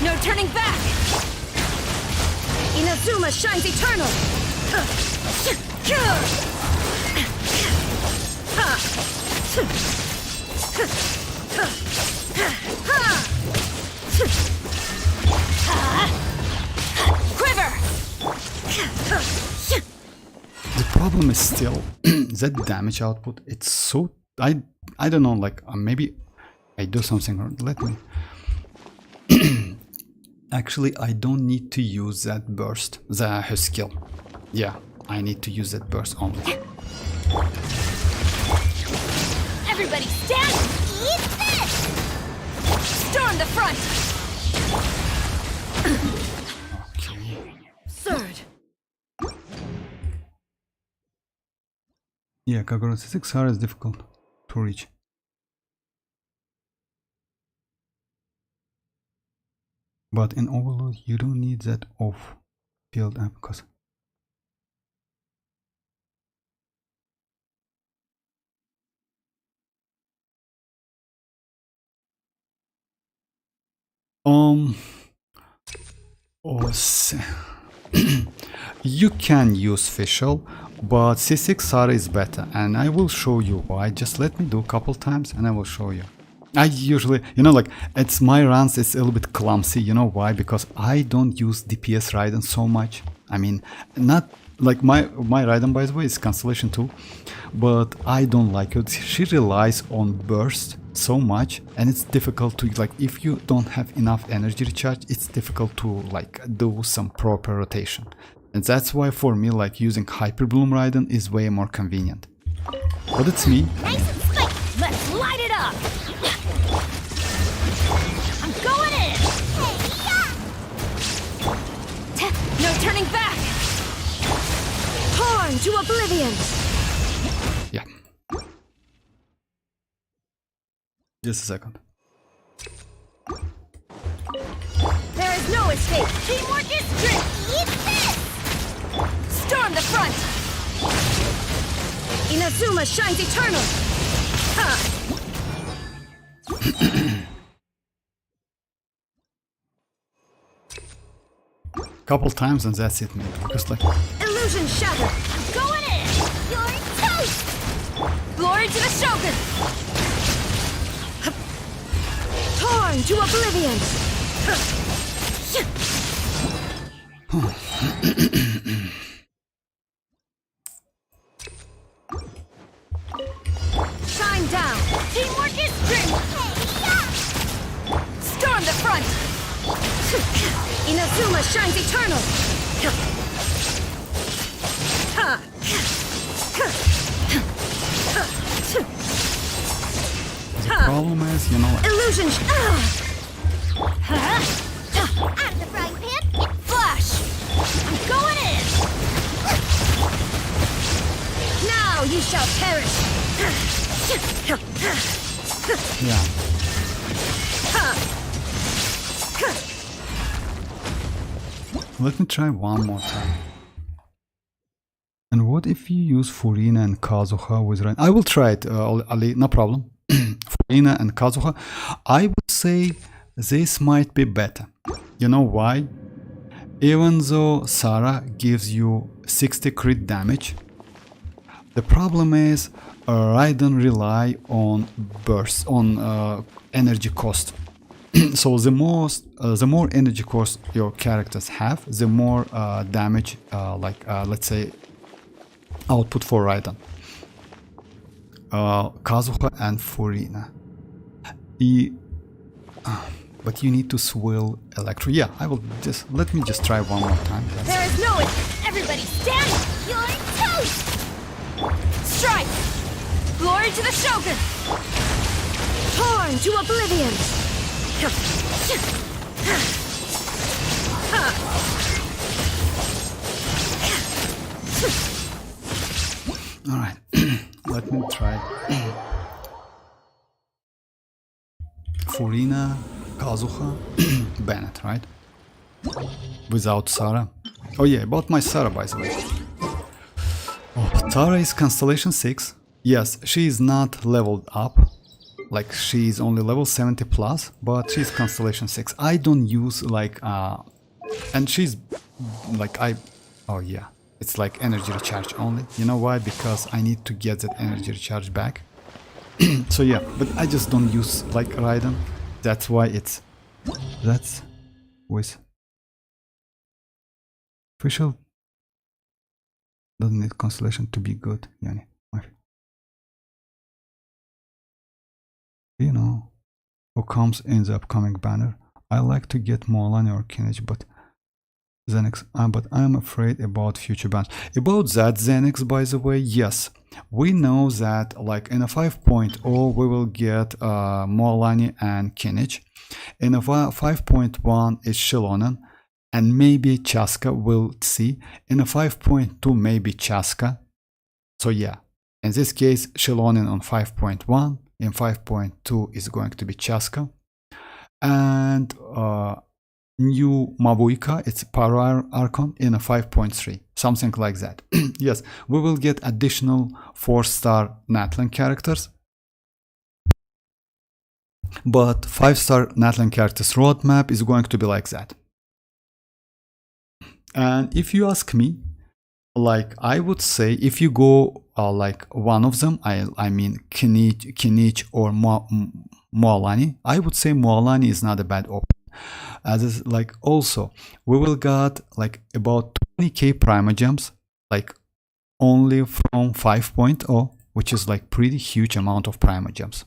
No turning back! Inazuma shines eternal! Quiver! The problem is still that damage output. It's so I don't know. Like maybe I do something wrong. Let me. Actually, I don't need to use that burst, her skill. Yeah, I need to use that burst only. Everybody stand! Eat this! Storm the front! Okay. Third! Yeah, Kagura 6 R is difficult to reach. But in Overload, you don't need that off field amp because you can use Fischl, but C6R is better, and I will show you why. Just let me do a couple times and I will show you. I usually, you know, like, it's my runs, it's a little bit clumsy. You know why? Because I don't use DPS Raiden so much. I mean, not like my Raiden, by the way, is Constellation 2, but I don't like it. She relies on burst so much, and it's difficult to, like, if you don't have enough energy recharge, it's difficult to, like, do some proper rotation. And that's why for me, like, using Hyper Bloom Raiden is way more convenient. But it's me. Nice and spiky! Let's light it up! I'm going in! Hey, yeah! No turning back! Torn to oblivion! Yeah. Just a second. There is no escape! Teamwork is strict! Eat this! Storm the front! Inazuma shines eternal! Ha! Couple times and that's it, man. Because, like, Illusion shattered! I'm going in! You're toast! Glory to the Shogun! Torn to oblivion! Shine down! Teamwork is strict! Hey, yeah! Storm the front! Inazuma shines eternal! Ha! the problem is, you know, like, Illusion Out of the frying pan! Flash! I'm going in! Now you shall perish! yeah. Let me try one more time. And what if you use Furina and Kazuha with Rain? I will try it, Ali, no problem. Furina and Kazuha. I would say this might be better. You know why? Even though Sarah gives you 60 crit damage, the problem is Raiden rely on bursts, on energy cost. So the more energy cost your characters have, the more damage, let's say, output for Raiden. Kazuha and Furina. But you need to swill Electro. Yeah, I will just, let me just try one more time. There is no it! Everybody stand! You're toast! Strike! Glory to the Shogun! torn to oblivion! Alright, let me try Furina, Kazuha, Bennett, right? Without Sarah. Oh yeah, about my Sarah, by the way. Oh, Sarah is Constellation 6. Yes, she is not leveled up. Like, she is only level 70 plus, but she's Constellation 6. I don't use like and she's like oh yeah, it's like energy recharge only. You know why? Because I need to get that energy recharge back. So yeah, but I just don't use like Raiden. That's why that's with official doesn't need constellation to be good. Yani. You know who comes in the upcoming banner. I like to get mualani or kinich, but Xenix, but I'm afraid about future bans. About that, Xenix, by the way, yes, we know that like in a 5.0 we will get mualani and kinich. In a 5.1 is Xianyun, and maybe Chaska, we'll see. In a 5.2 maybe Chaska. So yeah, in this case Xianyun on 5.1, in 5.2 is going to be Chaska, and new mavuika, it's Power Archon in a 5.3, something like that. Yes, we will get additional 4-star natlan characters, but 5-star natlan characters roadmap is going to be like that. And if you ask me, like, I would say if you go like one of them, I mean kinich or mualani, I would say mualani is not a bad option. As is, like, also we will got like about 20k Primogems, like only from 5.0, which is like pretty huge amount of Primogems.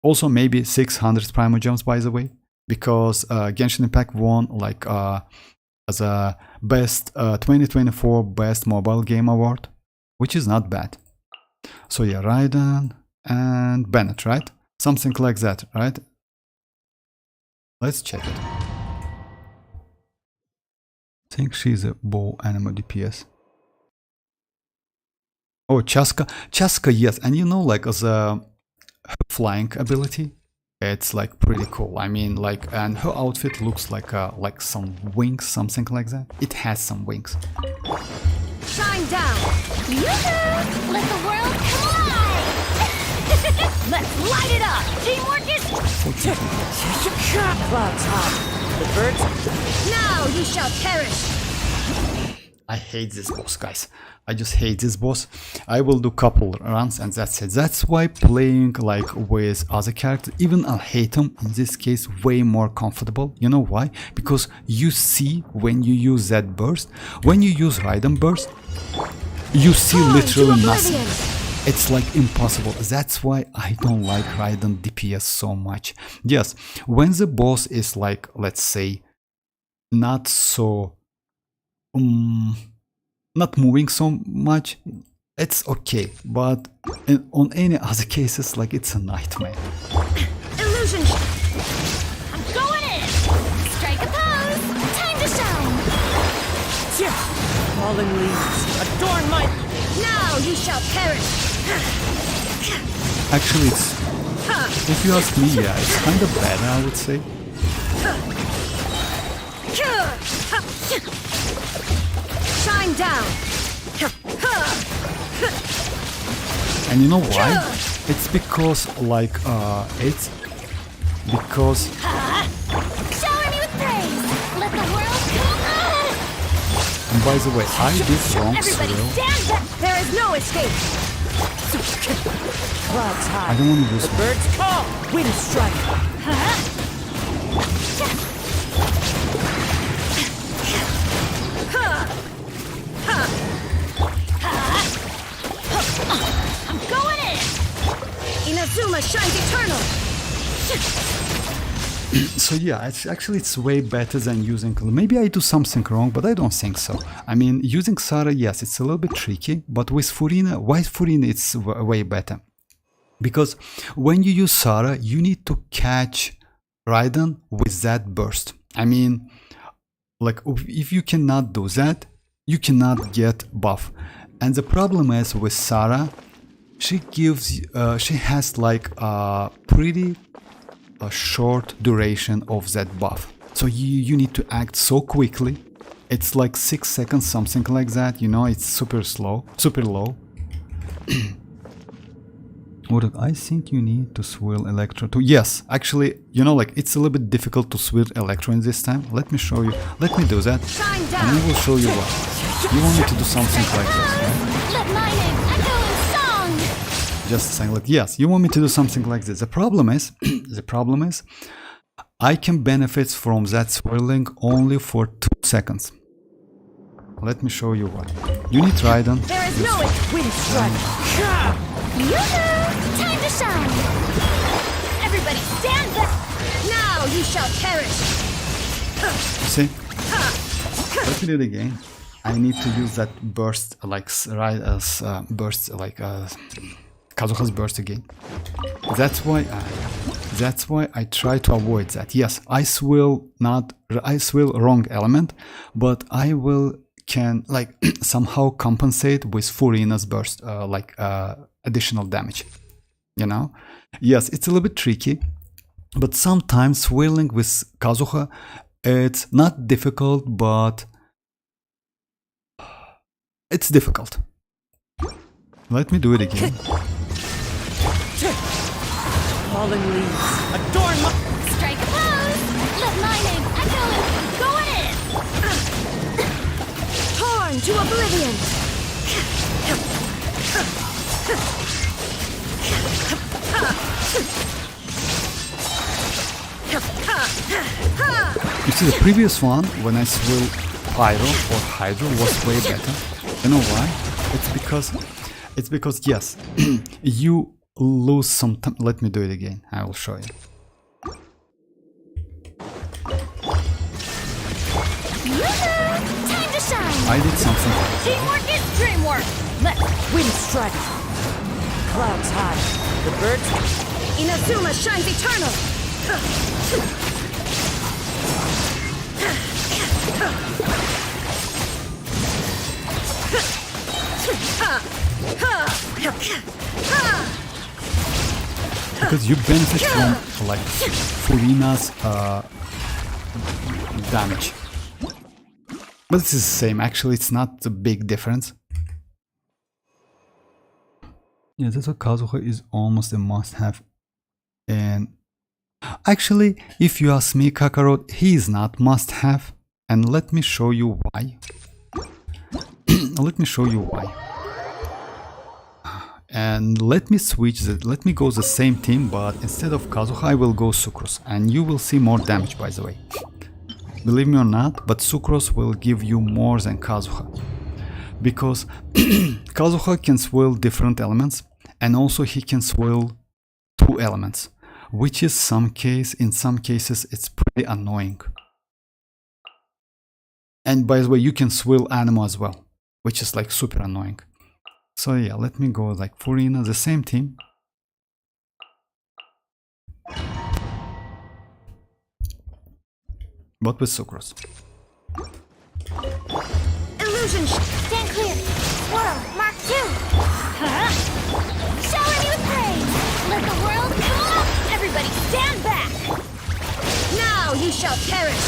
Also maybe 600 Primogems, by the way, because Genshin Impact won like as a best 2024 best mobile game award, which is not bad. So yeah, Raiden and Bennett, right? Something like that, right? Let's check it. I think she's a bow animo DPS. Oh, Chaska, yes, and you know, like as a flying ability, it's like pretty cool. I mean, like, and her outfit looks like some wings, something like that. It has some wings. Shine down! Yoo-hoo! Let the world collide! Let's light it up! Teamwork is... Clouds high. The birds... Now you shall perish! I hate this boss, guys. I just hate this boss. I will do couple runs and that's it. That's why playing like with other characters, even I hate them, in this case way more comfortable. You know why? Because you see when you use that burst, when you use Raiden burst, you see literally nothing. It's like impossible. That's why I don't like Raiden DPS so much. Yes, when the boss is like, let's say, not so not moving so much, it's okay, but on any other cases, like, it's a nightmare. Illusion! I'm going in! Strike a pose! Time to shine! Fallen leaves, adorn my... Now you shall perish! Actually, it's, if you ask me, yeah, it's kind of better, I would say. Shine down! And you know why? It's because, like, it's because... Shower me with praise! Let the world come! And by the way, I did wrong, Everybody Cyril. stand back! There is no escape! Clouds high. I don't want to lose. The birds call. Wind strike. I'm going in! Inazuma shines eternal! So yeah, it's way better than using... Maybe I do something wrong, but I don't think so. I mean, using Sarah, yes, it's a little bit tricky, but with Furina, why Furina it's way better? Because when you use Sarah, you need to catch Raiden with that burst. I mean, like, if you cannot do that, you cannot get buff. And the problem is with Sarah, she has like a pretty a short duration of that buff. So you need to act so quickly. It's like 6 seconds, something like that, you know, it's super slow, super low. I think you need to swirl Electro too. Yes, actually, you know, like it's a little bit difficult to swirl Electro in this time. Let me show you. Let me do that. And I will show you what. You want me to do something like this, right? Let my name echo in song. Just saying, like, yes, you want me to do something like this. The problem is, I can benefit from that swirling only for 2 seconds. Let me show you why. You need Trident. There is no wind strike. Yoo-hoo! Time to shine. Everybody stand back. Now you shall perish. See? Let me do it again. I need to use that burst, like burst, like Kazuha's burst again. That's why I try to avoid that. Yes, I swirl wrong element, but I can like somehow compensate with Furina's burst, additional damage. You know? Yes, it's a little bit tricky, but sometimes swirling with Kazuha, it's not difficult, but it's difficult. Let me do it again. Fallen leaves. Adorn my... Strike a pose. Let my name echo in. Go in. Torn to oblivion. You see, the previous one, when I swirl Pyro or Hydro, was way better. You know why? It's because yes, you lose some time. Let me do it again. I will show you. Yoo-hoo! Time to shine. I did something like that. Teamwork is dreamwork. Let's Wind strike. Clouds high. The birds. Inazuma shines eternal. Because you benefit from like Furina's damage. But this is the same, actually, it's not a big difference. Yeah, that's why Kazuha is almost a must-have. And actually, if you ask me, Kakarot, he is not must-have. And let me show you why. Let me show you why. And let me let me go the same team, but instead of Kazuha, I will go Sucrose. And you will see more damage, by the way. Believe me or not, but Sucrose will give you more than Kazuha. Because Kazuha can swirl different elements, and also he can swirl 2 elements, which is in some cases it's pretty annoying. And by the way, you can swirl Anemo as well, which is like super annoying. So yeah, let me go like Furina, the same team. But with Sucrose. Illusion. Stand clear. Swirl. Mark 2. Huh? Shower me with praise. Let the world come up. Everybody stand back. Now you shall perish.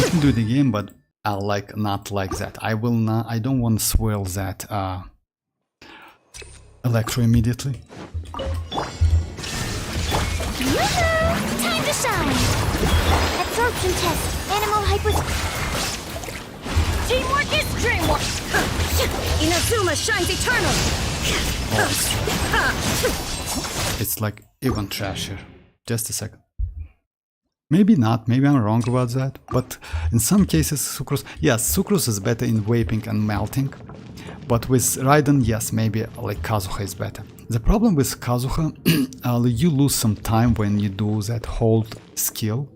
Let me do it again, but I'll not like that. I don't want to swirl that Electro immediately. Yoo-hoo! Time to shine. Absorption test. Animal hyper. Teamwork is dreamwork. Inazuma shines eternal. It's like even trashier. Just a second. Maybe not, maybe I'm wrong about that, but in some cases Sucrose, yes, Sucrose is better in vaping and melting, but with Raiden, yes, maybe like Kazuha is better. The problem with Kazuha, you lose some time when you do that hold skill.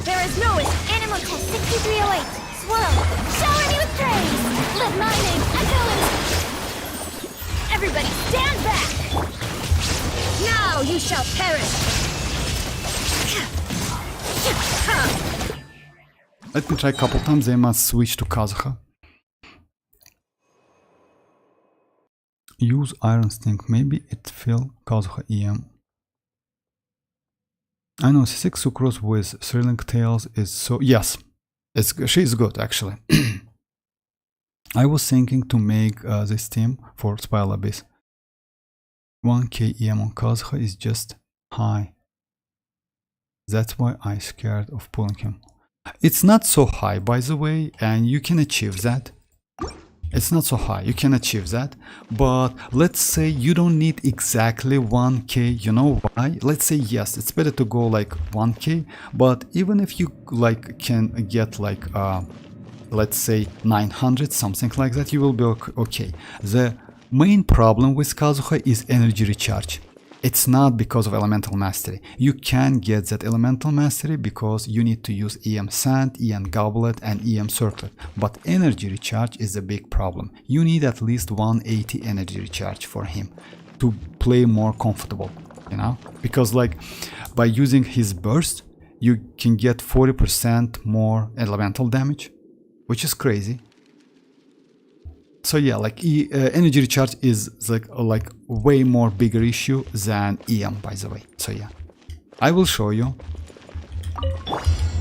There is no Animal test 6308. Swirl. Shower me with praise. Let my name echo in. Everybody stand back. Now you shall perish. Let me try a couple times, they must switch to Kazuha. Use Iron Sting, maybe it fill Kazuha EM. I know C6 Sucrose with Thrilling Tales is so... Yes, she's good actually. I was thinking to make this team for Spiral Abyss. 1k EM on Kazuha is just high. That's why I'm scared of pulling him. It's not so high, by the way, and you can achieve that. It's not so high, you can achieve that. But let's say you don't need exactly 1k, you know why? Let's say yes, it's better to go like 1k, but even if you like can get like let's say 900, something like that, you will be okay. The main problem with Kazuha is energy recharge. It's not because of elemental mastery. You can get that elemental mastery because you need to use EM Sand, EM Goblet and EM Circlet. But energy recharge is a big problem. You need at least 180 energy recharge for him to play more comfortable, you know? Because like by using his burst, you can get 40% more elemental damage, which is crazy. So yeah, like energy recharge is like way more bigger issue than EM, by the way. So yeah, I will show you.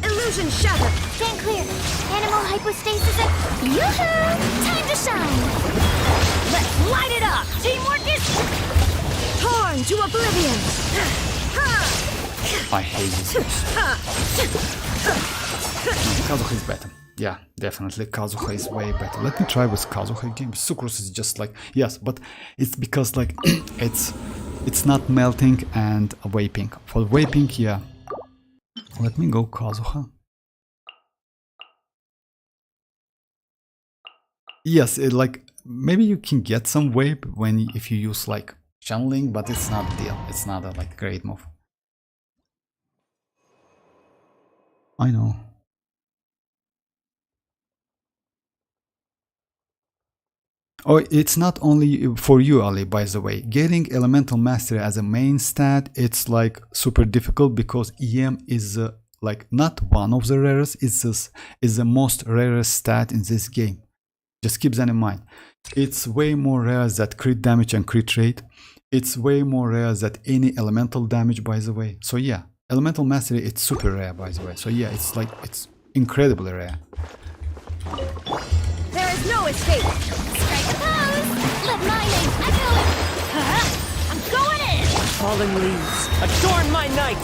Illusion shattered. Stand clear. Animal hypostasis at... Yoo-hoo! Time to shine! Let's light it up. Teamwork is torn to oblivion. I hate this. Kazuha is better. Yeah, definitely Kazuha is way better. Let me try with Kazuha again. Sucrose is just like, yes, but it's because like it's not melting and vaping. For vaping, yeah. Let me go Kazuha. Yes, like maybe you can get some vape when if you use like channeling, but it's not a deal. It's not a like great move. I know. Oh, it's not only for you, Ali, by the way. Getting Elemental Mastery as a main stat, it's like super difficult because EM is like not one of the rarest, it's the most rarest stat in this game. Just keep that in mind. It's way more rare than crit damage and crit rate. It's way more rare than any elemental damage, by the way. So yeah, Elemental Mastery, it's super rare, by the way. So yeah, it's incredibly rare. There is no escape. Strike a pose! Let my name echo it! I'm going in. Fallen leaves, adorn my night!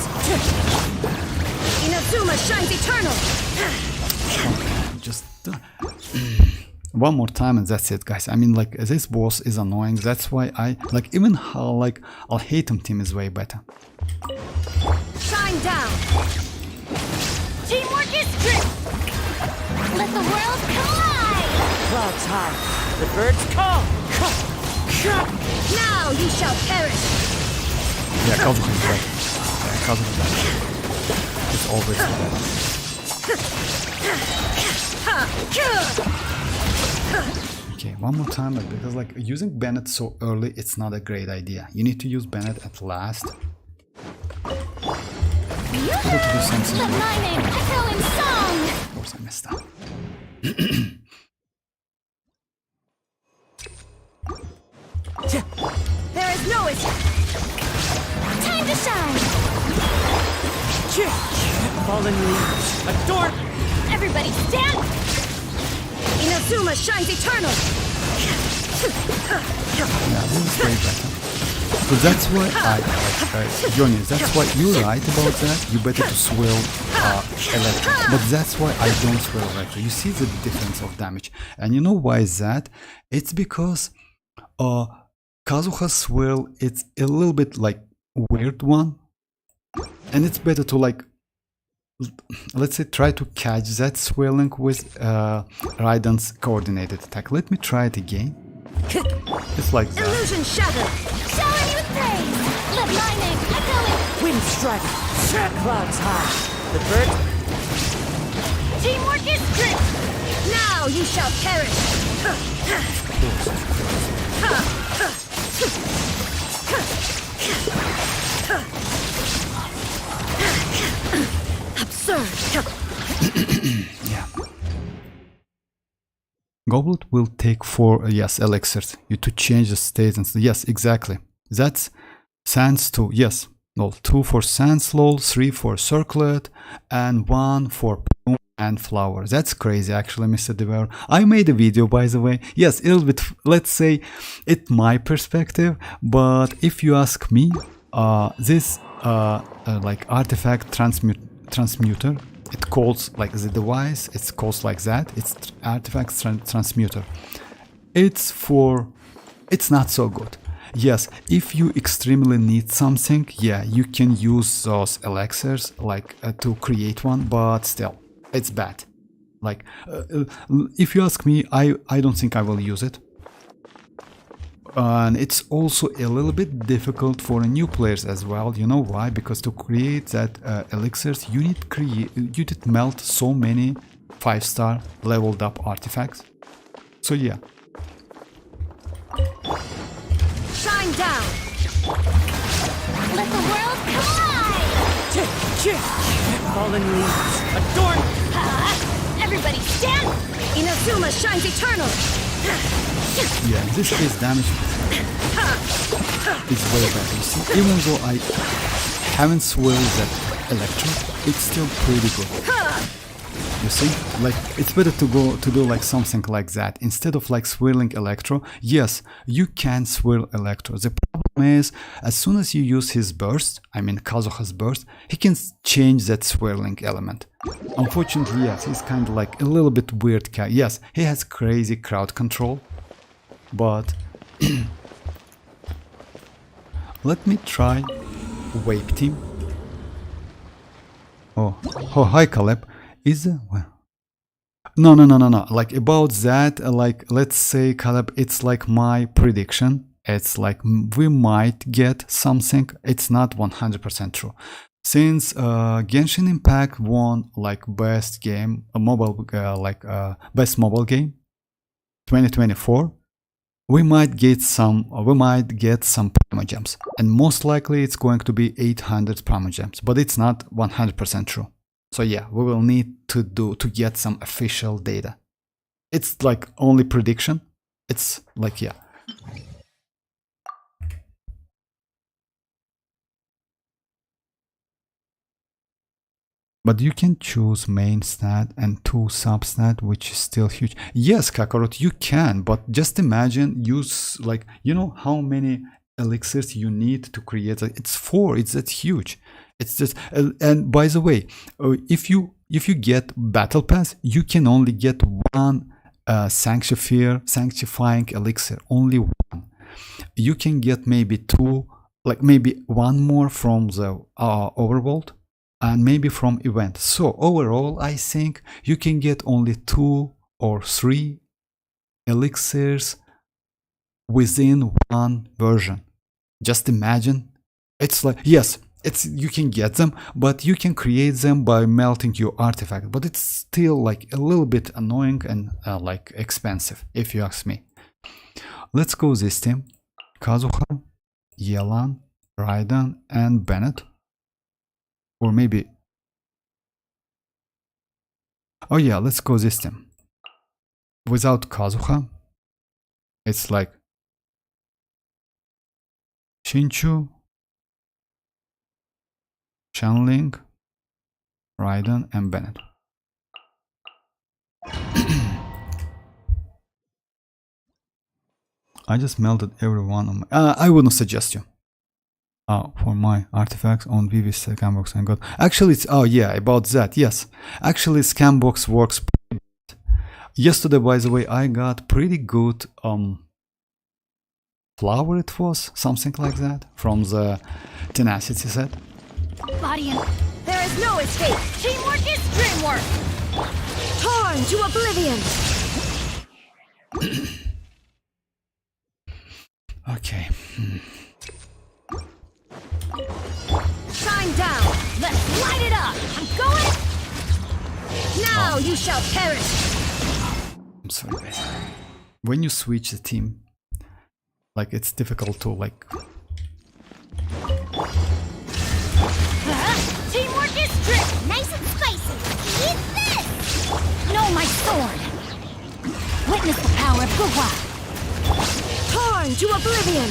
Inazuma shines eternal. Okay, just one more time and that's it, guys. I mean, like, this boss is annoying. That's why I like, even how like I'll hate him team is way better. Shine down. Teamwork is true! Let the world collide! Clouds high, the birds call! Now you shall perish. Yeah, Kazuha is better. Yeah, Kazuha is better. It's always better. Okay, one more time, because like using Bennett so early, it's not a great idea. You need to use Bennett at last. Let my name echo in song! Of course, I messed up. There is no escape. Time to shine! Fallen leaves, adorn! Everybody stand! Inazuma shines eternal. Yeah, this is way better. So that's why Johnny, that's why you're right about that. You better to swirl electric, but that's why I don't swirl electric. You see the difference of damage, and you know why is that? It's because Kazuha's swirl, it's a little bit like weird one, and it's better to like, let's say, try to catch that swirling with Raiden's coordinated attack. Let me try it again. It's like that. Illusion shattered. Showering you with praise! Let my name echo in... Wind strike, clouds high, the bird... Teamwork is true. Now you shall perish. Absurd. Yeah, Goblet will take 4 yes elixirs you to change the state and yes exactly. That's sands 2 yes. No, 2 for sands lol, 3 for circlet, and 1 for plume and flower. That's crazy actually, Mr. Devour. I made a video by the way. Yes, a little bit, let's say, it's my perspective, but if you ask me, this like artifact transmuter, it calls like the device, it's calls like that, it's artifact transmuter. It's not so good. Yes, if you extremely need something, yeah, you can use those elixirs like to create one, but still, it's bad. Like, if you ask me, I don't think I will use it. And it's also a little bit difficult for new players as well. You know why? Because to create that elixirs, you need melt so many 5-star leveled up artifacts. So yeah. Shine down. Let the world collide. Fallen leaves, adorn. Everybody stand. Inazuma shines eternal. Yeah, this is damage. It's way better. You see, even though I haven't swirled that electro, it's still pretty good. You see, like it's better to do like something like that instead of like swirling electro. Yes, you can swirl electro. The problem is, as soon as you use his burst, I mean Kazuha's burst, he can change that swirling element. Unfortunately, yes, he's kind of like a little bit weird guy. Yes, he has crazy crowd control, but let me try Wave Team. Oh, hi Caleb. Is well, no. Like about that, like let's say Caleb, it's like my prediction. It's like we might get something. It's not 100% true. Since Genshin Impact won like best game, best mobile game, 2024, we might get some Primogems, and most likely it's going to be 800 Primogems, but it's not 100% true. So yeah, we will need to get some official data. It's like only prediction. It's like yeah. But you can choose main stat and 2 substat, which is still huge. Yes, Kakarot, you can, but just imagine use like, you know how many elixirs you need to create. It's 4. It's that huge. It's just and by the way, if you get battle pass, you can only get 1 sanctifying elixir, only 1. You can get maybe 2, like maybe 1 more from the overworld, and maybe from event. So overall, I think you can get only 2 or 3 elixirs within 1 version. Just imagine. It's like, yes, you can get them, but you can create them by melting your artifact. But it's still like a little bit annoying and like expensive, if you ask me. Let's go this team. Kazuha, Yelan, Raiden, and Bennett. Or maybe... Oh yeah, let's go this team. Without Kazuha, it's like Shinchu, Shanling, Raiden, and Bennett. I just melted everyone on my... I wouldn't suggest you. For my artifacts on Vivi Scambox and God. Actually, it's... Oh yeah, about that, yes. Actually, Scambox works pretty good. Yesterday, by the way, I got pretty good... flower it was, something like that, from the Tenacity set. Body and... There is no escape. Teamwork is dreamwork. Torn to oblivion. Okay. Shine down. Let's light it up. I'm going. Now you shall perish. I'm sorry, guys. When you switch the team, like it's difficult to like... Teamwork is strict. Nice and spicy. Eat this! No, my sword. Wait. Witness the power of Gugwa! Torn to oblivion!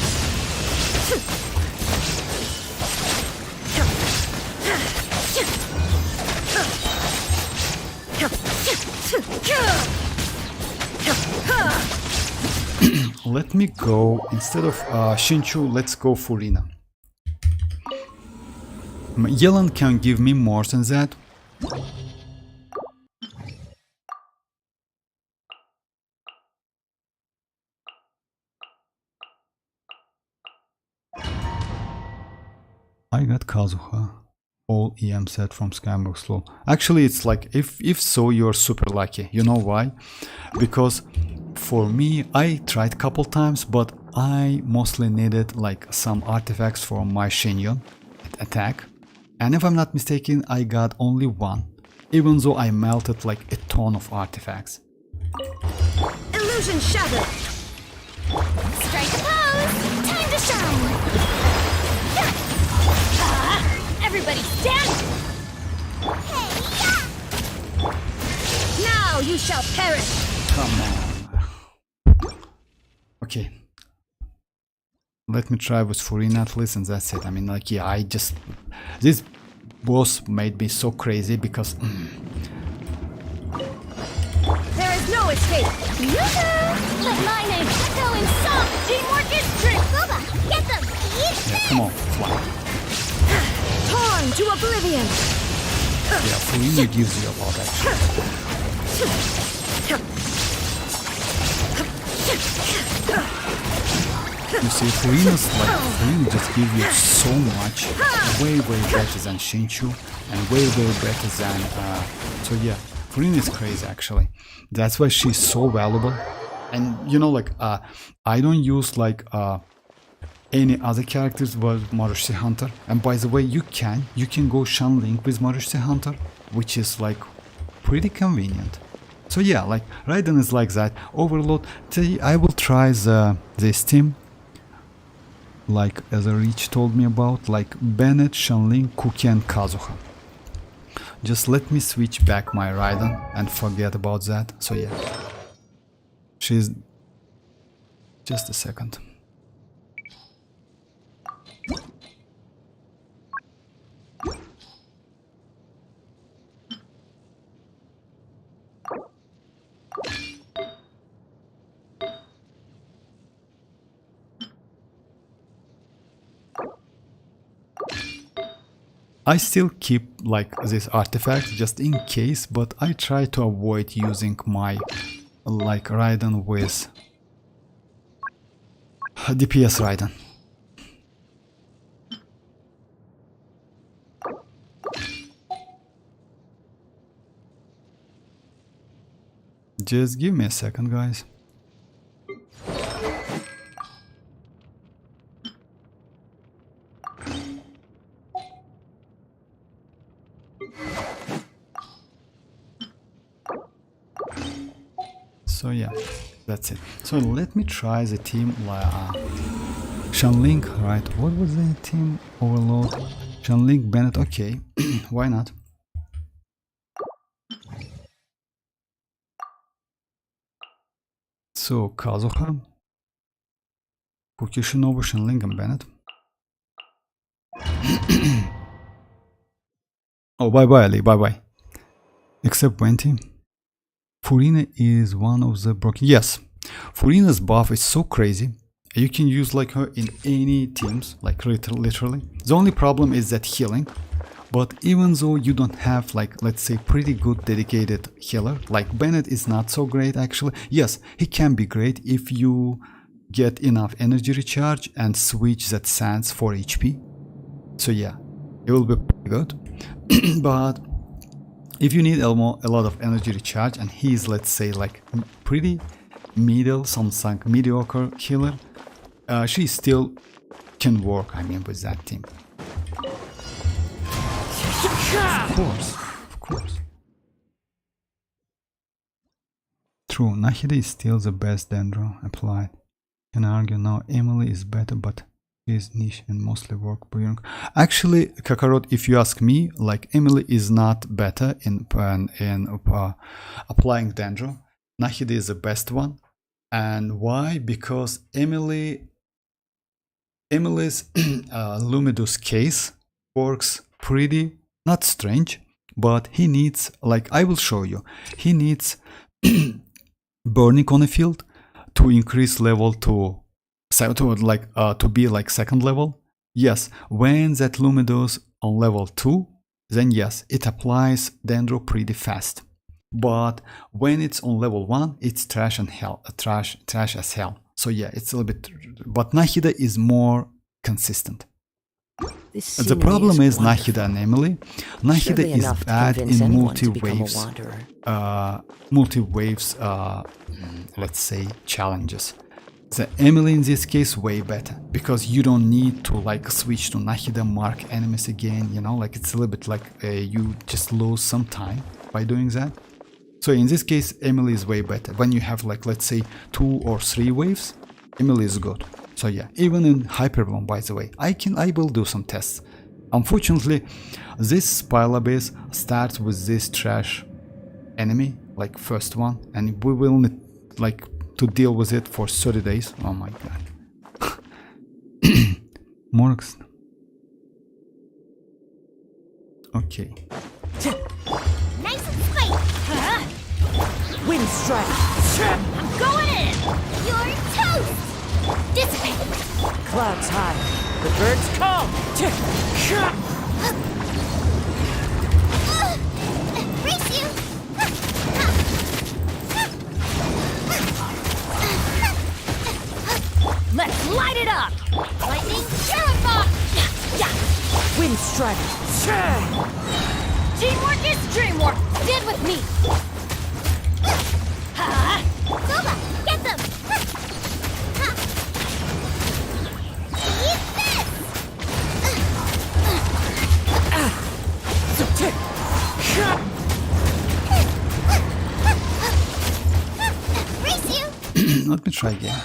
Let me go, instead of Shinchu, let's go Furina. Yelan can give me more than that. I got Kazuha. All EM set from Skyward Slow. Actually, it's like, if so, you're super lucky. You know why? Because for me, I tried couple times, but I mostly needed like some artifacts for my Xianyun attack. And if I'm not mistaken, I got only one, even though I melted like a ton of artifacts. Illusion shattered! Strike a pose! Time to shine! Everybody stand! Hey, Now you shall perish! Come on. Okay. Let me try with Furina at least, and that's it. I mean, like, yeah, this boss made me so crazy because... There is no escape! Yoo-hoo! Let my name echo in song! Teamwork is strength! Booba, get them! Eat Yeah, come on, fly. Torn to oblivion! Yeah, Furina gives you a lot, actually. You see, Furina just gives you so much, way better than Shinchu, and way better than, so yeah, Furina is crazy actually. That's why she's so valuable. And you know, like, I don't use like, any other characters with Marushi Hunter. And by the way, you can go Shanling with Marushi Hunter, which is like pretty convenient. So yeah, like Raiden is like that. Overload. I will try this team, like as Rich told me about, like Bennett, Shanling, Kuki, and Kazuha. Just let me switch back my Raiden and forget about that. So yeah, she's just a second. I still keep like this artifact just in case, but I try to avoid using my like Raiden with DPS Raiden. Just give me a second, guys. So yeah, that's it. So let me try the team Shanling, right? What was the team? Overload, Shanling, Bennett. Okay, why not? So Kazuha, Kuki, Shinobu, Shanling, and Bennett. Oh, bye bye, Ali, bye bye. Except 20. Furina is one of the broken. Yes, Furina's buff is so crazy. You can use like her in any teams, like literally. The only problem is that healing. But even though you don't have like, let's say, pretty good dedicated healer, like Bennett is not so great actually. Yes, he can be great if you get enough energy recharge and switch that Sans for HP. So yeah, it will be pretty good. But if you need a lot of energy recharge and he's, let's say, like pretty middle, some mediocre healer, she still can work, I mean, with that team. Of course. True, Nahida is still the best Dendro applied. Can argue now Emily is better, but she is niche and mostly work brilliant. Actually, Kakarot, if you ask me, like Emily is not better in applying Dendro. Nahida is the best one. And why? Because Emily's Lumidus case works pretty, not strange, but he needs, like I will show you, he needs burning on a field to increase level to be like second level. Yes, when that Lumidus on level 2, then yes, it applies Dendro pretty fast. But when it's on level 1, it's trash as hell. So yeah, it's a little bit, but Nahida is more consistent. The problem is Nahida and Emily. Nahida is bad in multi-waves, let's say, challenges. The Emily in this case way better, because you don't need to like switch to Nahida, mark enemies again, you know, like it's a little bit like you just lose some time by doing that. So in this case, Emily is way better. When you have like, let's say 2 or 3 waves, Emily is good. So yeah, even in Hyperbloom, by the way, I will do some tests. Unfortunately, this Spyla base starts with this trash enemy, like first one, and we will need like to deal with it for 30 days. Oh my god. Morgs. Okay. Nice and straight. Wind strike. I'm going in! You're toast. Dissipate! Clouds high. The birds call. Race you. Let's light it up! Lightning, terrify. Wind strike. Teamwork is dreamwork! Stand with me! Soba, get them. Eat this. Race you. Let me try again.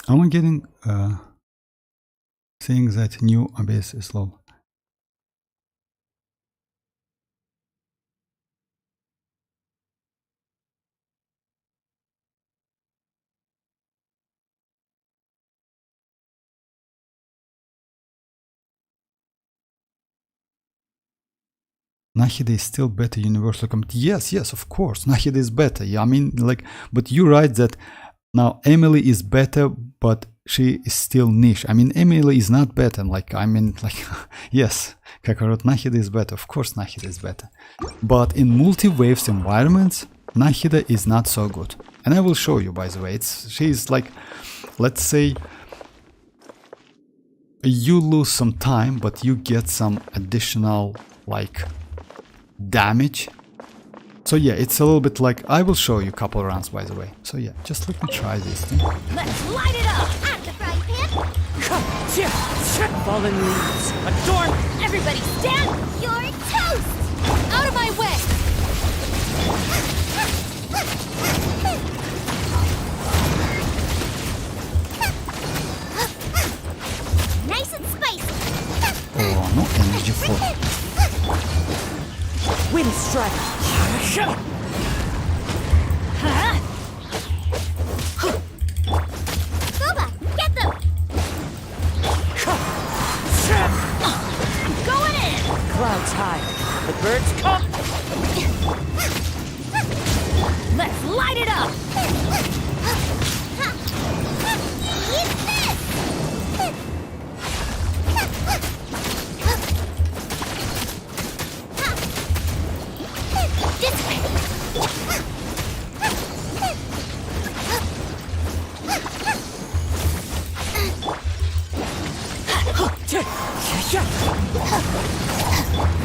I'm getting saying that new abyss is low. Nahida is still better universal comment. Yes, of course, Nahida is better. Yeah, I mean, like, but you write that now Emily is better, but she is still niche. I mean, Emily is not better. Like, I mean, like, yes, Kakarot, Nahida is better. Of course, Nahida is better. But in multi-waves environments, Nahida is not so good. And I will show you, by the way. She's like, let's say, you lose some time, but you get some additional, like, damage. So yeah, it's a little bit like, I will show you a couple rounds, by the way. So yeah, just let me try this thing. Let's light it up! I'm the frying pan. Fallen leaves. Adorn. Everybody stand! You're toast. Out of my way! Nice and spicy. Oh, no energy for. Wind strike. Soba, get them. I'm going in! Clouds high. The birds come. Let's light it up! Eat this.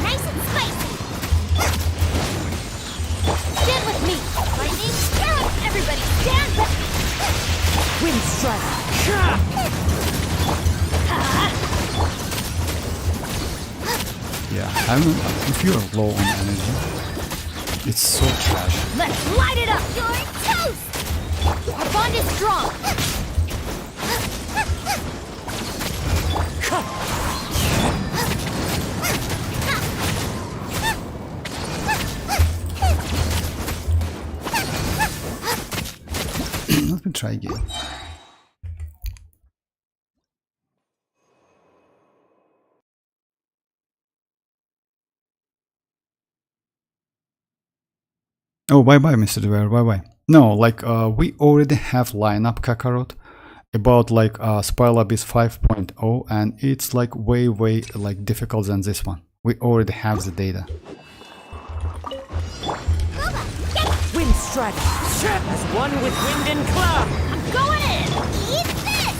Nice and spicy. Stand with me! Lightning, Everybody stand! Wind strike. Yeah, I mean, if you're low on energy, it's so trash. Let's light it up! you're toast. Our bond is strong! can try again. Oh, bye-bye, Mr. Dwyer, bye-bye. No, like, we already have lineup Kakarot about, like, Spile Abyss 5.0, and it's, like, way, like, difficult than this one. We already have the data. Wind strike. As one with wind and cloud. I'm going in! Eat this!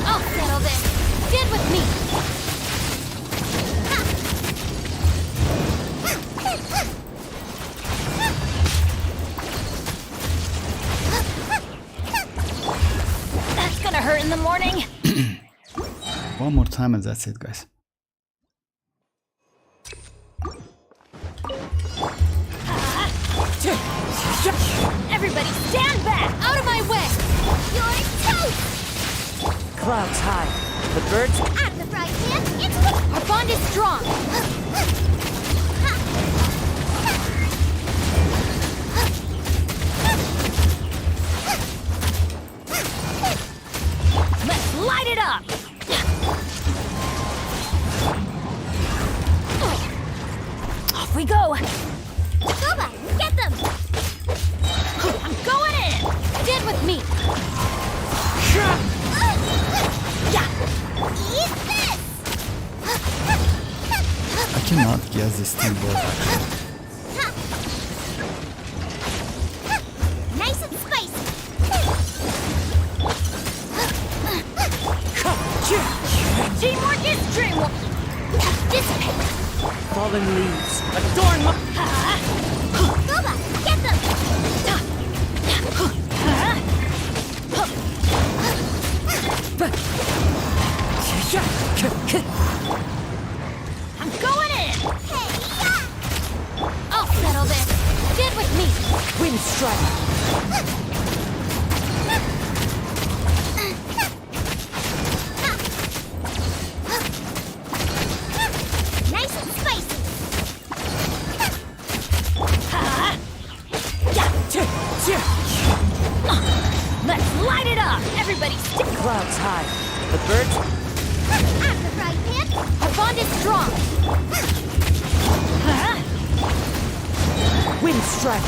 I'll settle this. Stand with me. That's gonna hurt in the morning. One more time and that's it, guys. Everybody stand back! Out of my way! You're toast! Clouds high. The birds. At the frying pan, it's Our bond is strong. Let's light it up! Off we go! Goba, get them! I'm going in! Stand with me! Yeah! Eat this! I cannot guess this steamboat. Nice and spicy! Teamwork is dreamwork! Dissipate! Fallen leaves. Adorn my. Goba, get them! I'm going in! Hey, yeah! I'll settle this! Stand with me! Wind strike. Nice and spicy! Let's light it up! Everybody stick! Clouds high. The birds. At the frying pan, Our bond is strong! Wind strike.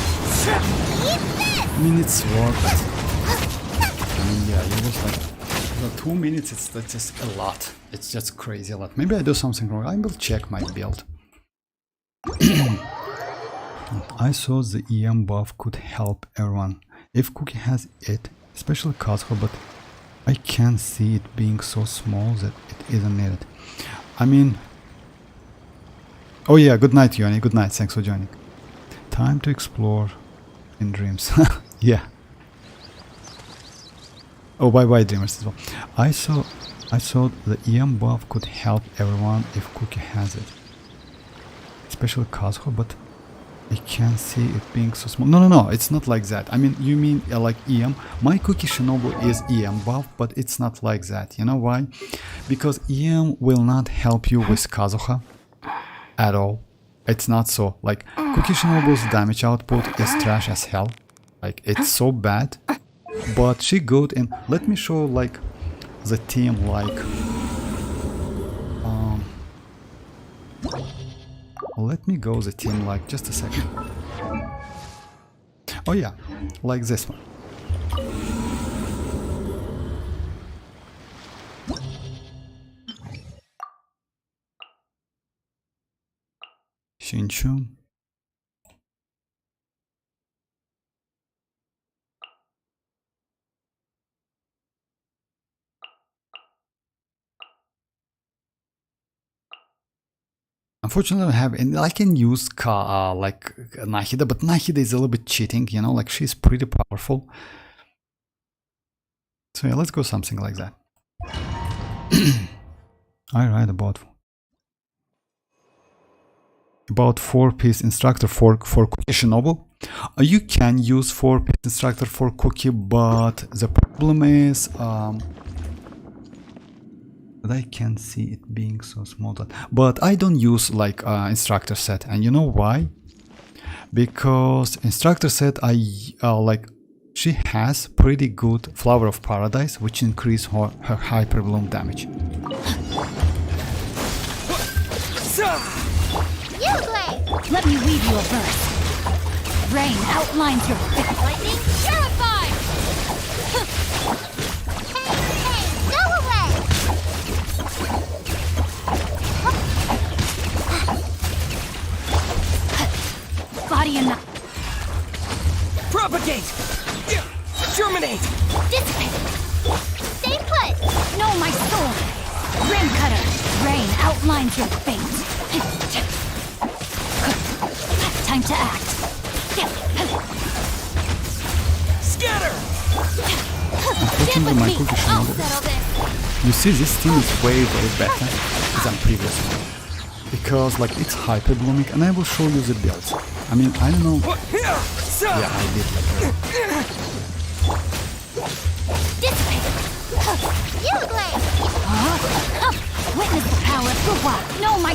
eat this! I mean, it's worth it. I mean, yeah, it was like, the 2 minutes, that's just a lot. It's just crazy a lot. Maybe I do something wrong. I will check my build. I saw the EM buff could help everyone. If Cookie has it, especially Kazuha, but I can't see it being so small that it isn't needed. I mean... Oh yeah, good night, Yoni. Good night. Thanks for joining. Time to explore in dreams. Yeah. Oh, bye-bye, dreamers as well. I saw the EM buff could help everyone if Cookie has it. Especially Kazuha, but I can't see it being so small. No, it's not like that. I mean, you mean like EM? My Cookie Shinobu is EM buff, but it's not like that. You know why? Because EM will not help you with Kazuha at all. It's not so. Like, Cookie Shinobu's damage output is trash as hell. Like, it's so bad. But she good in... Let me show, like, the team, like... Let me go the team, like, just a second. Oh yeah, like this one. Xianyun. Unfortunately, I have, and I can use like Nahida, but Nahida is a little bit cheating, you know, like she's pretty powerful. So yeah, let's go something like that. I write about 4-piece instructor for Cookie Shinobu. You can use 4-piece instructor for Cookie, but the problem is that I can't see it being so small. But I don't use like instructor set, and you know why? Because instructor set, I like she has pretty good Flower of Paradise, which increase her Hyper Bloom damage. You Blaze! Let me weave you a verse. Rain outlines your fifth. Lightning purified! Hey, go away! Body and Propagate! Germinate! dissipate. Stay put! No, my sword. Rim cutter. Rain outlines your fate. Time to act. Scatter! Stand with my me. cookie I'll should settle this. You see, this team is way better than previous one. Because like it's hyper blooming, and I will show you the builds. I mean, I don't know. Yeah, I did like Dissipate. You Blaze! Witness the power of Fuwa. No, my...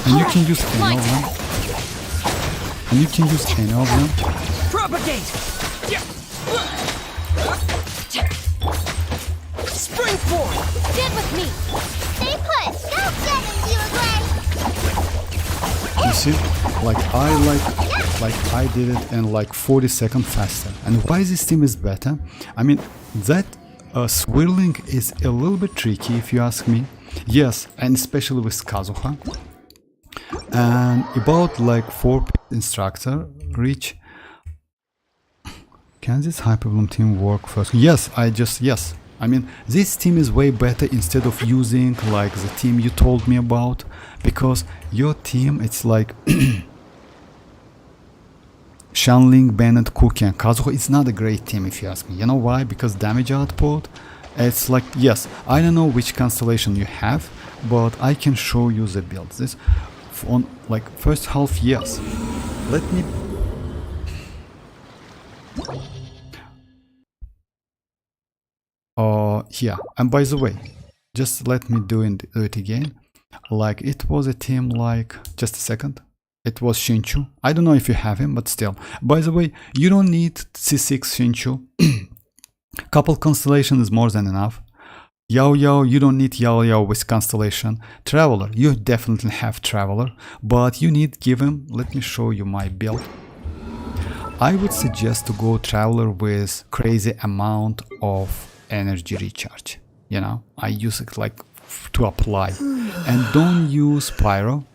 And you can use any of them. And you can use any of them. Propagate! Spring forth! Stand with me. Stay put! Go get him, you Blaze! You see, like I did it in like 40 seconds faster. And why this team is better? I mean, that swirling is a little bit tricky if you ask me. Yes, and especially with Kazuha. And about like 4 instructor reach. Can this Hyperbloom team work first? Yes, yes. I mean, this team is way better instead of using like the team you told me about, because your team, it's like Shanling, Bennett, Cookie and Kazuha. It's not a great team if you ask me. You know why? Because damage output, it's like, yes, I don't know which constellation you have, but I can show you the builds. This on like first half, yes. Let me yeah, and by the way, just let me do it again. Like it was a team like, just a second, it was Shinchu. I don't know if you have him, but still. By the way, you don't need C6 Shinchu. Couple constellation is more than enough. Yao Yao, you don't need Yao Yao with constellation. Traveler, you definitely have Traveler, but you need give him, let me show you my build. I would suggest to go Traveler with crazy amount of energy recharge. You know, I use it like to apply, and don't use Pyro.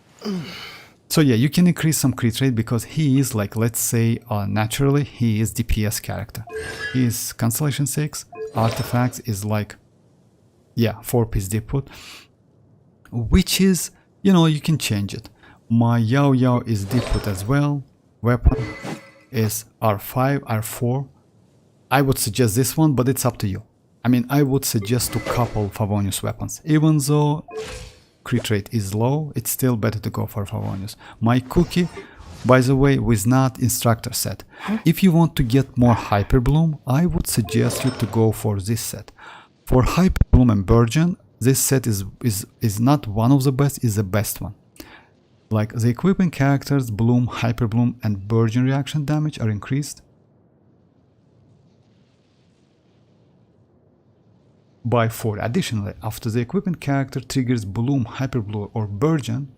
So yeah, you can increase some crit rate because he is like, let's say naturally he is DPS character. He is Constellation 6, artifacts is like, yeah, 4-piece diput, which is, you know, you can change it. My Yao Yao is diput as well. Weapon is R5, R4. I would suggest this one, but it's up to you. I mean, I would suggest to couple Favonius weapons. Even though crit rate is low, it's still better to go for Favonius. My Cookie, by the way, with not instructor set. If you want to get more Hyper Bloom, I would suggest you to go for this set. For Hyper Bloom and Burgeon, this set is not one of the best, is the best one. Like the equipping characters, Bloom, Hyper Bloom and Burgeon reaction damage are increased by 4. Additionally, after the equipment character triggers Bloom, Hyper Bloom or Burgeon,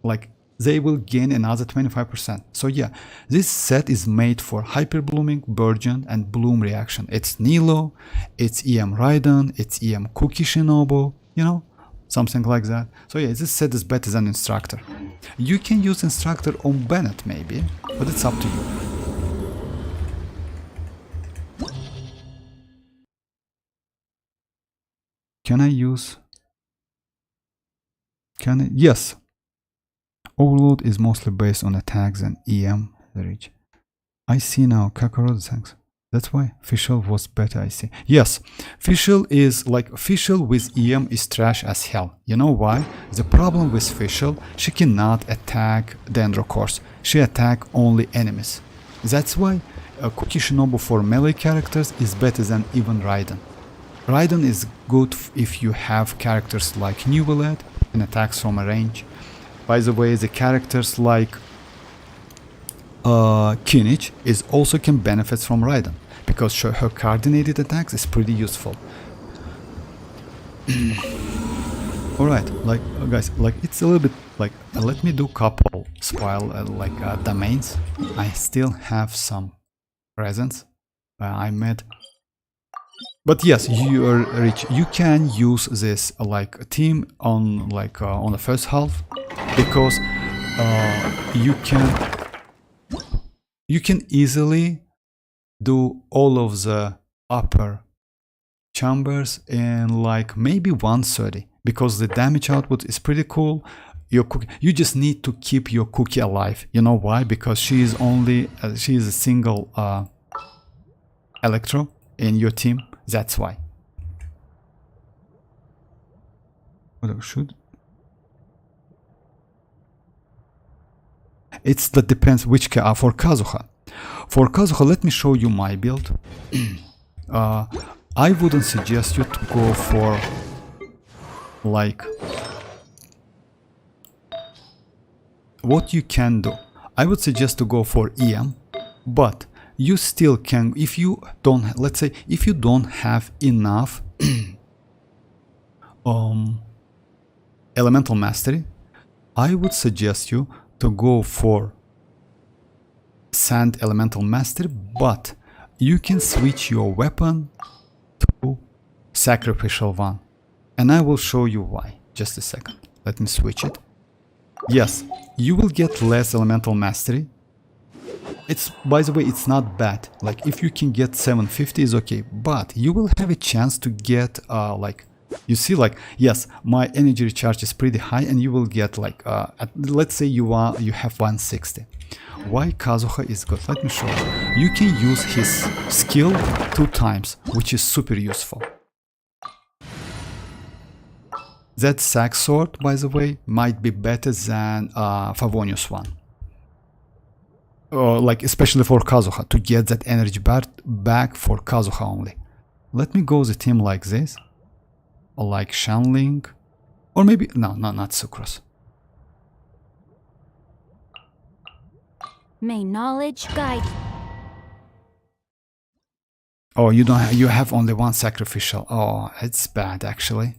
like they will gain another 25%. So yeah, this set is made for Hyper Blooming, Burgeon and Bloom reaction. It's Nilo, it's EM Raiden, it's EM Cookie Shinobu, you know, something like that. So yeah, this set is better than Instructor. You can use Instructor on Bennett maybe, but it's up to you. Can I use... Yes. Overload is mostly based on attacks and EM the reach. I see now, Kakarot, thanks. That's why Fischl was better, I see. Yes, Fischl is like, Fischl with EM is trash as hell. You know why? The problem with Fischl, she cannot attack Dendrocourse. She attack only enemies. That's why Cookie Shinobu for melee characters is better than even Raiden. Raiden is good if you have characters like Neuvillette and attacks from a range. By the way, the characters like Kinich is also can benefit from Raiden because her coordinated attacks is pretty useful. Alright, like guys, like it's a little bit like let me do couple spoil domains. I still have some presents I made. But yes, you are rich. You can use this like team on on the first half because you can easily do all of the upper chambers in like maybe 130 because the damage output is pretty cool. You just need to keep your cookie alive. You know why? Because she is a single electro in your team. That's why. What I should? It's that depends which for Kazuha. For Kazuha, let me show you my build. I wouldn't suggest you to go for like what you can do. I would suggest to go for EM, but you still can if you don't. Let's say if you don't have enough elemental mastery, I would suggest you to go for sand elemental mastery, but you can switch your weapon to sacrificial one, and I will show you why. Just a second, let me switch it. Yes, you will get less elemental mastery. It's, by the way, it's not bad. Like if you can get 750 is okay, but you will have a chance to get like, you see, like, yes, my energy recharge is pretty high, and you will get like let's say you have 160. Why Kazuha is good? Let me show you. You can use his skill 2 times, which is super useful. That sack sword, by the way, might be better than Favonius one. Like especially for Kazuha, to get that energy back for Kazuha only. Let me go the team like this, or like Shanling, or maybe no, not Sucrose. May knowledge guide you. Oh, you have only one sacrificial. Oh, it's bad actually.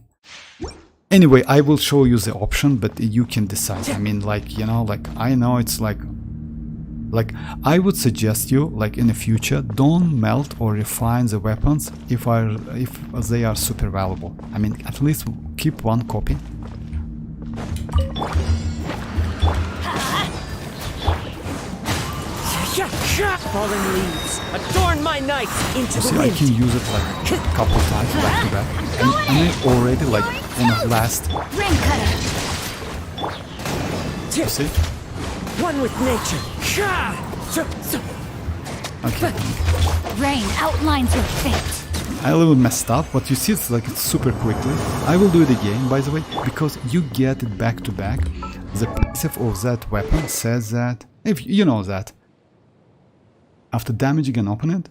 Anyway, I will show you the option, but you can decide. I mean, like, you know, like I know it's like I would suggest you, like in the future, don't melt or refine the weapons if they are super valuable. I mean, at least keep one copy. Fallen leaves, adorn my night into the See, wind. I can use it like a couple times back to back, and I already like on the last. Rain cutter. You see? One with nature. Okay. Rain outlines your fate. I a little messed up, but you see it's like it's super quickly. I will do it again, by the way, because you get it back to back. The passive of that weapon says that, if you know that, after damaging an opponent,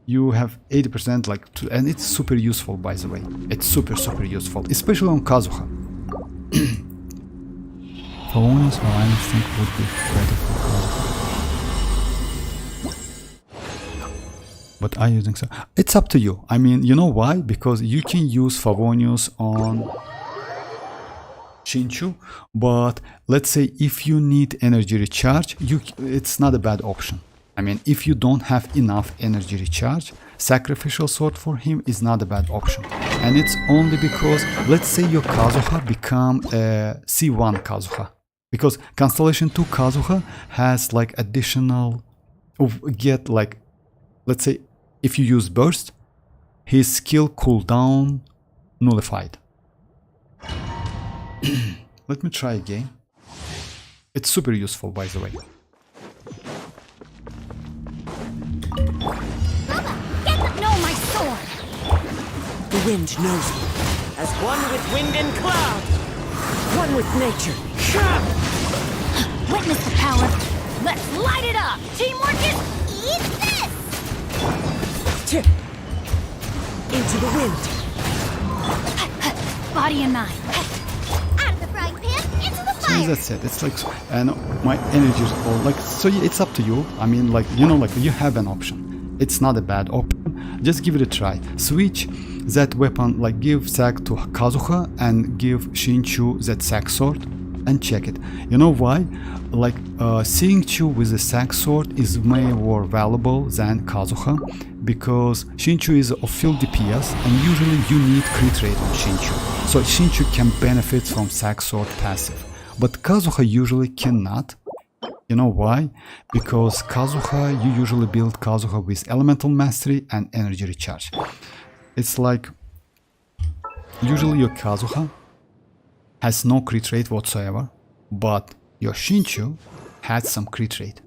you have 80% like, and it's super useful, by the way. It's super useful, especially on Kazuha. Favonius, I think would be better for Kazuha. But are you using so? It's up to you. I mean, you know why? Because you can use Favonius on Chinchu, but let's say if you need energy recharge, it's not a bad option. I mean, if you don't have enough energy recharge, sacrificial sword for him is not a bad option. And it's only because, let's say your Kazuha become a C1 Kazuha. Because Constellation 2 Kazuha has like additional, get like, let's say if you use burst, his skill cooldown nullified. Let me try again. It's super useful, by the way. Know my sword. The wind knows you. As one with wind and cloud. One with nature. Witness the power. Let's light it up. Teamwork is... Eat this! Into the wind. Body and mind. Out of the frying pan, into the fire! fire. that's it. It's like, and my energy is all like, so yeah, it's up to you. I mean, like, you know, like you have an option. It's not a bad option. Just give it a try. Switch that weapon, like give sack to Kazuha and give Shinchu that sack sword and check it. You know why? Like seeing Chu with a sack sword is way more valuable than Kazuha because Shinchu is of field DPS and usually you need crit rate on Shinchu. So Shinchu can benefit from sack sword passive, but Kazuha usually cannot. You know why? Because Kazuha, you usually build Kazuha with elemental mastery and energy recharge. It's like usually your Kazuha has no crit rate whatsoever, but your Shinchu had some crit rate.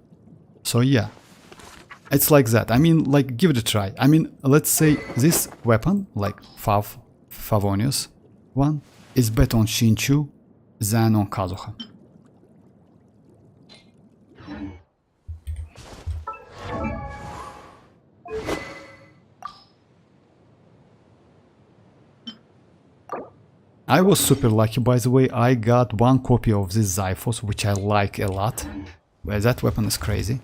So yeah, it's like that. I mean, like, give it a try. I mean, let's say this weapon, like Favonius one, is better on Shinchu than on Kazuha. I was super lucky, by the way. I got one copy of this Xiphos, which I like a lot. Well, that weapon is crazy.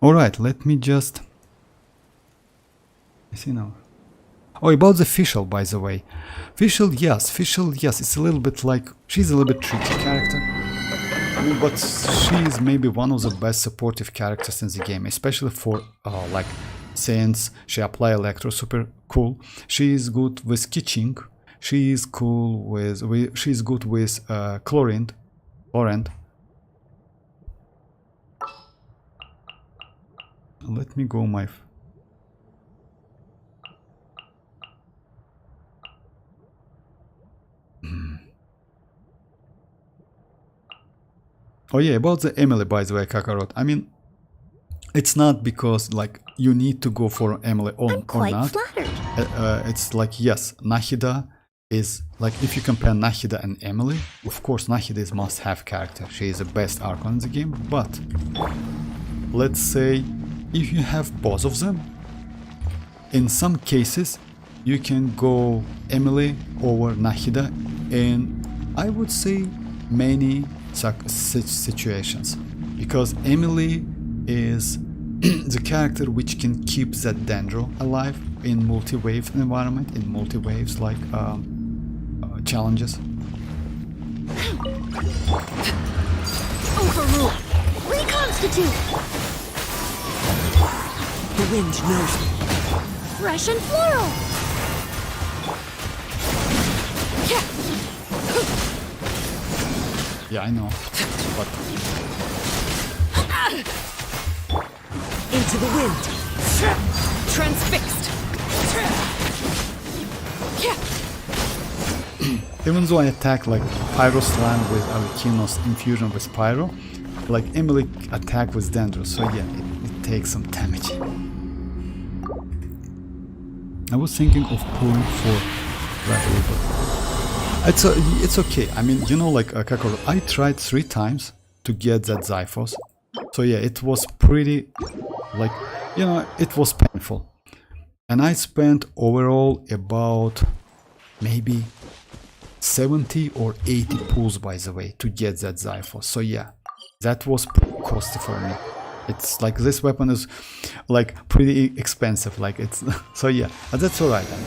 Alright, let me just... I see now. Oh, about the Fischl, by the way. Fischl, yes, it's a little bit like... She's a little bit tricky character. I mean, but she is maybe one of the best supportive characters in the game, especially for, like... Since she apply electro, super cool. She is good with kitching. She is cool with. She's good with chlorine. Let me go my. Oh yeah, about the Emily, by the way, Kakarot. I mean, it's not because like you need to go for Emily or not. Flattered. It's like yes, Nahida is like if you compare Nahida and Emily, of course Nahida is must-have character. She is the best Archon in the game. But let's say if you have both of them, in some cases you can go Emily over Nahida in I would say many situations because Emily is the character which can keep that Dendro alive in multi-wave environment, in multi-waves like challenges. Overrule. Reconstitute. The wind knows me. Fresh and floral. Yeah, I know, but Into the wind. Transfixed. even though I attack like Pyro Slam with Alukinos infusion with Pyro, like Emily attack with Dendro, so yeah, it takes some damage. I was thinking of pulling for Rattle, but it's okay. I mean, you know, like Kakarot, I tried 3 times to get that Xiphos, so yeah, it was pretty, like, you know, it was painful. And I spent overall about maybe 70 or 80 pulls, by the way, to get that Xiphos. So yeah, that was pretty costly for me. It's like this weapon is like pretty expensive, like it's so yeah, but that's alright. I mean.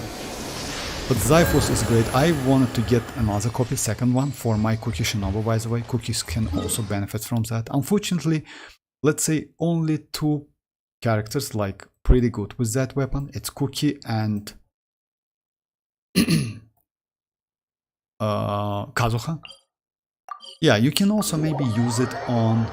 But Xiphos is great. I wanted to get another copy, second one, for my Cookie Shinobu, by the way. Cookies can also benefit from that. Unfortunately, let's say only 2 characters like pretty good with that weapon. It's Cookie and Kazuha. Yeah, you can also maybe use it on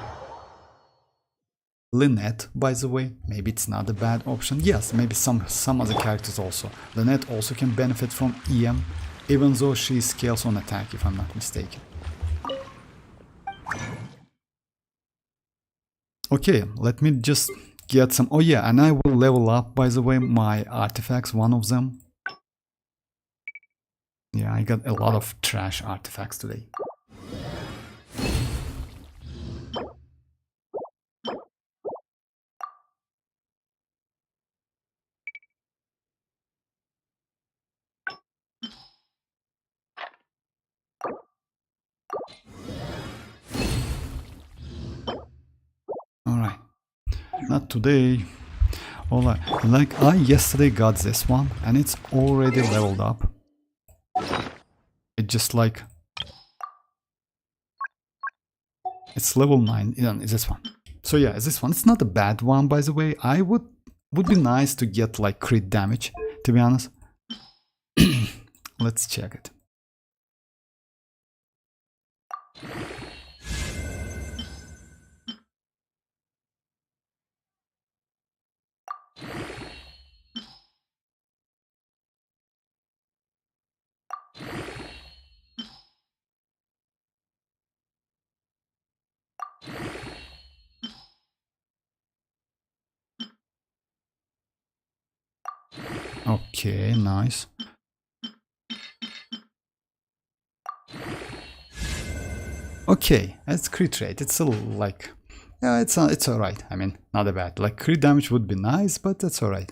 Lynette, by the way. Maybe it's not a bad option. Yes, maybe some other characters also. Lynette also can benefit from EM, even though she scales on attack, if I'm not mistaken. Okay, let me just get some... Oh yeah, and I will level up, by the way, my artifacts, one of them. Yeah, I got a lot of trash artifacts today. Alright. Not today. Alright. Like I yesterday got this one and it's already leveled up. It just like it's level 9. Is this one. So yeah, this one. It's not a bad one, by the way. I would be nice to get like crit damage, to be honest. Let's check it. Okay, nice. Okay, it's crit rate. It's a like, yeah, it's alright. I mean, not bad. Like crit damage would be nice, but that's alright.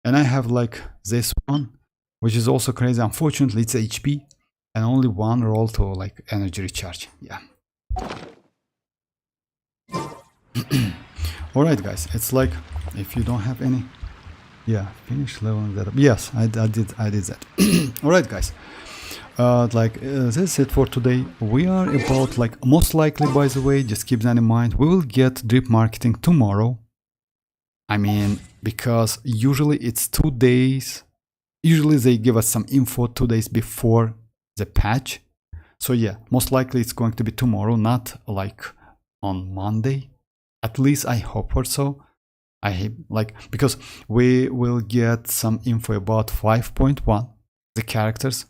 And I have like this one, which is also crazy. Unfortunately, it's HP and only one roll to like energy recharge. Yeah. Alright, guys. It's like if you don't have any, yeah, finish leveling that up. Yes, I did that. Alright, guys. That's it for today. We are about like most likely, by the way, just keep that in mind, we will get drip marketing tomorrow. I mean, because usually it's 2 days. Usually they give us some info 2 days before the patch. So yeah, most likely it's going to be tomorrow, not like on Monday. At least I hope for so. I like, because we will get some info about 5.1, the characters.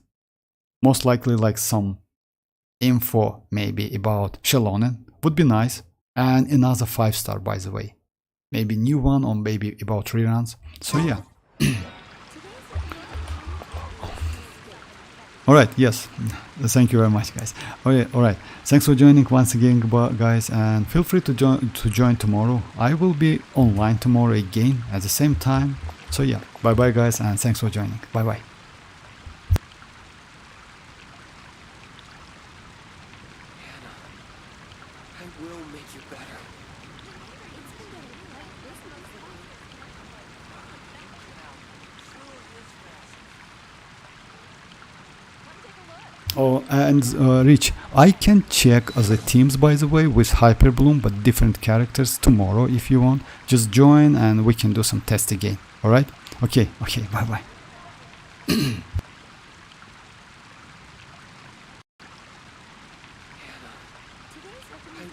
Most likely like some info maybe about Xianyun would be nice. And another 5-star, by the way. Maybe new one or maybe about reruns. So yeah. Alright, yes. Thank you very much, guys. Okay, alright. Thanks for joining once again, guys, and feel free to join tomorrow. I will be online tomorrow again at the same time. So yeah, bye bye, guys, and thanks for joining. Bye bye. I will make you better. Oh, and Rich, I can check the teams, by the way, with Hyperbloom, but different characters tomorrow if you want. Just join and we can do some test again. Alright? Okay, bye bye. I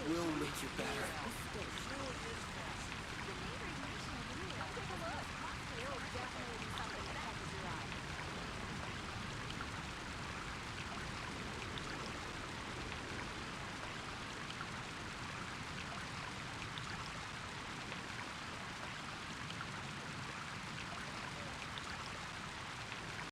will make you better.